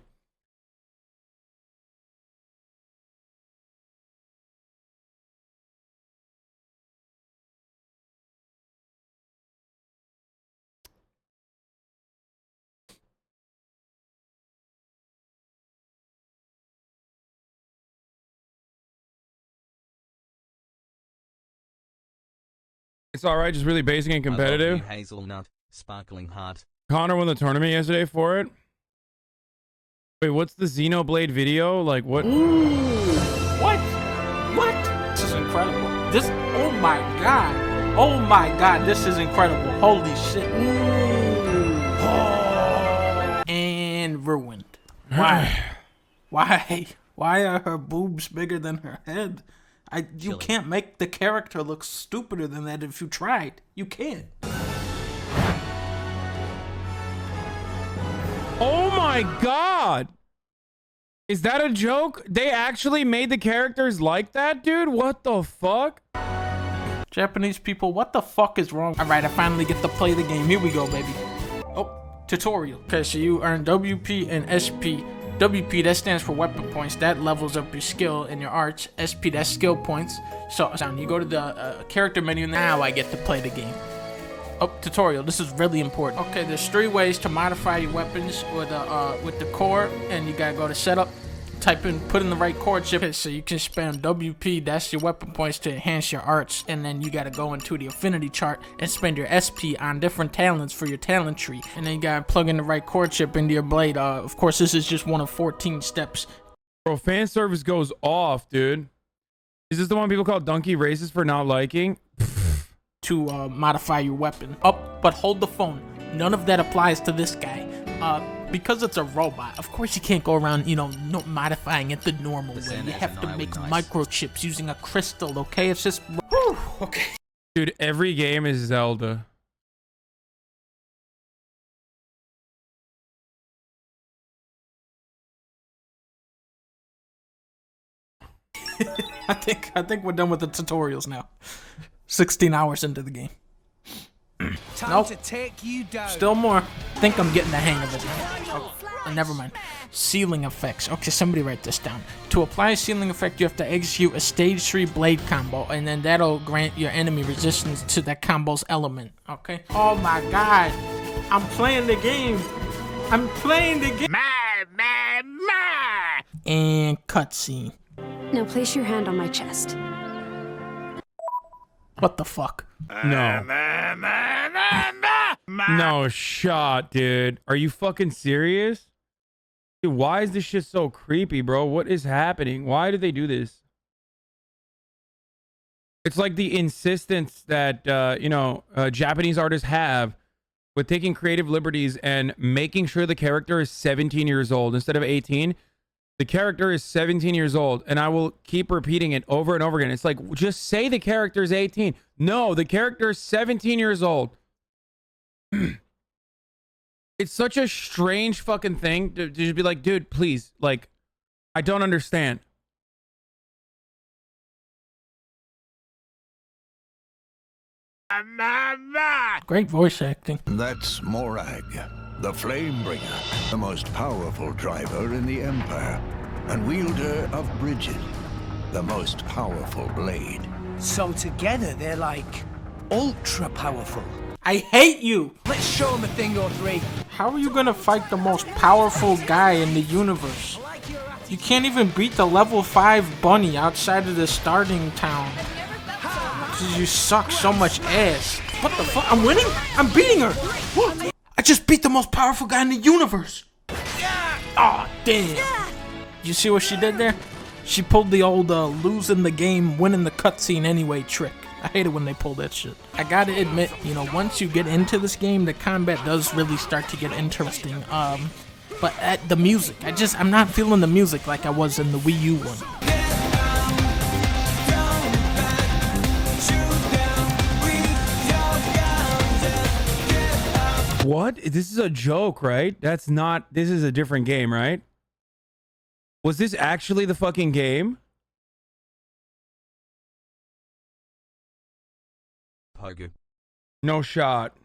It's all right, just really basic and competitive. I love you, hazelnut, sparkling heart. Connor won the tournament yesterday for it. Wait, what's the Xenoblade video? Like, what? Ooh, what? What? This is incredible. This, oh my god. Oh my god, this is incredible. Holy shit. Ooh. Oh. And ruined. Why? Why? Why are her boobs bigger than her head? You can't make the character look stupider than that if you tried. You can't. Oh my god! Is that a joke? They actually made the characters like that, dude? What the fuck? Japanese people, what the fuck is wrong? Alright, I finally get to play the game. Here we go, baby. Oh, tutorial. Okay, so you earn WP and SP. WP, that stands for weapon points. That levels up your skill and your arts. SP, that's skill points. So you go to the character menu. Now I get to play the game. Oh, tutorial. This is really important. Okay, there's 3 ways to modify your weapons with the core, and you gotta go to setup, type in, put in the right core chip. Okay, so you can spend WP, that's your weapon points, to enhance your arts, and then you gotta go into the affinity chart and spend your SP on different talents for your talent tree, and then you gotta plug in the right core chip into your blade. Of course, this is just one of 14 steps. Bro, fan service goes off, dude. Is this the one people call DUNKEY racist for not liking? To modify your weapon. But hold the phone. None of that applies to this guy. Because it's a robot, of course you can't go around, modifying it the normal way. You have to make microchips using a crystal, okay? It's just... Whew, okay. Dude, every game is Zelda. I think we're done with the tutorials now. 16 hours into the game. Nope. To take you down. Still more. I think I'm getting the hang of it now. Oh, never mind. Ceiling effects. Okay, somebody write this down. To apply a ceiling effect, you have to execute a stage 3 blade combo, and then that'll grant your enemy resistance to that combo's element. Okay? Oh my god. I'm playing the game. I'm playing the game. And cutscene. Now place your hand on my chest. What the fuck? No. No shot, dude. Are you fucking serious? Dude, why is this shit so creepy, bro? What is happening? Why do they do this? It's like the insistence that, Japanese artists have with taking creative liberties and making sure the character is 17 years old instead of 18. The character is 17 years old, and I will keep repeating it over and over again. It's like, just say the character is 18. No, the character is 17 years old. It's such a strange fucking thing to just be like, dude, please, like, I don't understand. Great voice acting. That's Morag, the Flamebringer, the most powerful driver in the Empire, and wielder of Bridget, the most powerful blade. So together they're like ultra powerful. I hate you! Let's show them a thing or three. How are you gonna fight the most powerful guy in the universe? You can't even beat the level 5 bunny outside of the starting town. Cause you suck so much ass. What the fuck? I'm winning? I'm beating her! What? I just beat the most powerful guy in the universe! Aw, damn. You see what she did there? She pulled the old losing the game, winning the cutscene anyway trick. I hate it when they pull that shit. I gotta admit, you know, once you get into this game, the combat does really start to get interesting. But at the music, I'm not feeling the music like I was in the Wii U one. What? This is a joke, right? This is a different game, right? Was this actually the fucking game? Pogu. No shot.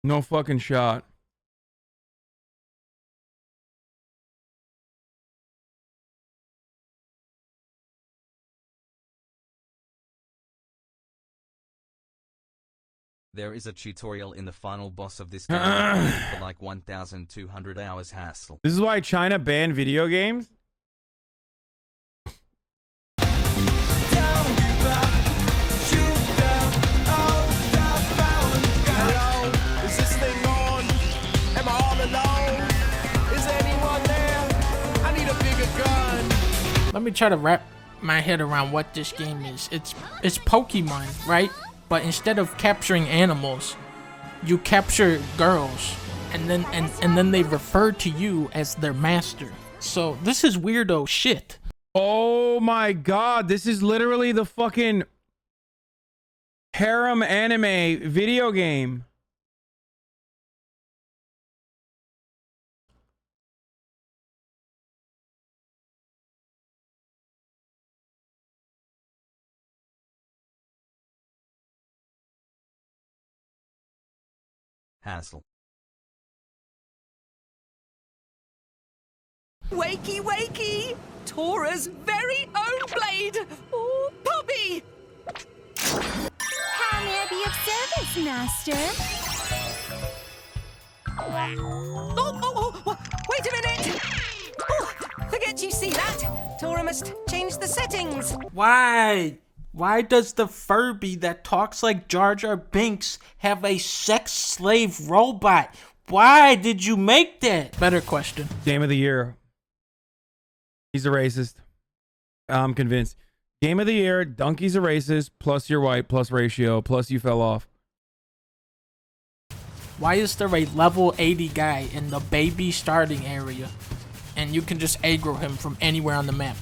No fucking shot. There is a tutorial in the final boss of this game for like 1,200 hours hassle. This is why China banned video games? Hello? Is this thing on? Am I all alone? Is anyone there? I need a bigger gun. Let me try to wrap my head around what this game is. It's Pokemon, right? But instead of capturing animals, you capture girls, and then they refer to you as their master. So this is weirdo shit. Oh my god, this is literally the fucking harem anime video game. Hassle. Wakey, wakey! Tora's very own blade! Oh, Bobby! How may I be of service, Master? Wait a minute! Oh, forget you see that! Tora must change the settings! Why? Why does the Furby that talks like Jar Jar Binks have a sex slave robot? Why did you make that? Better question. Game of the year. He's a racist. I'm convinced. Game of the year, Donkey's a racist, plus you're white, plus ratio, plus you fell off. Why is there a level 80 guy in the baby starting area and you can just aggro him from anywhere on the map?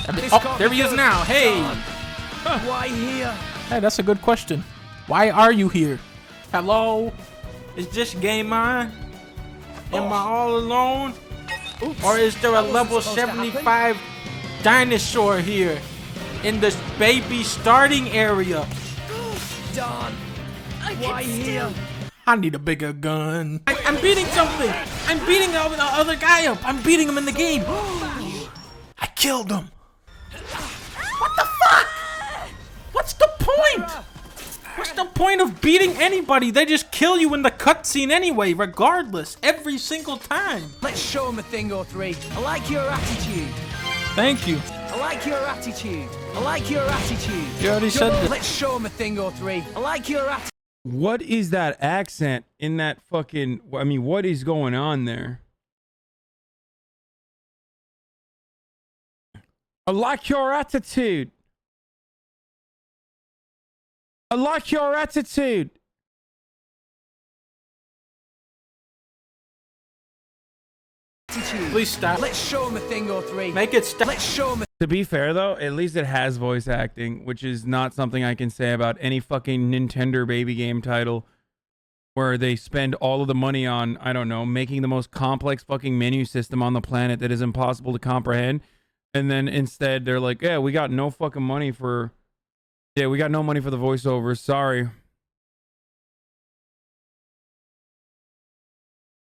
Oh, there he is now. Hey! Why here? Hey, that's a good question. Why are you here? Hello? Is this game on? Am I all alone? Oops. Or is there a That wasn't level supposed to 75 dinosaur here in this baby starting area? Darn. Why here? I need a bigger gun. I'm beating something. I'm beating the other guy up. I'm beating him in the game. I killed him. What the fuck? What's the point? What's the point of beating anybody? They just kill you in the cutscene anyway, regardless, every single time. Let's show them a thing or three. I like your attitude. Thank you. I like your attitude. I like your attitude. You already said that. Let's show them a thing or three. I like your attitude. What is that accent in that fucking... I mean, what is going on there? I like your attitude. I like your attitude. Please stop. Let's show them a thing or three. Make it stop. Let's show them. To be fair, though, at least it has voice acting, which is not something I can say about any fucking Nintendo baby game title where they spend all of the money on, I don't know, making the most complex fucking menu system on the planet that is impossible to comprehend. And then instead they're like, yeah, we got no fucking money for, we got no money for the voiceovers. Sorry.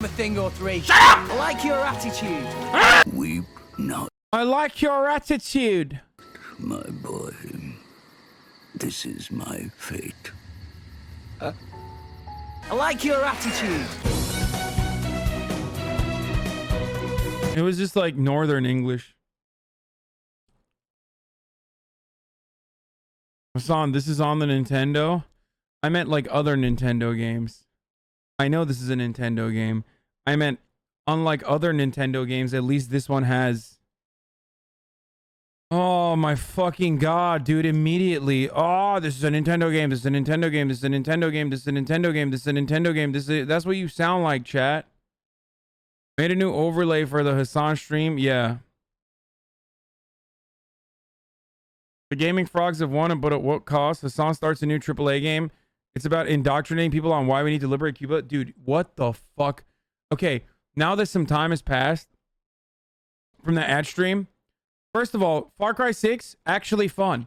A thing or three. Shut up! I like your attitude. Weep not, I like your attitude. my boy. This is my fate. I like your attitude. It was just like Northern English. Hasan, this is on the Nintendo? I meant like other Nintendo games. I know this is a Nintendo game. I meant, unlike other Nintendo games, at least this one has... Oh my fucking god, dude, immediately. Oh, this is a Nintendo game, this is a Nintendo game, this is a Nintendo game, this is a Nintendo game, this is a Nintendo game, that's what you sound like, chat. Made a new overlay for the Hasan stream, yeah. The gaming frogs have won, but at what cost? Hasan starts a new AAA game. It's about indoctrinating people on why we need to liberate Cuba. Dude, what the fuck? Okay, now that some time has passed from the ad stream, first of all, Far Cry 6, actually fun.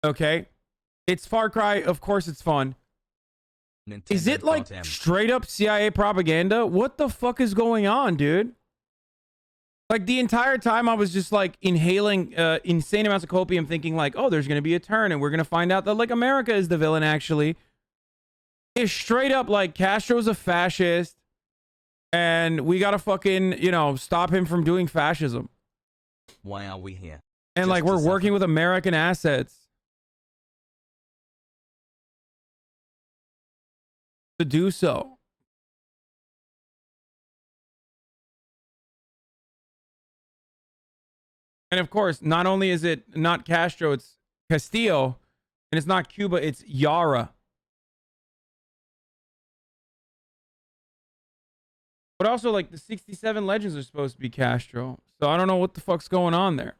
Okay? It's Far Cry, of course it's fun. Nintendo Is it like straight up CIA propaganda? What the fuck is going on, dude? Like the entire time I was just like inhaling insane amounts of copium thinking like, oh, there's going to be a turn and we're going to find out that like America is the villain actually. It's straight up like Castro's a fascist and we got to fucking, you know, stop him from doing fascism. Why are we here? And like we're working with American assets to do so. And of course, not only is it not Castro, it's Castillo, and it's not Cuba, it's Yara. But also, like, the 67 legends are supposed to be Castro. So I don't know what the fuck's going on there.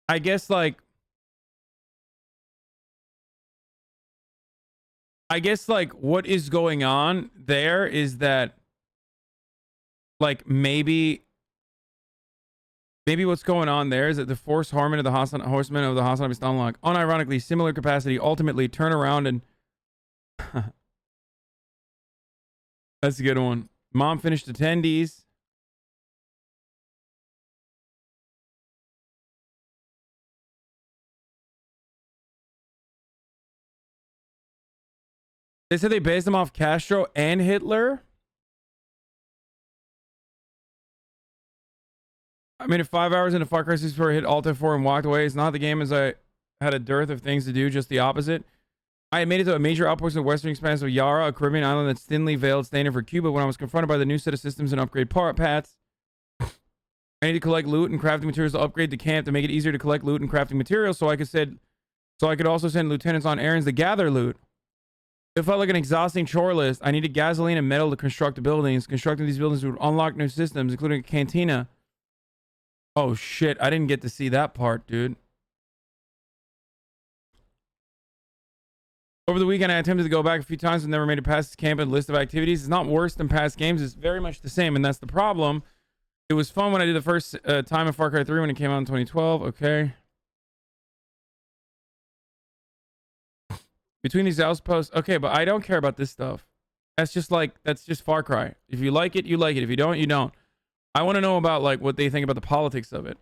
I guess, like... what is going on there is that, like, maybe what's going on there is that the force horsemen of the horsemen of the HasanAbi unlock unironically similar capacity ultimately turn around and that's a good one. Mom finished attendees. They said they based them off Castro and Hitler. I made it 5 hours into Far Cry 6 before I hit Alt F4 and walked away. It's not the game as I had a dearth of things to do, just the opposite. I had made it to a major outpost in the western expanse of Yara, a Caribbean island that's thinly veiled standard for Cuba, when I was confronted by the new set of systems and upgrade paths. I need to collect loot and crafting materials to upgrade the camp to make it easier to collect loot and crafting materials so I could also send lieutenants on errands to gather loot. It felt like an exhausting chore list. I needed gasoline and metal to construct the buildings. Constructing these buildings would unlock new systems, including a cantina. Oh shit, I didn't get to see that part, dude. Over the weekend, I attempted to go back a few times and never made it past this camp and list of activities. It's not worse than past games. It's very much the same, and that's the problem. It was fun when I did the first time in Far Cry 3 when it came out in 2012. Okay. Between these outposts. Okay, but I don't care about this stuff. That's just Far Cry. If you like it, you like it. If you don't, you don't. I want to know about like what they think about the politics of it.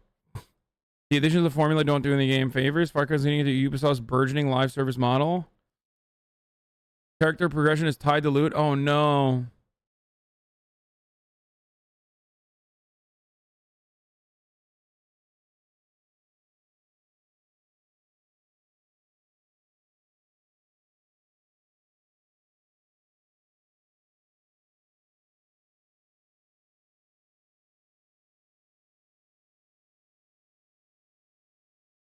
The additions of the formula don't do any game favors. Far Cry is leading into Ubisoft's burgeoning live service model. Character progression is tied to loot. Oh no.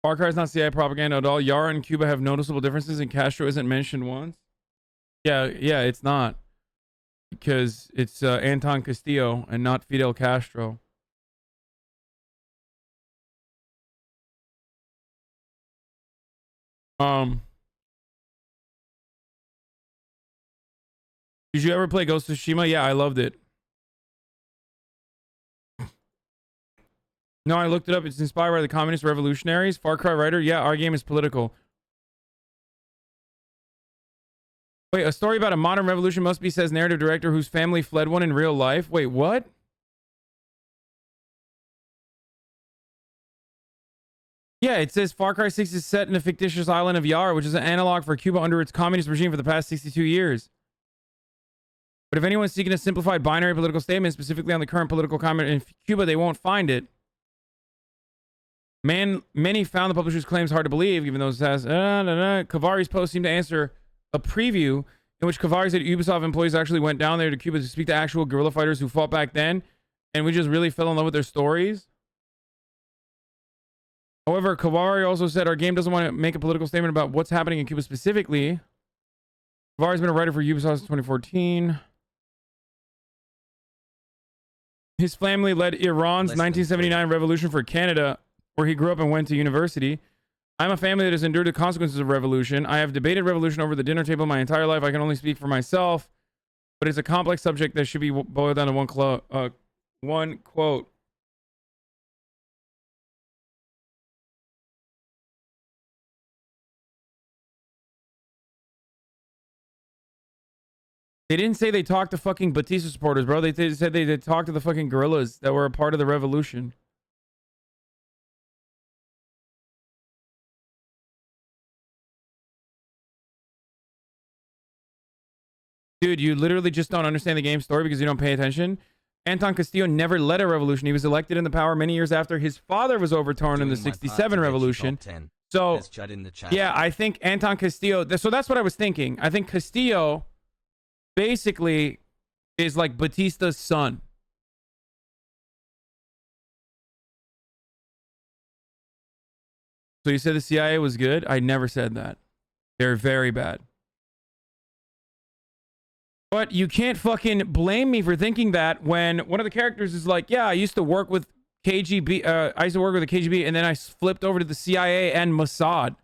Far Cry is not CIA propaganda at all. Yara and Cuba have noticeable differences and Castro isn't mentioned once. Yeah, it's not. Because it's Anton Castillo and not Fidel Castro. Did you ever play Ghost of Tsushima? Yeah, I loved it. No, I looked it up. It's inspired by the communist revolutionaries. Far Cry writer. Yeah, our game is political. Wait, a story about a modern revolution must be, says narrative director whose family fled one in real life. Wait, what? Yeah, it says Far Cry 6 is set in a fictitious island of Yara, which is an analog for Cuba under its communist regime for the past 62 years. But if anyone's seeking a simplified binary political statement, specifically on the current political climate in Cuba, they won't find it. Many found the publisher's claims hard to believe, even though it says, Kavari's post seemed to answer a preview in which Kavari said Ubisoft employees actually went down there to Cuba to speak to actual guerrilla fighters who fought back then, and we just really fell in love with their stories. However, Kavari also said our game doesn't want to make a political statement about what's happening in Cuba specifically. Kavari's been a writer for Ubisoft since 2014. His family led Iran's 1979 revolution for Canada, where he grew up and went to university. I'm a family that has endured the consequences of revolution. I have debated revolution over the dinner table my entire life. I can only speak for myself, but it's a complex subject that should be boiled down to one quote. They didn't say they talked to fucking Batista supporters, bro. They said they talked to the fucking guerrillas that were a part of the revolution. Dude, you literally just don't understand the game story because you don't pay attention. Anton Castillo never led a revolution. He was elected in the power many years after his father was overthrown in the 67 revolution. So, yeah, I think Anton Castillo... So that's what I was thinking. I think Castillo basically is like Batista's son. So you said the CIA was good? I never said that. They're very bad. But you can't fucking blame me for thinking that when one of the characters is like, yeah, I used to work with KGB, I used to work with the KGB, and then I flipped over to the CIA and Mossad.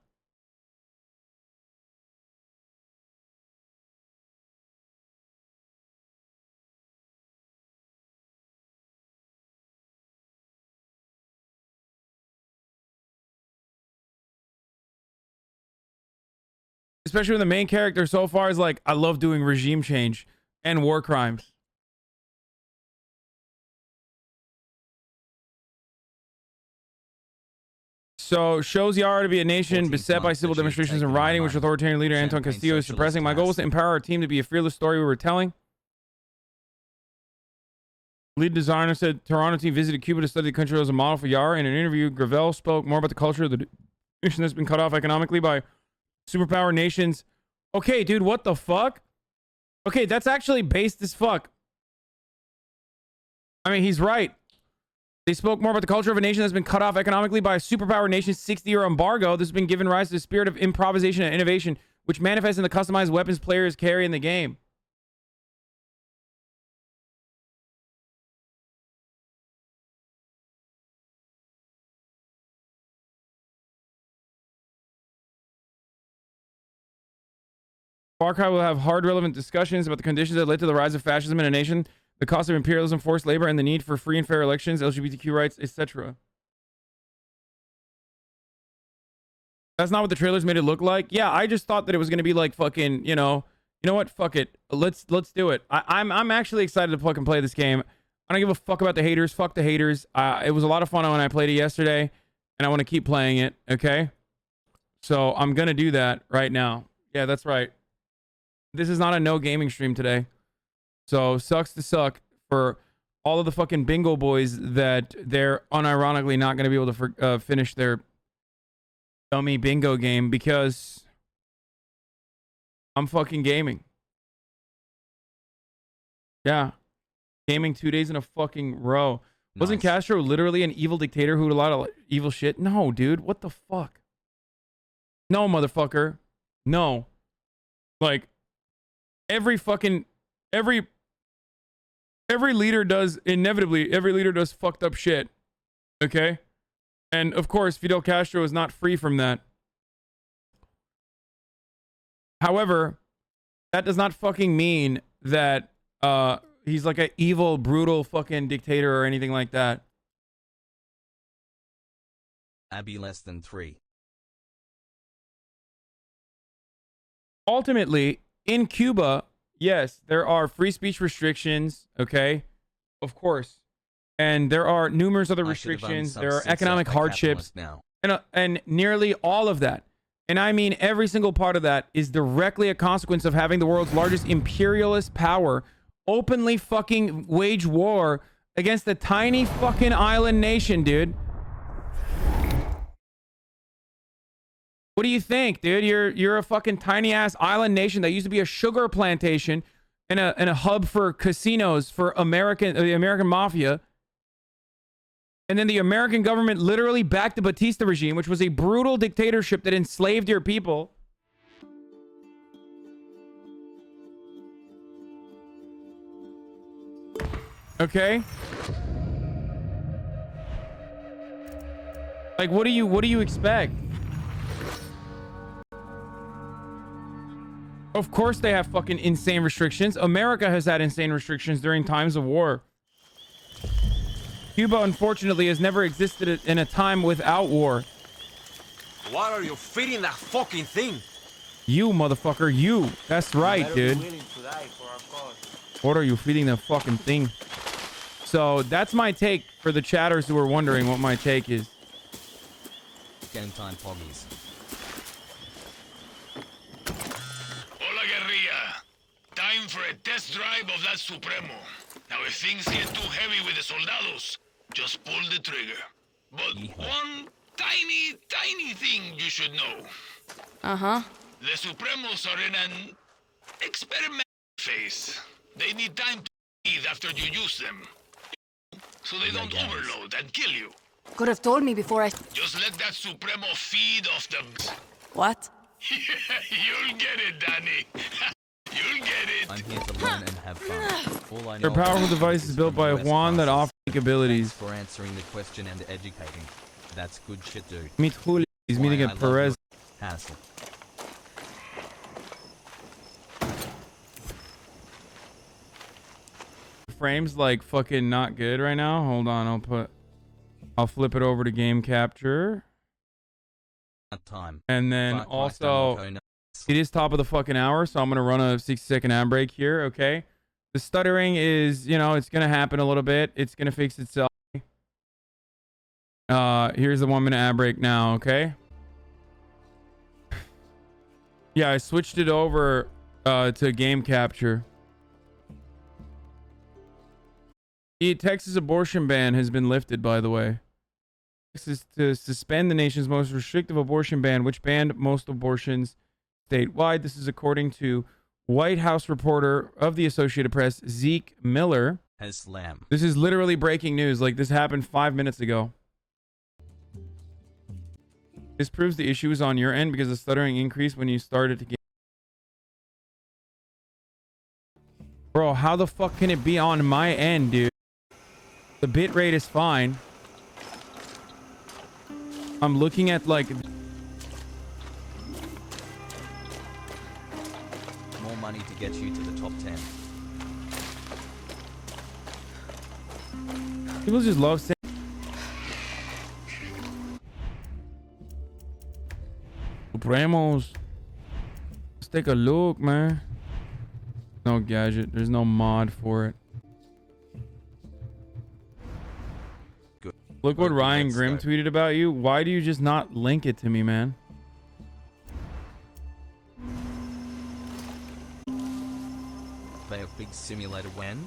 Especially when the main character so far is like, I love doing regime change and war crimes. So, shows Yara to be a nation beset by civil demonstrations and rioting, which authoritarian leader Anton Castillo is suppressing. My goal was to empower our team to be a fearless story we were telling. Lead designer said Toronto team visited Cuba to study the country as a model for Yara. In an interview, Gravel spoke more about the culture of the nation that's been cut off economically by superpower nations. Okay, dude, what the fuck? Okay, that's actually based as fuck. I mean, he's right. They spoke more about the culture of a nation that's been cut off economically by a superpower nation's 60-year embargo. This has been given rise to the spirit of improvisation and innovation, which manifests in the customized weapons players carry in the game. Far Cry will have hard, relevant discussions about the conditions that led to the rise of fascism in a nation, the cost of imperialism, forced labor, and the need for free and fair elections, LGBTQ rights, etc. That's not what the trailers made it look like. Yeah, I just thought that it was going to be like fucking, you know what? Fuck it. Let's do it. I'm actually excited to fucking play this game. I don't give a fuck about the haters. Fuck the haters. It was a lot of fun when I played it yesterday, and I want to keep playing it. Okay, so I'm gonna do that right now. Yeah, that's right. This is not a no gaming stream today. So sucks to suck for all of the fucking bingo boys that they're unironically not going to be able to finish their dummy bingo game because I'm fucking gaming. Yeah. Gaming 2 days in a fucking row. Nice. Wasn't Castro literally an evil dictator who did a lot of evil shit? No, dude. What the fuck? No, motherfucker. No. Like, every leader does, inevitably, every leader does fucked up shit. Okay? And of course, Fidel Castro is not free from that. However, that does not fucking mean that he's like an evil, brutal fucking dictator or anything like that. Abi less than 3. Ultimately, in Cuba, yes, there are free speech restrictions, okay? Of course. And there are numerous other restrictions. There are economic hardships. And nearly all of that, and I mean every single part of that, is directly a consequence of having the world's largest imperialist power openly fucking wage war against a tiny fucking island nation, dude. What do you think, dude? You're a fucking tiny ass island nation that used to be a sugar plantation and a hub for casinos for the American mafia. And then the American government literally backed the Batista regime, which was a brutal dictatorship that enslaved your people. Okay? Like, what do you expect? Of course they have fucking insane restrictions. America has had insane restrictions during times of war. Cuba, unfortunately, has never existed in a time without war. What are you feeding that fucking thing? You, motherfucker, you. That's right, dude. What are you feeding that fucking thing? So, that's my take for the chatters who are wondering what my take is. Game time poggies. Hola, guerrilla. Time for a test drive of that Supremo. Now, if things get too heavy with the soldados, just pull the trigger. But one tiny thing you should know. Uh-huh. The Supremos are in an experiment phase. They need time to breathe after you use them, so they don't overload and kill you. Could have told me before I... Just let that Supremo feed off them. What? You'll get it, Danny. You'll get it. I'm here to learn and have fun. All I know Their powerful device is built by Juan that offers unique abilities. for answering the question and educating. That's good shit, dude. Meet Julio. He's meeting at Perez. Hassle. Frame's like fucking not good right now. Hold on, I'll flip it over to game capture. Time. And then also, it is top of the fucking hour, so I'm gonna run a 60-second ad break here. Okay, the stuttering is, you know, it's gonna happen a little bit. It's gonna fix itself. Here's the 1 minute ad break now. Okay. Yeah, I switched it over to game capture. The Texas abortion ban has been lifted, by the way. Texas to suspend the nation's most restrictive abortion ban, which banned most abortions statewide. This is according to White House reporter of the Associated Press, Zeke Miller. Slam. This is literally breaking news. Like, this happened 5 minutes ago. This proves the issue is on your end because the stuttering increased when you started to get... Bro, how the fuck can it be on my end, dude? The bit rate is fine. I'm looking at like... More money to get you to the top 10. People just love saying... Supremos. Let's take a look, man. No gadget. There's no mod for it. Good. Look what Ryan Grimm tweeted about you. Why do you just not link it to me, man? Play a big simulator when?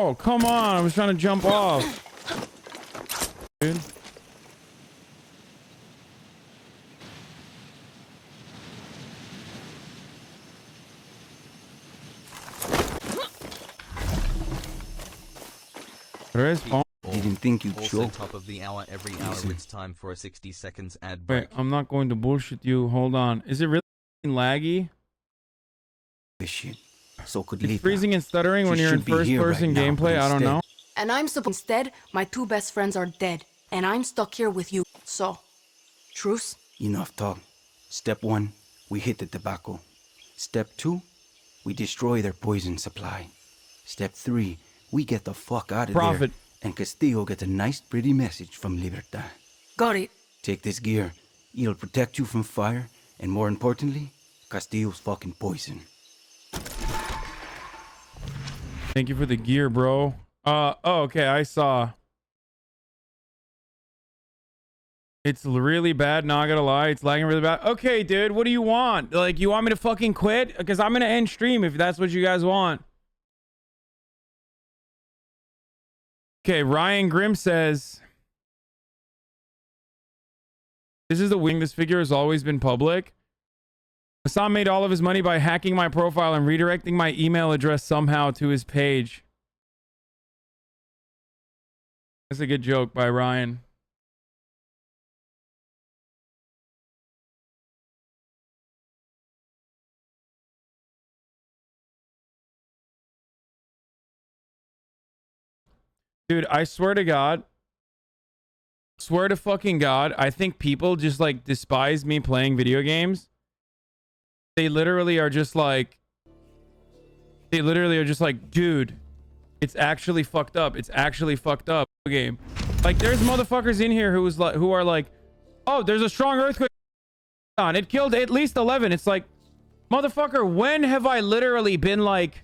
Oh, come on. I was trying to jump off. Dude. Didn't think you'd show. Top of the hour every hour. It's time for a 60 seconds ad break. Wait, I'm not going to bullshit you. Hold on. Is it really laggy? Shit. So could It's Lita. freezing and stuttering when She you're in should be here first-person right now, gameplay. but I don't know. And I'm supposed instead, my two best friends are dead, and I'm stuck here with you. So, truce? Enough talk. Step 1, we hit the tobacco. Step 2, we destroy their poison supply. Step 3, we get the fuck out of Profit. there. And Castillo gets a nice pretty message from Libertad. Got it. Take this gear. It'll protect you from fire, and more importantly, Castillo's fucking poison. Thank you for the gear, bro. Oh, okay, I saw. It's really bad, not gonna lie. It's lagging really bad. Okay, dude, what do you want? Like, you want me to fucking quit? Because I'm gonna end stream if that's what you guys want. Okay, Ryan Grimm says, this is the wing. This figure has always been public. Hasan made all of his money by hacking my profile and redirecting my email address somehow to his page. That's a good joke by Ryan. Dude, I swear to God. Swear to fucking God, I think people just like despise me playing video games. They literally are just like, dude, it's actually fucked up. It's actually fucked up. Game. Like, there's motherfuckers in here who are like, oh, there's a strong earthquake on. It killed at least 11. It's like, motherfucker, when have I literally been like,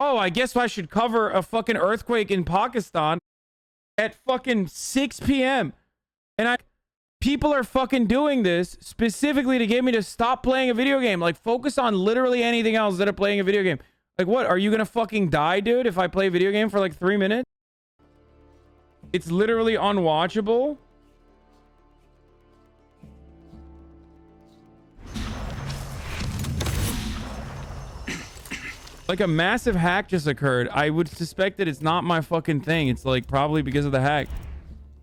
oh, I guess I should cover a fucking earthquake in Pakistan at fucking 6 p.m. And people are fucking doing this specifically to get me to stop playing a video game. Like, focus on literally anything else instead of playing a video game. Like, what? Are you gonna fucking die, dude, if I play a video game for like 3 minutes? It's literally unwatchable. Like, a massive hack just occurred. I would suspect that it's not my fucking thing. It's like probably because of the hack.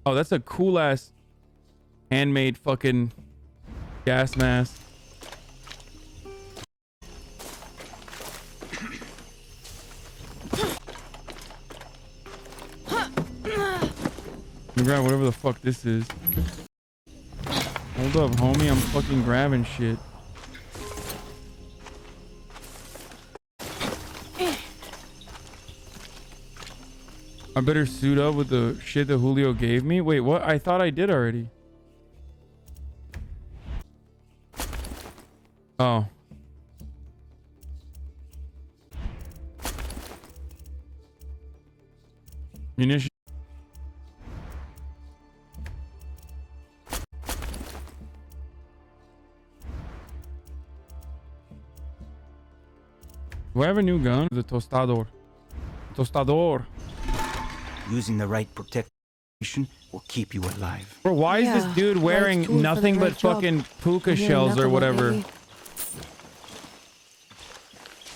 Oh, that's a cool ass handmade fucking gas mask. Let me grab whatever the fuck this is. Hold up, homie. I'm fucking grabbing shit. I better suit up with the shit that Julio gave me. Wait, what? I thought I did already. Oh. Munition. Do I have a new gun? The tostador. Tostador. Using the right protection will keep you alive. Bro, why is this dude wearing nothing but fucking puka shells or whatever?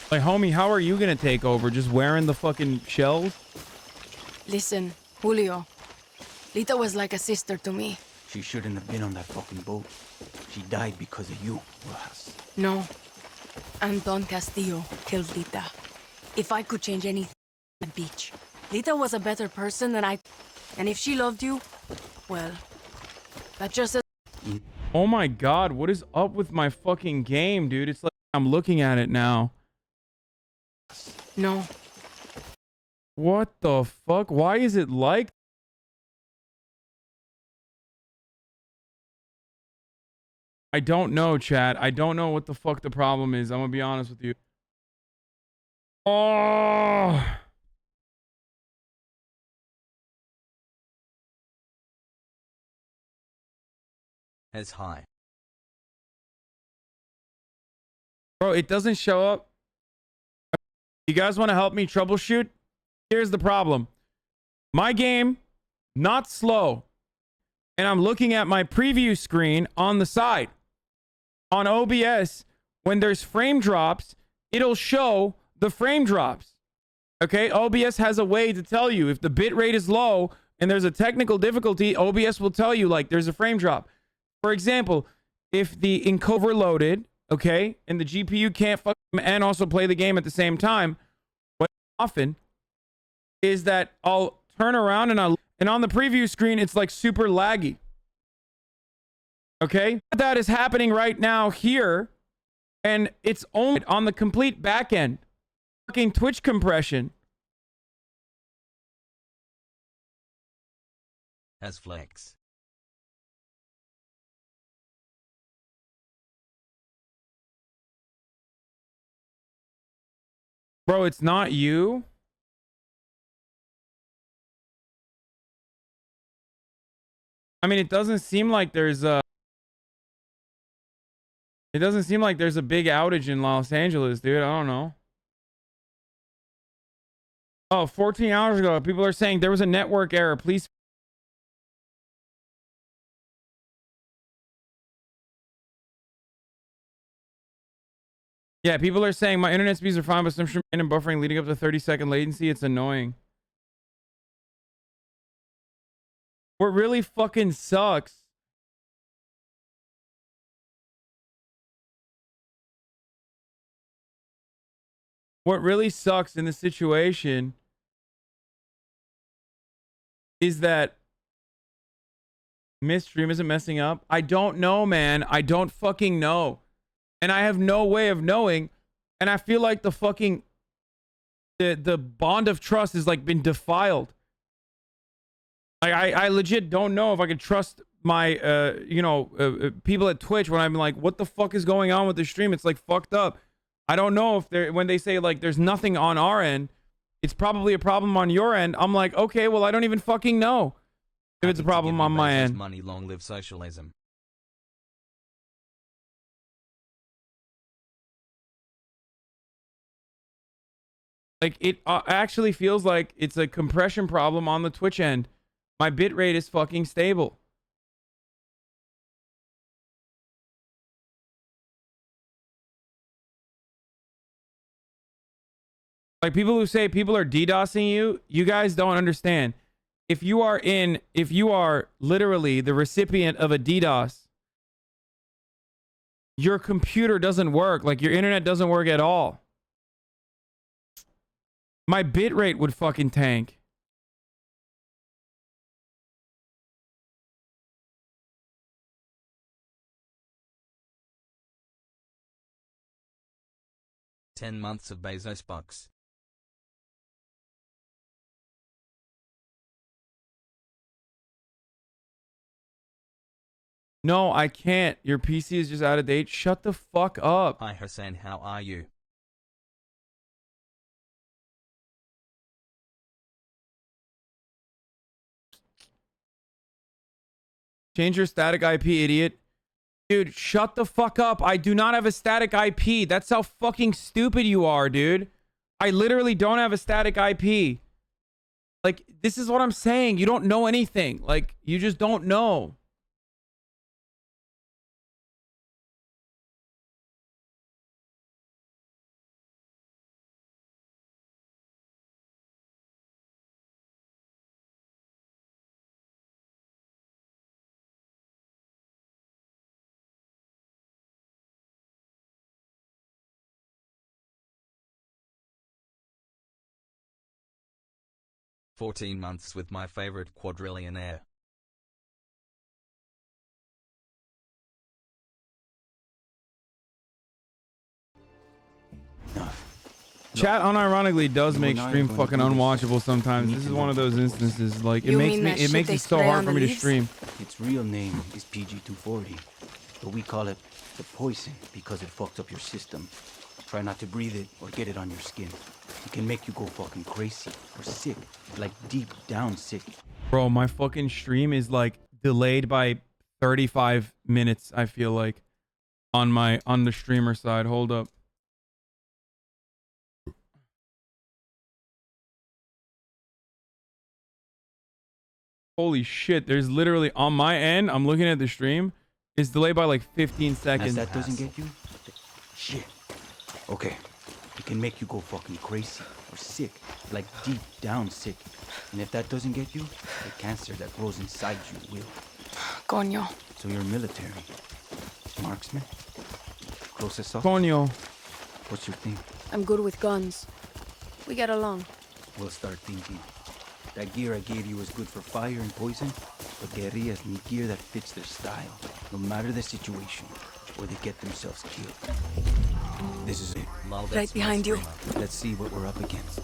Like, homie, how are you gonna take over? Just wearing the fucking shells? Listen, Julio. Lita was like a sister to me. She shouldn't have been on that fucking boat. She died because of you, Rojas. No. Anton Castillo killed Lita. If I could change anything on the beach, Lita was a better person than I... And if she loved you, well, that just... Oh my god, what is up with my fucking game, dude? It's like I'm looking at it now. No. What the fuck? Why is it like... I don't know, chat. I don't know what the fuck the problem is. I'm gonna be honest with you. Oh... As high. Bro, it doesn't show up. You guys want to help me troubleshoot? Here's the problem. My game, not slow. And I'm looking at my preview screen on the side. On OBS, when there's frame drops, it'll show the frame drops. Okay? OBS has a way to tell you if the bit rate is low and there's a technical difficulty, OBS will tell you like there's a frame drop. For example, if the encoder overloaded okay? And the GPU can't fuck and also play the game at the same time. What often is that I'll turn around and on the preview screen, it's like super laggy. Okay? That is happening right now here, and it's only on the complete back end. Fucking Twitch compression. As flex. Bro, it's not you. I mean, it doesn't seem like there's a big outage in Los Angeles, dude. I don't know. Oh, 14 hours ago, people are saying there was a network error. Please. Yeah, people are saying my internet speeds are fine, but some random buffering leading up to 30-second latency. It's annoying. What really fucking sucks in this situation is that Midstream isn't messing up. I don't know, man. I don't fucking know. And I have no way of knowing. And I feel like the fucking the bond of trust has like been defiled. Like I legit don't know if I can trust my people at Twitch when I'm like, what the fuck is going on with the stream? It's like fucked up. I don't know if when they say like there's nothing on our end, it's probably a problem on your end. I'm like, okay, well I don't even fucking know if it's a problem on my end. Money, long live socialism. Like it actually feels like it's a compression problem on the Twitch end. My bitrate is fucking stable. Like people who say people are DDoSing you, you guys don't understand. If you are literally the recipient of a DDoS, your computer doesn't work. Like your internet doesn't work at all. My bitrate would fucking tank. $10 months of Bezos bucks. No, I can't. Your PC is just out of date. Shut the fuck up. Hi Hasan, how are you? Change your static IP, idiot. Dude, shut the fuck up. I do not have a static IP. That's how fucking stupid you are, dude. I literally don't have a static IP. Like, this is what I'm saying. You don't know anything. Like, you just don't know. $14 months with my favorite quadrillionaire. Chat unironically does make stream fucking unwatchable sometimes. This is one of those instances. Like it makes it so hard for me to stream. Its real name is PG-240, but we call it the poison because it fucks up your system. Try not to breathe it or get it on your skin. It can make you go fucking crazy or sick, like deep down sick. Bro, my fucking stream is like delayed by 35 minutes, I feel like, on the streamer side. Hold up. Holy shit, there's literally on my end, I'm looking at the stream, it's delayed by like 15 seconds. That doesn't get you? Shit. Okay. It can make you go fucking crazy or sick, like deep down sick. And if that doesn't get you, the cancer that grows inside you will. Coño. So you're military. Marksman? process off? Coño. What's your thing? I'm good with guns. We get along. We'll start thinking. That gear I gave you is good for fire and poison, but guerrillas need gear that fits their style, no matter the situation, or they get themselves killed. This is it. Right behind you. Let's see what we're up against.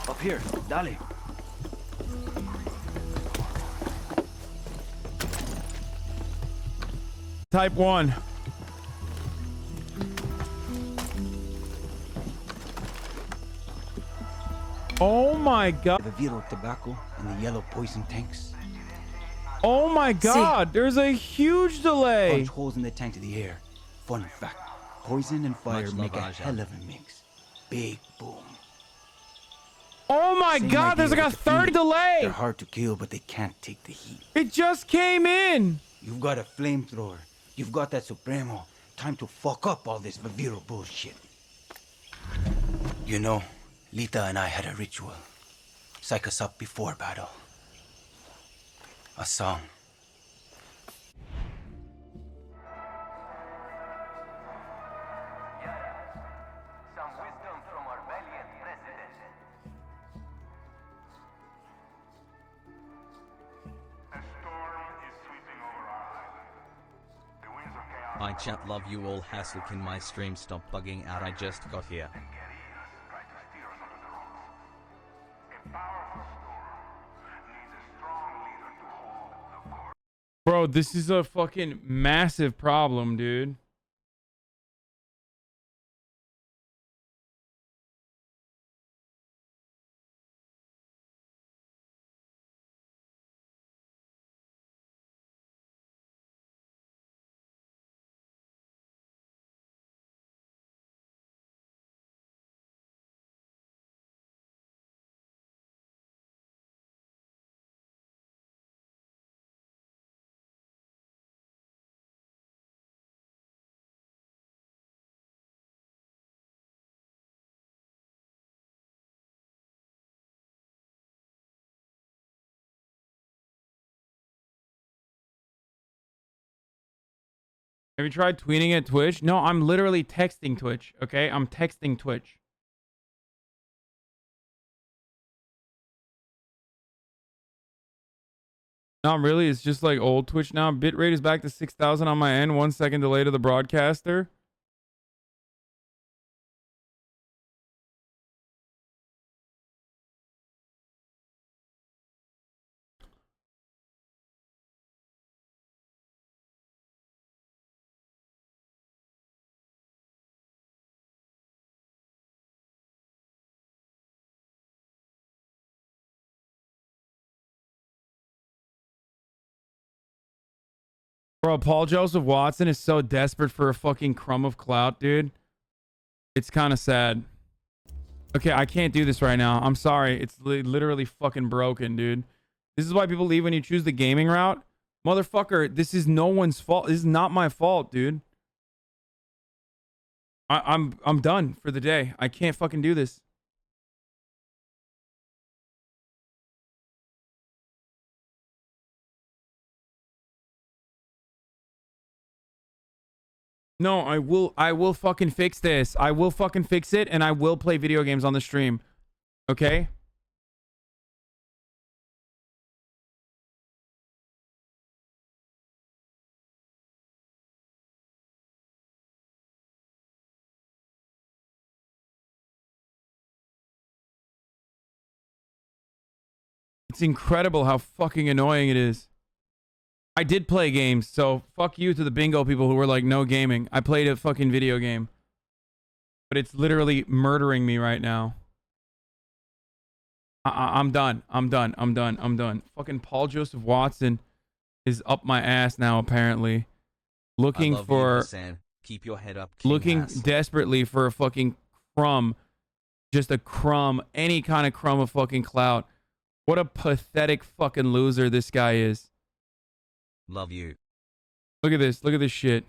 Up here, dale. Type 1. Oh my god. The Viro tobacco and the yellow poison tanks. Oh my god, there's a huge delay. Punch holes in the tank to the air. Fun fact, poison and fire make a hell of a mix. Big boom. Oh my god, there's like a third delay. They're hard to kill, but they can't take the heat. It just came in. You've got a flamethrower. You've got that Supremo. Time to fuck up all this Viviro bullshit. You know, Lita and I had a ritual. Psych us up before battle. A song. I chat love you all. Hassle, can my stream stop bugging out? I just got here. Bro, this is a fucking massive problem, dude. Have you tried tweeting at Twitch? No, I'm literally texting Twitch, okay? I'm texting Twitch. Not really. It's just like old Twitch now. Bitrate is back to 6,000 on my end. 1 second delay to the broadcaster. Bro, Paul Joseph Watson is so desperate for a fucking crumb of clout, dude. It's kind of sad. Okay, I can't do this right now. I'm sorry. It's literally fucking broken, dude. This is why people leave when you choose the gaming route. Motherfucker, this is no one's fault. This is not my fault, dude. I'm done for the day. I can't fucking do this. No, I will fucking fix this. I will fucking fix it, and I will play video games on the stream. Okay? It's incredible how fucking annoying it is. I did play games, so fuck you to the bingo people who were like, no gaming. I played a fucking video game. But it's literally murdering me right now. I'm done. I'm done. I'm done. I'm done. Fucking Paul Joseph Watson is up my ass now, apparently. Looking I love for... you, Hasan. Keep your head up, King Looking Hass. desperately for a fucking crumb. Just a crumb. Any kind of crumb of fucking clout. What a pathetic fucking loser this guy is. Love you. Look at this. Look at this shit.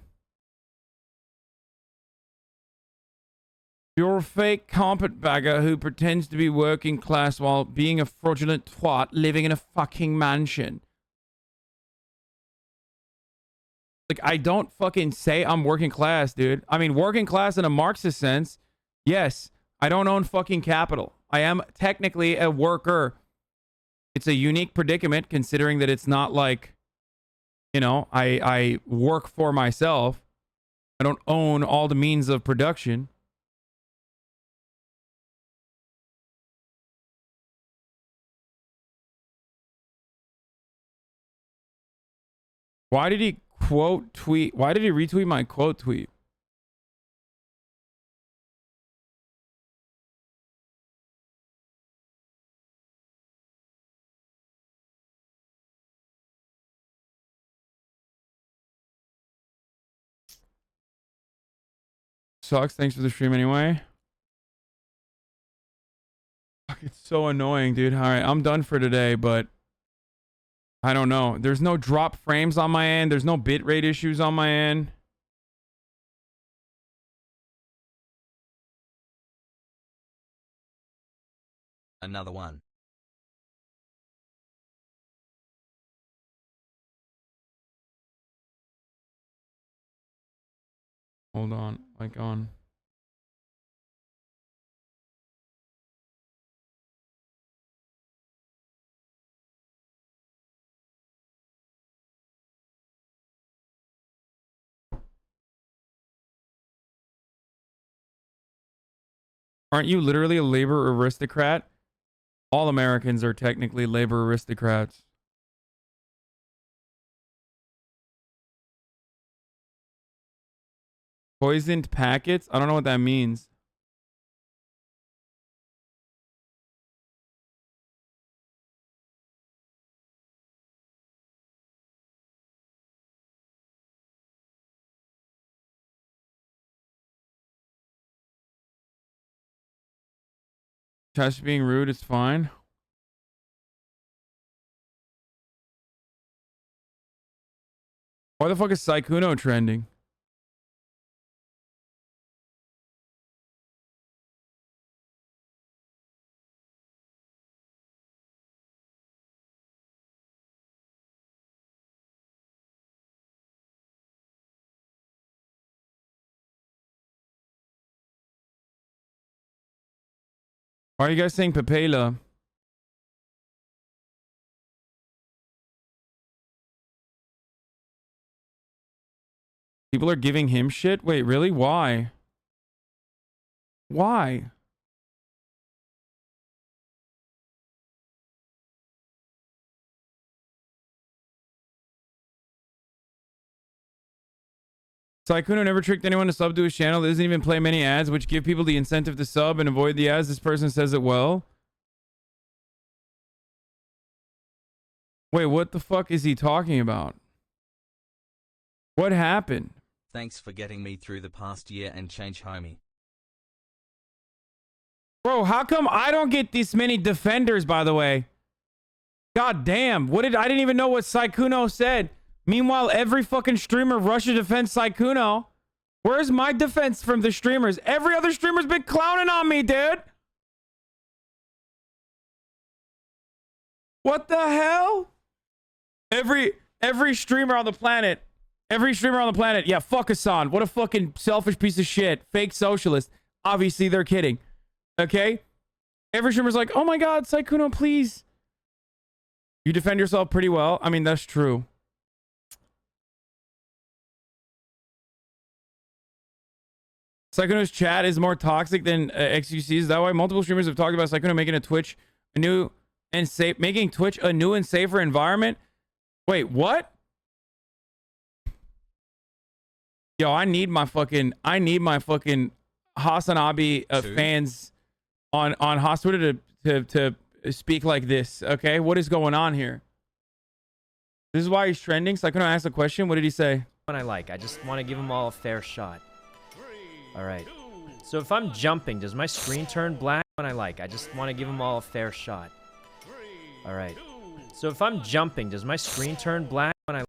You're a fake carpetbagger who pretends to be working class while being a fraudulent twat living in a fucking mansion. Like, I don't fucking say I'm working class, dude. I mean, working class in a Marxist sense, yes. I don't own fucking capital. I am technically a worker. It's a unique predicament considering that it's not like, you know, I work for myself. I don't own all the means of production. Why did he quote tweet? Why did he retweet my quote tweet? Sucks. Thanks for the stream anyway. Fuck, it's so annoying, dude. All right, I'm done for today, but I don't know. There's no drop frames on my end. There's no bitrate issues on my end. Another one. Hold on. Like on. Aren't you literally a labor aristocrat? All Americans are technically labor aristocrats. Poisoned packets? I don't know what that means. Just being rude is fine. Why the fuck is Sykkuno trending? Why are you guys saying Papela? People are giving him shit? Wait, really? Why? Why? Sykkuno never tricked anyone to sub to his channel. Doesn't even play many ads, which give people the incentive to sub and avoid the ads. This person says it well. Wait, what the fuck is he talking about? What happened? Thanks for getting me through the past year and change, homie. Bro, how come I don't get this many defenders, by the way? God damn. I didn't even know what Sykkuno said. Meanwhile, every fucking streamer Russia defends Sykkuno. Where's my defense from the streamers? Every other streamer's been clowning on me, dude. What the hell? Every streamer on the planet. Yeah, fuck Hasan. What a fucking selfish piece of shit. Fake socialist. Obviously, they're kidding. Okay? Every streamer's like, oh my god, Sykkuno, please. You defend yourself pretty well. I mean, that's true. Sykkuno's chat is more toxic than XQC's. That way, multiple streamers have talked about Sykkuno making making Twitch a new and safer environment. Wait, what? Yo, I need my fucking HasanAbi fans on Haas Twitter to speak like this. Okay, what is going on here? This is why he's trending. Sykkuno asked a question. What did he say? When I just want to give them all a fair shot. All right. So if I'm jumping, does my screen turn black when I just want to give them all a fair shot. All right. So if I'm jumping, does my screen turn black when I...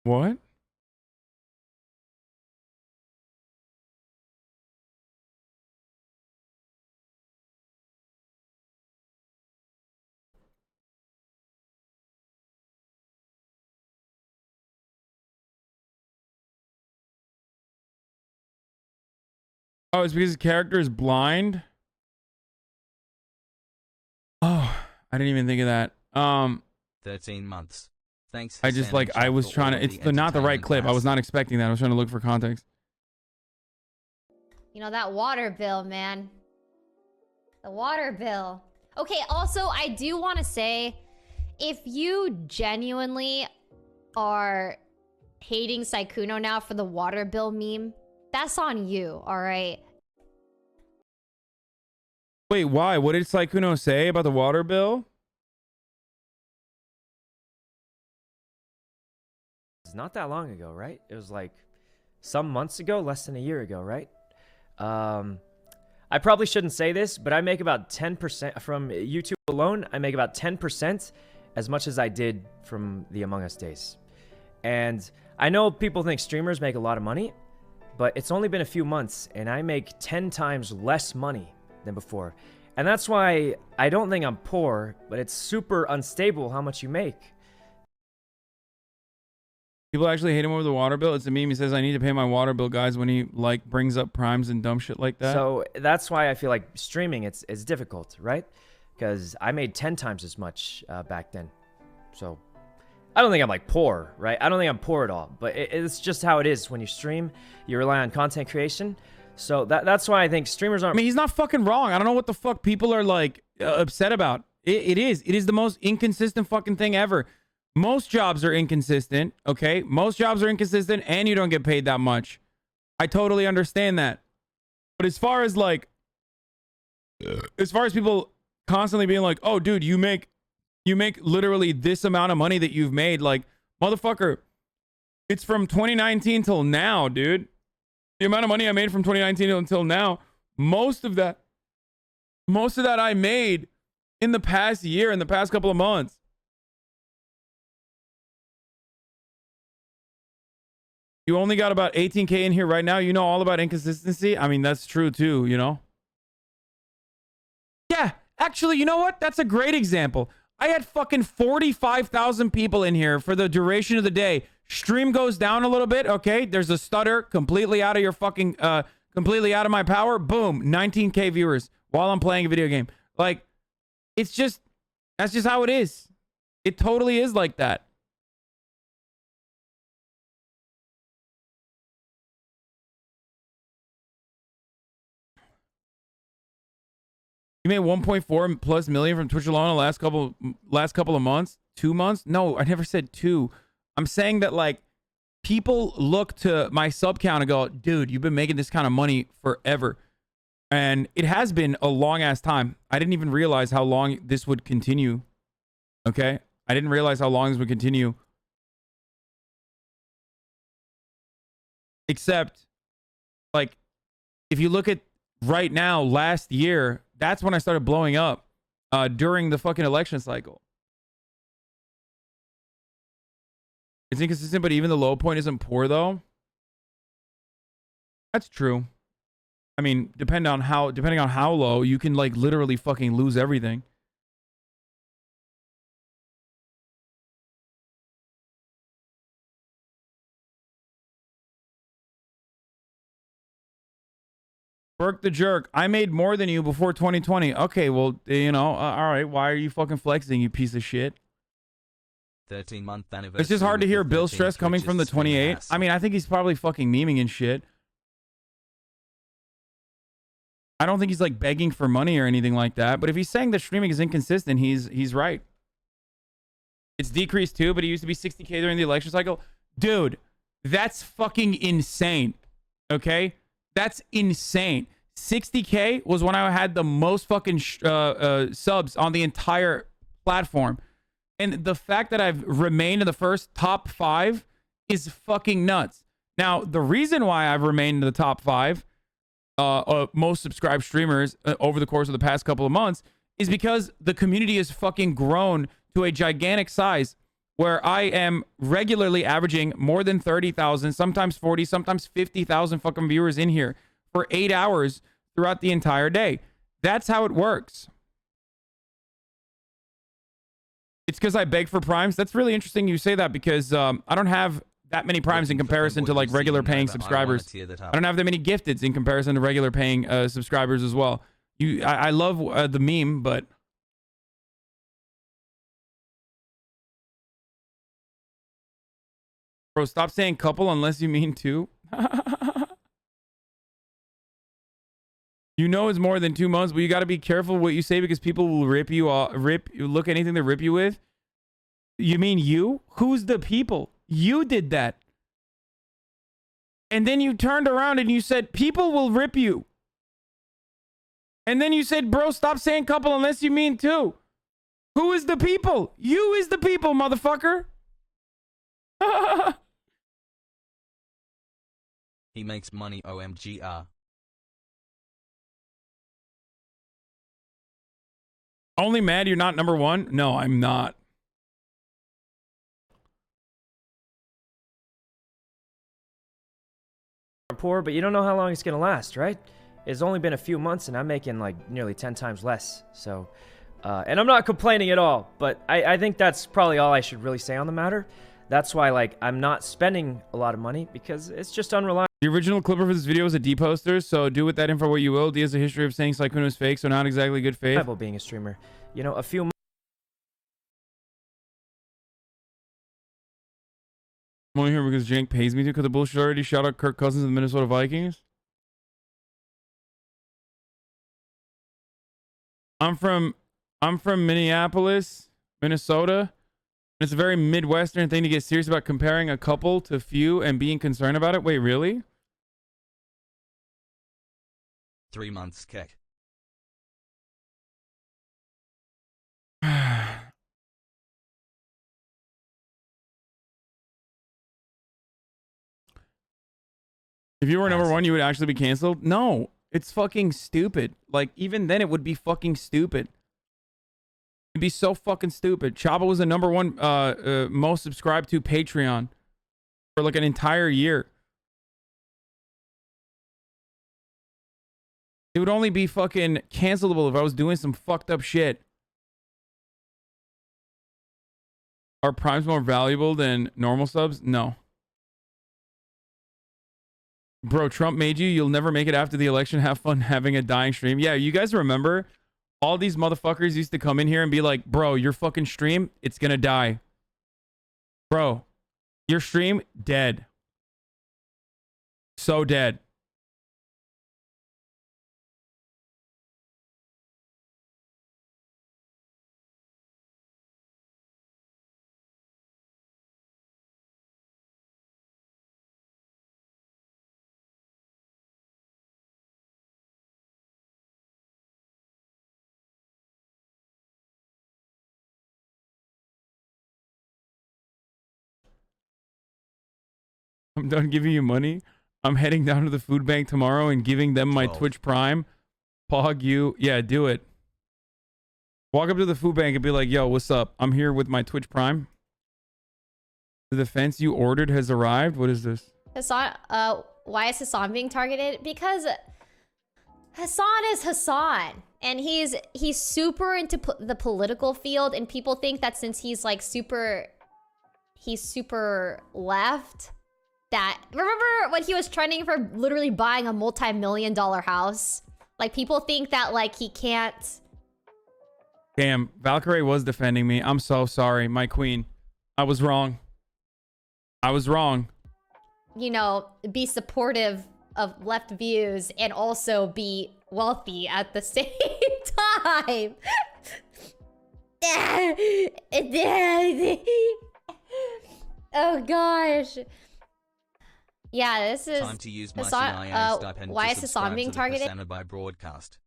What? Oh, it's because his character is blind? Oh, I didn't even think of that. 13 months. Thanks. I just like, I was trying to, it's not the right clip. I was not expecting that. I was trying to look for context. You know, that water bill, man. The water bill. Okay, also, I do want to say, if you genuinely are hating Sykkuno now for the water bill meme, that's on you, alright? Wait, why? What did Sykkuno say about the water bill? It's not that long ago, right? It was like some months ago, less than a year ago, right? I probably shouldn't say this, but I make about 10% from YouTube alone. I make about 10% as much as I did from the Among Us days. And I know people think streamers make a lot of money, but it's only been a few months and I make 10 times less money than before. And that's why I don't think I'm poor, but it's super unstable how much you make. People actually hate him over the water bill. It's a meme. He says, I need to pay my water bill, guys, when he like brings up primes and dumb shit like that. So that's why I feel like streaming, it's difficult, right? Because I made 10 times as much back then. So I don't think I'm like poor, right? I don't think I'm poor at all, but it's just how it is when you stream. You rely on content creation. So that's why I think streamers aren't... I mean, he's not fucking wrong. I don't know what the fuck people are like upset about. It is the most inconsistent fucking thing ever. Most jobs are inconsistent, okay? Most jobs are inconsistent and you don't get paid that much. I totally understand that. But as far as like, as far as people constantly being like, oh, dude, you make literally this amount of money that you've made, like, motherfucker, it's from 2019 till now, dude. The amount of money I made from 2019 until now, most of that I made in the past year, in the past couple of months. You only got about 18K in here right now. You know all about inconsistency? I mean, that's true too, you know? Yeah, actually, you know what? That's a great example. I had fucking 45,000 people in here for the duration of the day. Stream goes down a little bit, okay? There's a stutter, completely out of your fucking, completely out of my power. Boom, 19K viewers while I'm playing a video game. Like, it's just, that's just how it is. It totally is like that. You made 1.4 plus million from Twitch alone in the last couple of months? 2 months? No, I never said 2. I'm saying that like people look to my sub count and go, dude, you've been making this kind of money forever. And it has been a long ass time. I didn't even realize how long this would continue. Okay? I didn't realize how long this would continue. Except, like, if you look at right now, last year, that's when I started blowing up during the fucking election cycle. It's inconsistent, but even the low point isn't poor, though. That's true. I mean, depending on how low, you can like literally fucking lose everything. Burke the jerk. I made more than you before 2020. Okay, well, you know, all right. Why are you fucking flexing, you piece of shit? 13-month anniversary. It's just hard to hear Bill Stress coming from the 28. I mean, I think he's probably fucking memeing and shit. I don't think he's like begging for money or anything like that. But if he's saying that streaming is inconsistent, he's right. It's decreased too, but it used to be 60K during the election cycle. Dude, that's fucking insane. Okay? That's insane. 60K was when I had the most fucking subs on the entire platform. And the fact that I've remained in the first top 5 is fucking nuts. Now, the reason why I've remained in the top 5 most subscribed streamers over the course of the past couple of months is because the community has fucking grown to a gigantic size where I am regularly averaging more than 30,000, sometimes 40, sometimes 50,000 fucking viewers in here for 8 hours throughout the entire day. That's how it works. It's because I beg for primes. That's really interesting you say that because I don't have that many primes in comparison to like regular paying subscribers. I don't have that many gifteds in comparison to regular paying subscribers as well. I love the meme, but bro, stop saying couple unless you mean two. You know it's more than 2 months, but you got to be careful what you say because people will rip you off. Look anything they rip you with. You mean you? Who's the people? You did that. And then you turned around and you said, people will rip you. And then you said, bro, stop saying couple unless you mean two. Who is the people? You is the people, motherfucker. He makes money, OMGR. Only mad you're not number one? No, I'm not. I'm poor, but you don't know how long it's gonna last, right? It's only been a few months and I'm making like nearly 10 times less. So, and I'm not complaining at all, but I think that's probably all I should really say on the matter. That's why, like, I'm not spending a lot of money because it's just unreliable. The original clipper for this video is a D-poster, so do with that info what you will. D has a history of saying Sykkuno is fake, so not exactly good faith. Being a streamer, you know, a few months. I'm only here because Jank pays me to cut the bullshit already. Shout out Kirk Cousins of the Minnesota Vikings. I'm from Minneapolis, Minnesota. It's a very Midwestern thing to get serious about comparing a couple to few and being concerned about it. Wait, really? 3 months, Kek. If you were number one, you would actually be canceled? No, it's fucking stupid. Like, even then it would be fucking stupid. It'd be so fucking stupid. Chaba was the number one most subscribed to Patreon for like an entire year. It would only be fucking cancelable if I was doing some fucked up shit. Are primes more valuable than normal subs? No. Bro, Trump made you. You'll never make it after the election. Have fun having a dying stream. Yeah, you guys remember all these motherfuckers used to come in here and be like, bro, your fucking stream, it's gonna die. Bro, your stream, dead. So dead. I'm done giving you money. I'm heading down to the food bank tomorrow and giving them my Twitch Prime. Pog you. Yeah, do it. Walk up to the food bank and be like, yo, what's up? I'm here with my Twitch Prime. The fence you ordered has arrived. What is this? Hasan, why is Hasan being targeted? Because Hasan is Hasan. And he's super into the political field. And people think that since he's like super left, that remember when he was trending for literally buying a multi-million-dollar house? Like, people think that like he can't. Damn, Valkyrie was defending me. I'm so sorry, my queen. I was wrong. I was wrong. You know, be supportive of left views and also be wealthy at the same time. Oh gosh. Yeah, this is time to use my Hasan, CIA stipend why to is Hasan subscribe being to the targeted? HasanAbi broadcast.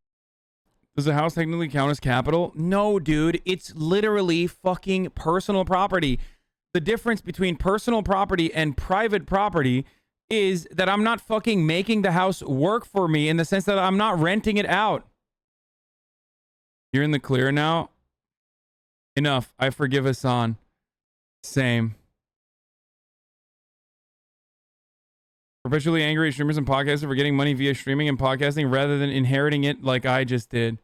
Does the house technically count as capital? No, dude. It's literally fucking personal property. The difference between personal property and private property is that I'm not fucking making the house work for me in the sense that I'm not renting it out. You're in the clear now? Enough. I forgive Hasan. Same. Perpetually angry at streamers and podcasters for getting money via streaming and podcasting rather than inheriting it like I just did.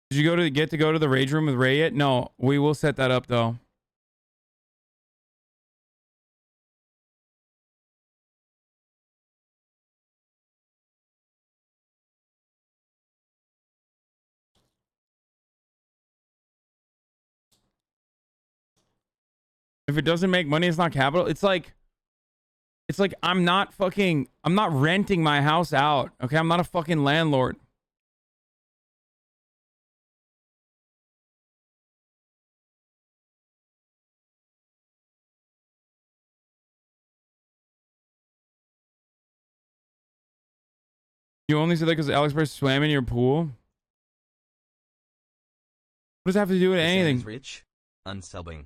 Did you get to go to the rage room with Ray yet? No, we will set that up though. If it doesn't make money, it's not capital. It's like I'm not renting my house out. Okay, I'm not a fucking landlord. You only say that because Alex Price swam in your pool? What does that have to do with anything? Rich, unsubbing.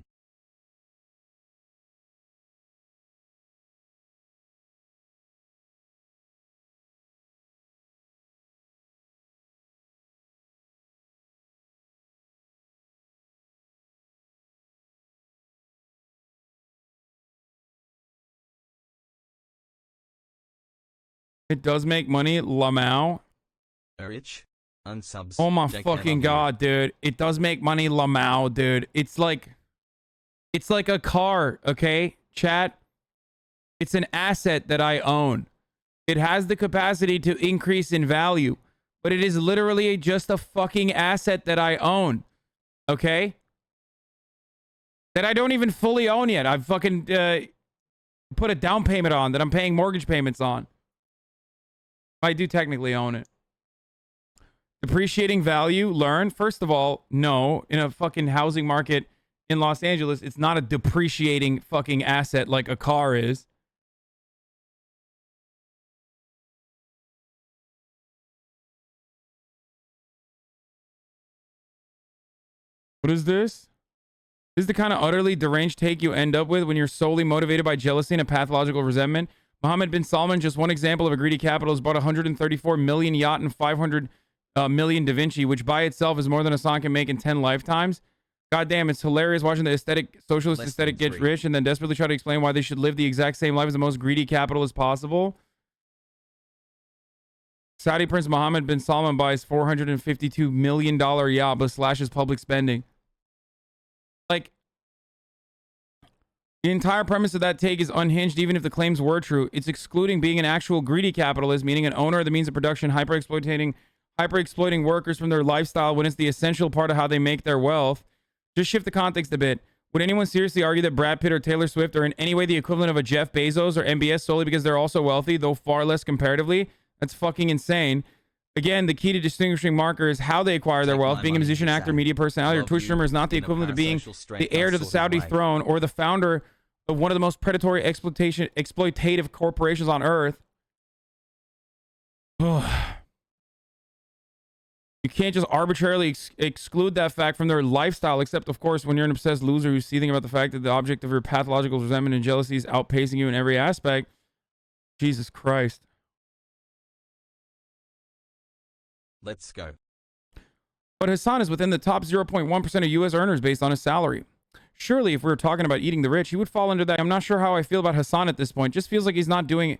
It does make money, LMAO. Rich, unsubs. Oh my JK fucking god, dude. It does make money, LMAO, dude. It's like a car, okay? Chat. It's an asset that I own. It has the capacity to increase in value, but it is literally just a fucking asset that I own. Okay? That I don't even fully own yet. I've fucking put a down payment on that I'm paying mortgage payments on. I do technically own it. Depreciating value, learn. First of all, no. In a fucking housing market in Los Angeles, it's not a depreciating fucking asset like a car is. What is this? This is the kind of utterly deranged take you end up with when you're solely motivated by jealousy and a pathological resentment. Mohammed bin Salman, just one example of a greedy capitalist, bought a 134 million yacht and 500 million Da Vinci, which by itself is more than Hasan can make in 10 lifetimes. God damn, it's hilarious watching the socialist aesthetic get rich and then desperately try to explain why they should live the exact same life as the most greedy capitalist possible. Saudi Prince Mohammed bin Salman buys $452 million yacht but slashes public spending. Like, the entire premise of that take is unhinged, even if the claims were true. It's excluding being an actual greedy capitalist, meaning an owner of the means of production, hyper-exploiting workers from their lifestyle when it's the essential part of how they make their wealth. Just shift the context a bit. Would anyone seriously argue that Brad Pitt or Taylor Swift are in any way the equivalent of a Jeff Bezos or MBS solely because they're also wealthy, though far less comparatively? That's fucking insane. Again, the key to distinguishing marker is how they acquire their wealth. Being a musician, actor, media personality, or Twitch streamer is not the equivalent of being the heir to the Saudi throne or the founder of one of the most predatory exploitative corporations on earth. You can't just arbitrarily exclude that fact from their lifestyle, except, of course, when you're an obsessed loser who's seething about the fact that the object of your pathological resentment and jealousy is outpacing you in every aspect. Jesus Christ. Let's go. But Hasan is within the top 0.1% of U.S. earners based on his salary. Surely, if we were talking about eating the rich, he would fall into that. I'm not sure how I feel about Hasan at this point. Just feels like he's not doing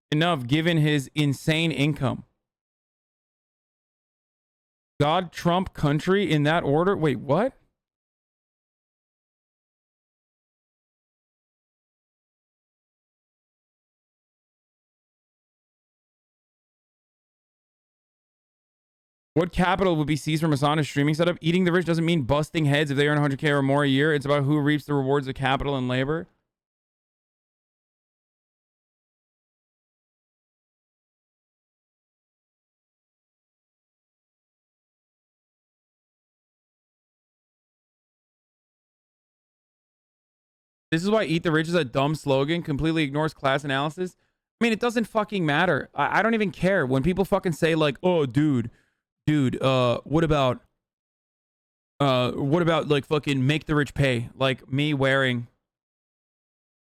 enough given his insane income. God, Trump, country in that order? Wait, what? What capital would be seized from Hasan's streaming setup? Eating the rich doesn't mean busting heads if they earn 100K or more a year. It's about who reaps the rewards of capital and labor. This is why Eat the Rich is a dumb slogan, completely ignores class analysis. I mean, it doesn't fucking matter. I don't even care. When people fucking say like, oh, dude, what about like fucking make the rich pay? Like me wearing...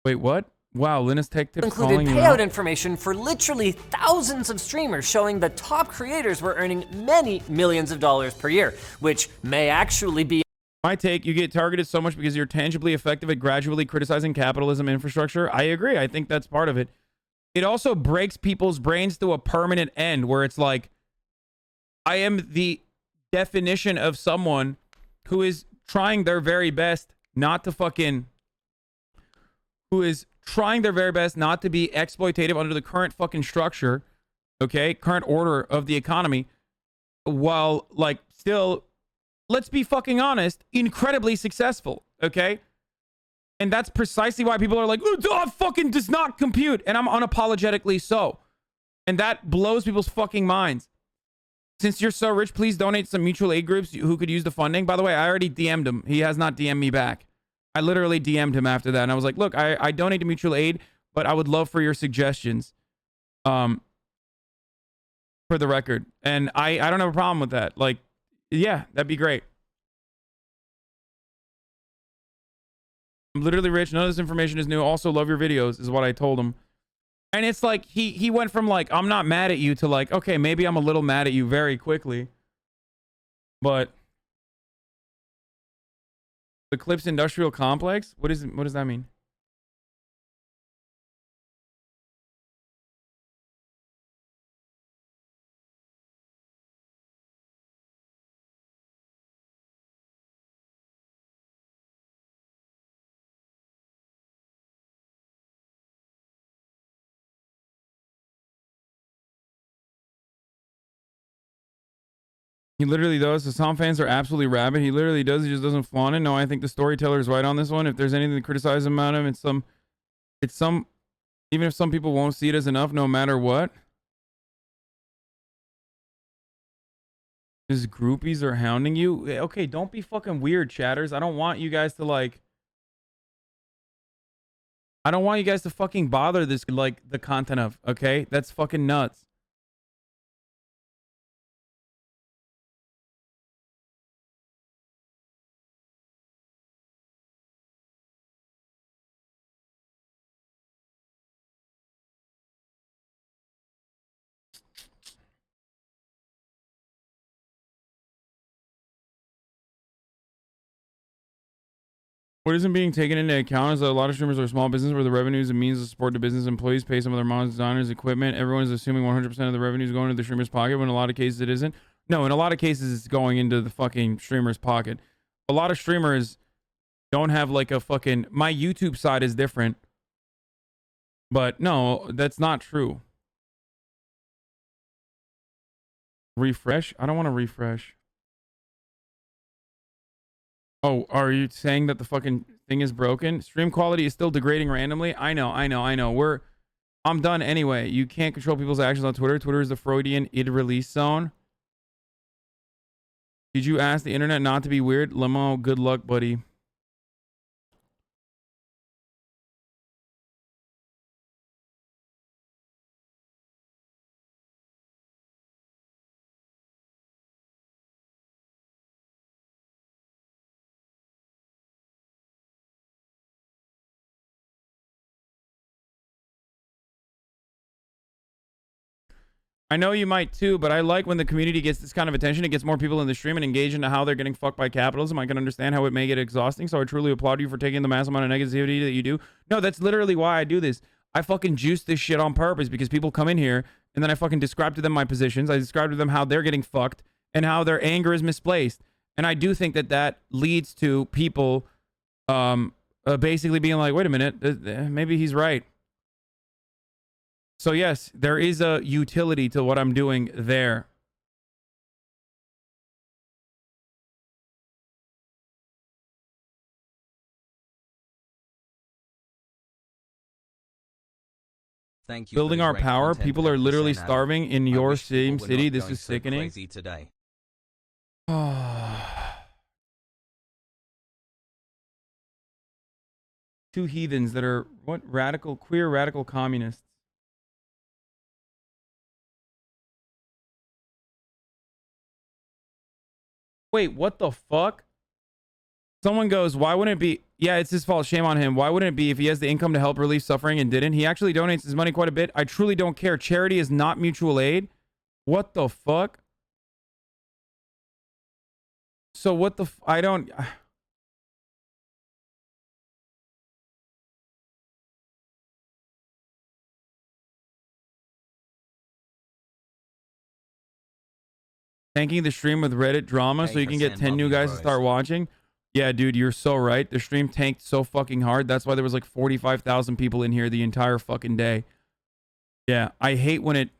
Wait, what? Wow, Linus Tech Tips included calling payout information for literally thousands of streamers showing the top creators were earning many millions of dollars per year, which may actually be... My take, you get targeted so much because you're tangibly effective at gradually criticizing capitalism infrastructure. I agree. I think that's part of it. It also breaks people's brains to a permanent end where it's like, I am the definition of someone who is trying their very best not to fucking, who is trying their very best not to be exploitative under the current fucking structure, okay, current order of the economy, while like still, let's be fucking honest, incredibly successful, okay? And that's precisely why people are like, oh, fucking does not compute. And I'm unapologetically so. And that blows people's fucking minds. Since you're so rich, please donate some mutual aid groups who could use the funding. By the way, I already DM'd him. He has not DM'd me back. I literally DM'd him after that. And I was like, look, I donate to mutual aid, but I would love for your suggestions. For the record. And I don't have a problem with that. Like, yeah, that'd be great. I'm literally rich. None of this information is new. Also love your videos is what I told him. And it's like, he went from like, I'm not mad at you to like, okay, maybe I'm a little mad at you very quickly. But the Clips Industrial Complex? What does that mean? He literally does. The Hasan fans are absolutely rabid. He literally does. He just doesn't flaunt it. No, I think the storyteller is right on this one. If there's anything to criticize about him, it's some, even if some people won't see it as enough, no matter what. His groupies are hounding you. Okay, don't be fucking weird, chatters. I don't want you guys to like, I don't want you guys to fucking bother this, like, the content of, okay? That's fucking nuts. What isn't being taken into account is that a lot of streamers are small business where the revenues and means to support the business employees pay some of their moms, designers, equipment. Everyone is assuming 100% of the revenue is going into the streamer's pocket when in a lot of cases it isn't. No, in a lot of cases it's going into the fucking streamer's pocket. A lot of streamers don't have like a fucking... My YouTube side is different. But no, that's not true. Refresh? I don't want to refresh. Oh, are you saying that the fucking thing is broken? Stream quality is still degrading randomly? I know. I'm done anyway. You can't control people's actions on Twitter. Twitter is the Freudian id release zone. Did you ask the internet not to be weird? LMAO, good luck, buddy. I know you might too, but I like when the community gets this kind of attention. It gets more people in the stream and engage into how they're getting fucked by capitalism. I can understand how it may get exhausting, so I truly applaud you for taking the massive amount of negativity that you do. No, that's literally why I do this. I fucking juice this shit on purpose because people come in here and then I fucking describe to them my positions. I describe to them how they're getting fucked and how their anger is misplaced. And I do think that that leads to people basically being like, wait a minute, maybe he's right. So yes, there is a utility to what I'm doing there. Thank you. Building our power. People are literally starving in your same city. This is sickening. Crazy today. Two heathens that are what? Queer radical communists. Wait, what the fuck? Someone goes, why wouldn't it be? Yeah, it's his fault. Shame on him. Why wouldn't it be if he has the income to help relieve suffering and didn't? He actually donates his money quite a bit. I truly don't care. Charity is not mutual aid. What the fuck? So what the I don't... Tanking the stream with Reddit drama so you can get 10 new guys to start watching. Yeah, dude, you're so right. The stream tanked so fucking hard. That's why there was like 45,000 people in here the entire fucking day. Yeah, I hate when it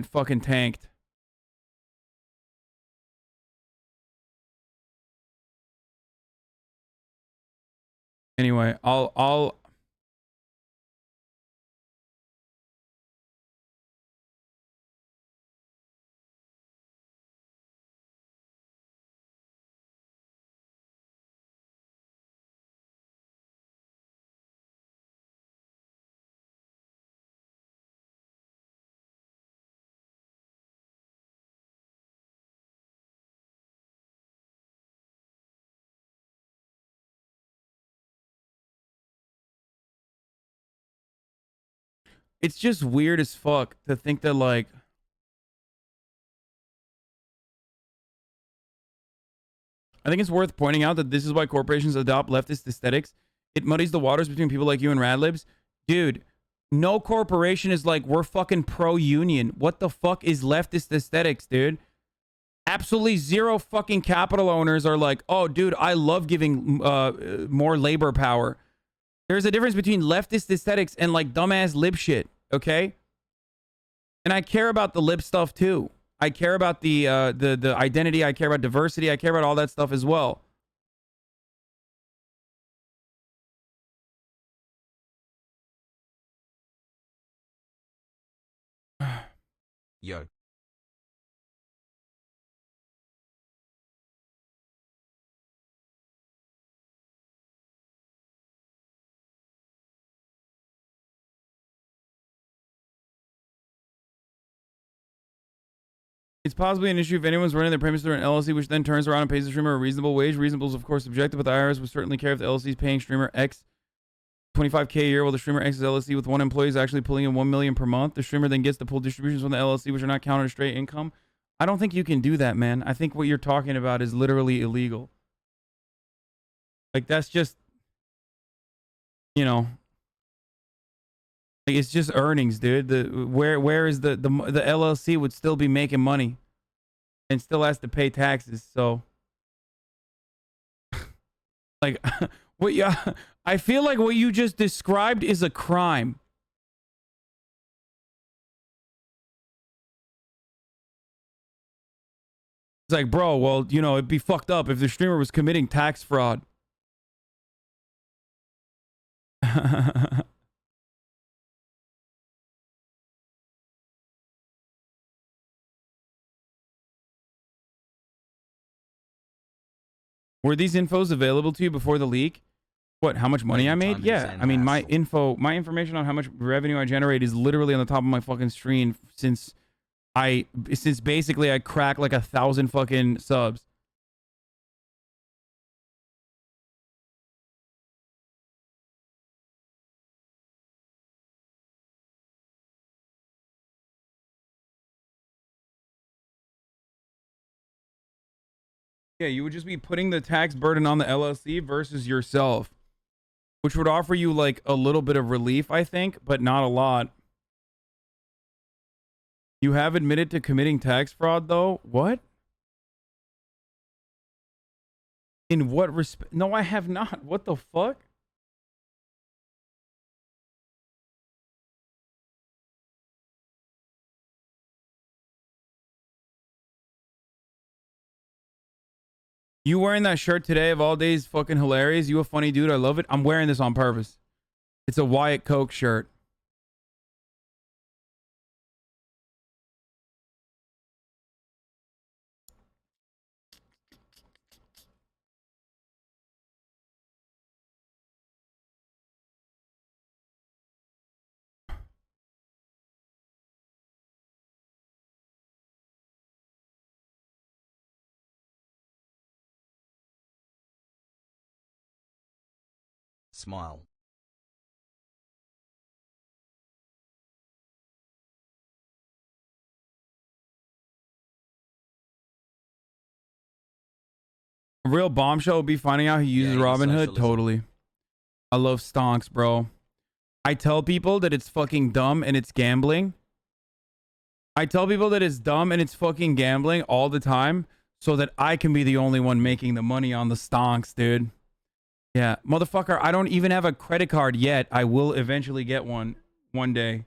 fucking tanked. Anyway, I'll it's just weird as fuck to think that like I think it's worth pointing out that this is why corporations adopt leftist aesthetics. It muddies the waters between people like you and Radlibs. Dude, no corporation is like, we're fucking pro-union. What the fuck is leftist aesthetics, dude? Absolutely zero fucking capital owners are like, oh, dude, I love giving more labor power. There's a difference between leftist aesthetics and like dumbass lib shit, okay? And I care about the lib stuff too. I care about the identity. I care about diversity. I care about all that stuff as well. Yo. It's possibly an issue if anyone's running their payments through an LLC, which then turns around and pays the streamer a reasonable wage. Reasonable is, of course, subjective, but the IRS would certainly care if the LLC is paying streamer X $25K a year, while the streamer X's LLC with one employee is actually pulling in $1 million per month. The streamer then gets to pull distributions from the LLC, which are not counted as straight income. I don't think you can do that, man. I think what you're talking about is literally illegal. Like, that's just, you know, like, it's just earnings, dude. Where is the LLC would still be making money and still has to pay taxes. So like I feel like what you just described is a crime. It's like, bro, well, you know, it'd be fucked up if the streamer was committing tax fraud. Were these infos available to you before the leak? What, how much money I made? Yeah, I mean, my information on how much revenue I generate is literally on the top of my fucking screen since basically I cracked like 1,000 fucking subs. Yeah, you would just be putting the tax burden on the LLC versus yourself, which would offer you like a little bit of relief, I think, but not a lot. You have admitted to committing tax fraud, though? What? In what respect? No, I have not. What the fuck? You wearing that shirt today of all days fucking hilarious. You a funny dude. I love it. I'm wearing this on purpose. It's a Wyatt Coke shirt. Smile. A real bombshell would be finding out he uses Robinhood. socialism. Totally. I love stonks, bro. I tell people that it's fucking dumb and it's gambling. I tell people that it's dumb and it's fucking gambling all the time so that I can be the only one making the money on the stonks, dude. Yeah, motherfucker, I don't even have a credit card yet. I will eventually get one day.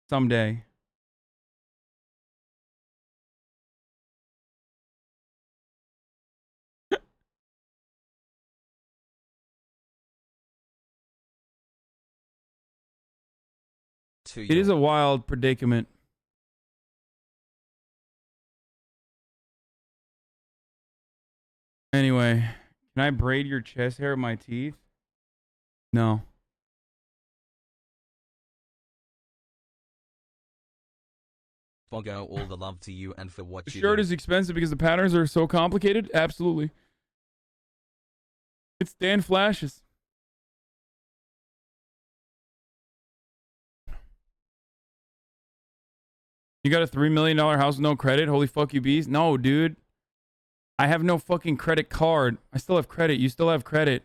Someday. It is a wild predicament. Anyway, can I braid your chest hair with my teeth? No. Foggo, all the love to you and for what The you shirt do. is expensive because the patterns are so complicated? Absolutely. It's Dan Flashes. You got a $3 million house with no credit? Holy fuck you bees. No, dude. I have no fucking credit card. I still have credit. You still have credit.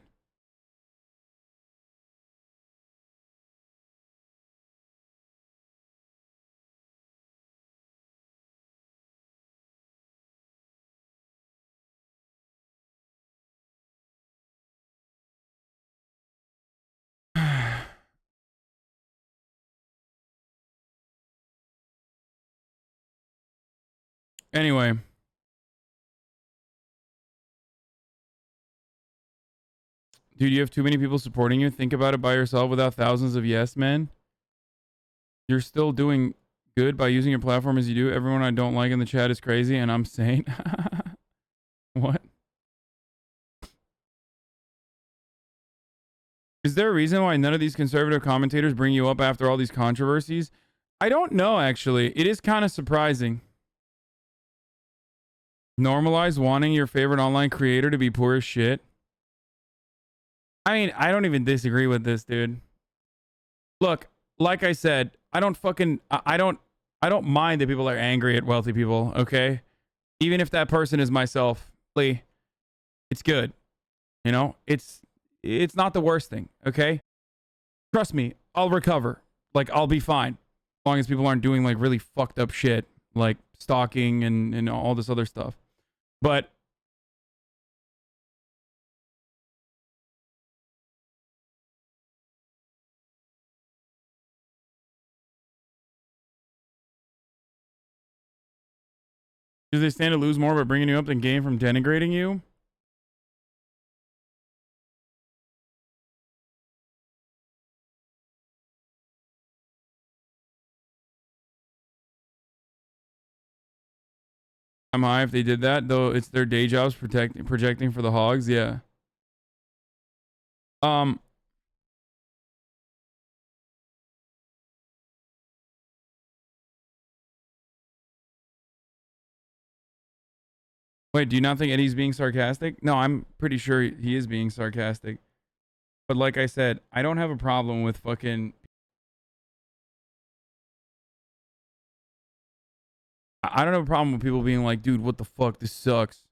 Anyway. Dude, you have too many people supporting you. Think about it by yourself without thousands of yes men. You're still doing good by using your platform as you do. Everyone I don't like in the chat is crazy, and I'm sane. What? Is there a reason why none of these conservative commentators bring you up after all these controversies? I don't know, actually. It is kind of surprising. Normalize wanting your favorite online creator to be poor as shit. I mean, I don't even disagree with this, dude. Look, like I said, I don't mind that people are angry at wealthy people, okay? Even if that person is myself, it's good. You know, it's not the worst thing, okay? Trust me, I'll recover. Like, I'll be fine. As long as people aren't doing like really fucked up shit, like stalking and all this other stuff. But do they stand to lose more by bringing you up than gain from denigrating you? I'm high if they did that, though it's their day jobs projecting for the hogs, yeah. Wait, do you not think Eddie's being sarcastic? No, I'm pretty sure he is being sarcastic. But like I said, I don't have a problem with fucking... I don't have a problem with people being like, dude, what the fuck? This sucks.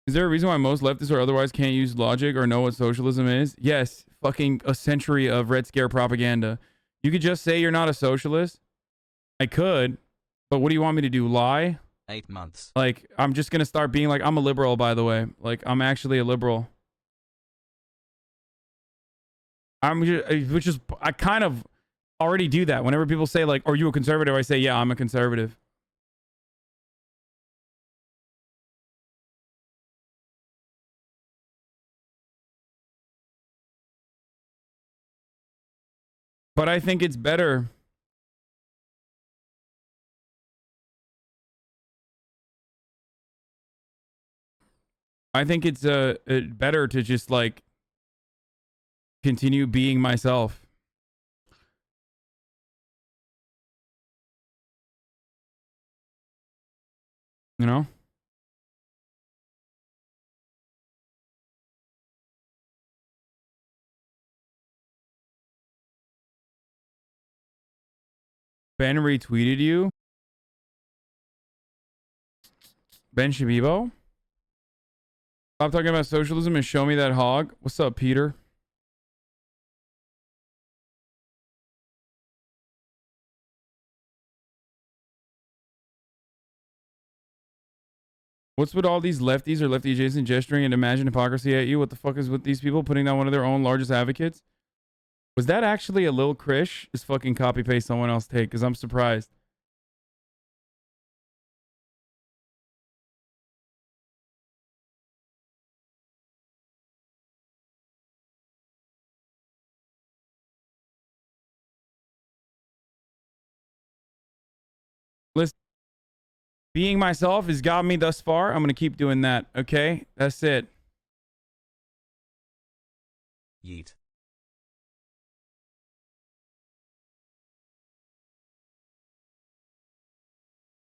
Is there a reason why most leftists or otherwise can't use logic or know what socialism is? Yes, fucking a century of Red Scare propaganda. You could just say you're not a socialist. I could, but what do you want me to do? Lie? 8 months. Like, I'm just gonna start being like, I'm a liberal, by the way. Like, I'm actually a liberal. I kind of already do that. Whenever people say like, are you a conservative? I say, yeah, I'm a conservative. But I think it's better. I think it's better to just like continue being myself. You know? Ben retweeted you? Ben Shabibo? Stop talking about socialism and show me that hog. What's up, Peter? What's with all these lefties or lefty adjacent gesturing and imagine hypocrisy at you? What the fuck is with these people putting down one of their own largest advocates? Was that actually a Lil Krish? Just fucking copy paste someone else take, because I'm surprised. Listen, being myself has got me thus far. I'm going to keep doing that, okay? That's it. Yeet.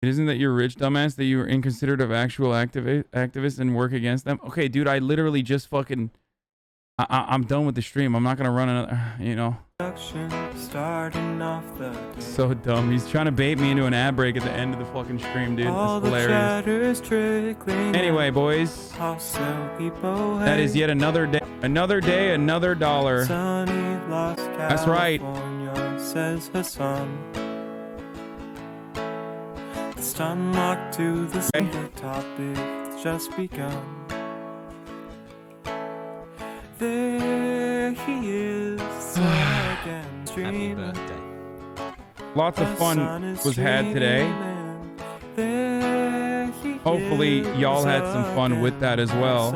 Isn't that you're rich, dumbass, that you are inconsiderate of actual activists and work against them? Okay, dude, I literally just fucking... I'm done with the stream. I'm not going to run another, you know. Starting off the So dumb. He's trying to bait me into an ad break at the end of the fucking stream, dude. That's hilarious. Anyway, boys. That is yet another day. Another day, another dollar. That's right. Says Hasan. It's unlocked to the simple topic that's just begun. There he is again, Happy birthday. Lots of fun was had today. Hopefully y'all had some fun with that as well.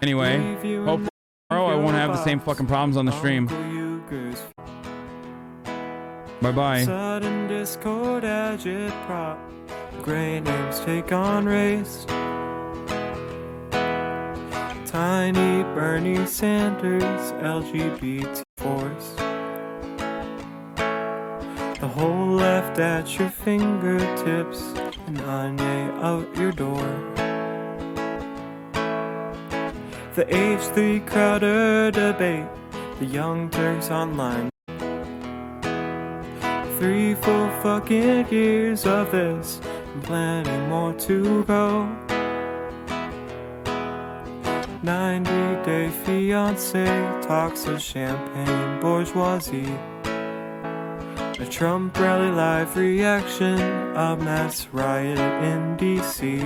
Anyway, hopefully tomorrow I won't have the same fucking problems on the stream. Bye-bye. Sudden discord agitprop. Great names take on race. Tiny Bernie Sanders, LGBT force. The whole left at your fingertips, and Anye out your door. The H3 Crowder debate, the Young Turks online. 3 full fucking years of this, and plenty more to go. 90-day fiance talks of champagne bourgeoisie. A Trump rally live reaction, a mass riot in DC.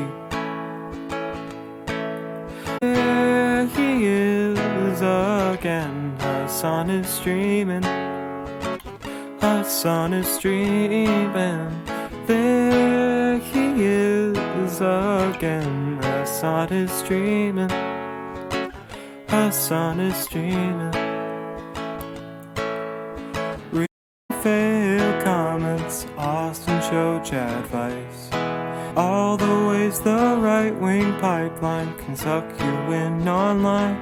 There he is again, Hasan is streaming. Hasan is streaming. There he is again, Hasan is streaming. Hasan is streaming. Fail comments, Austin show chat advice. All the ways the right-wing pipeline can suck you in online.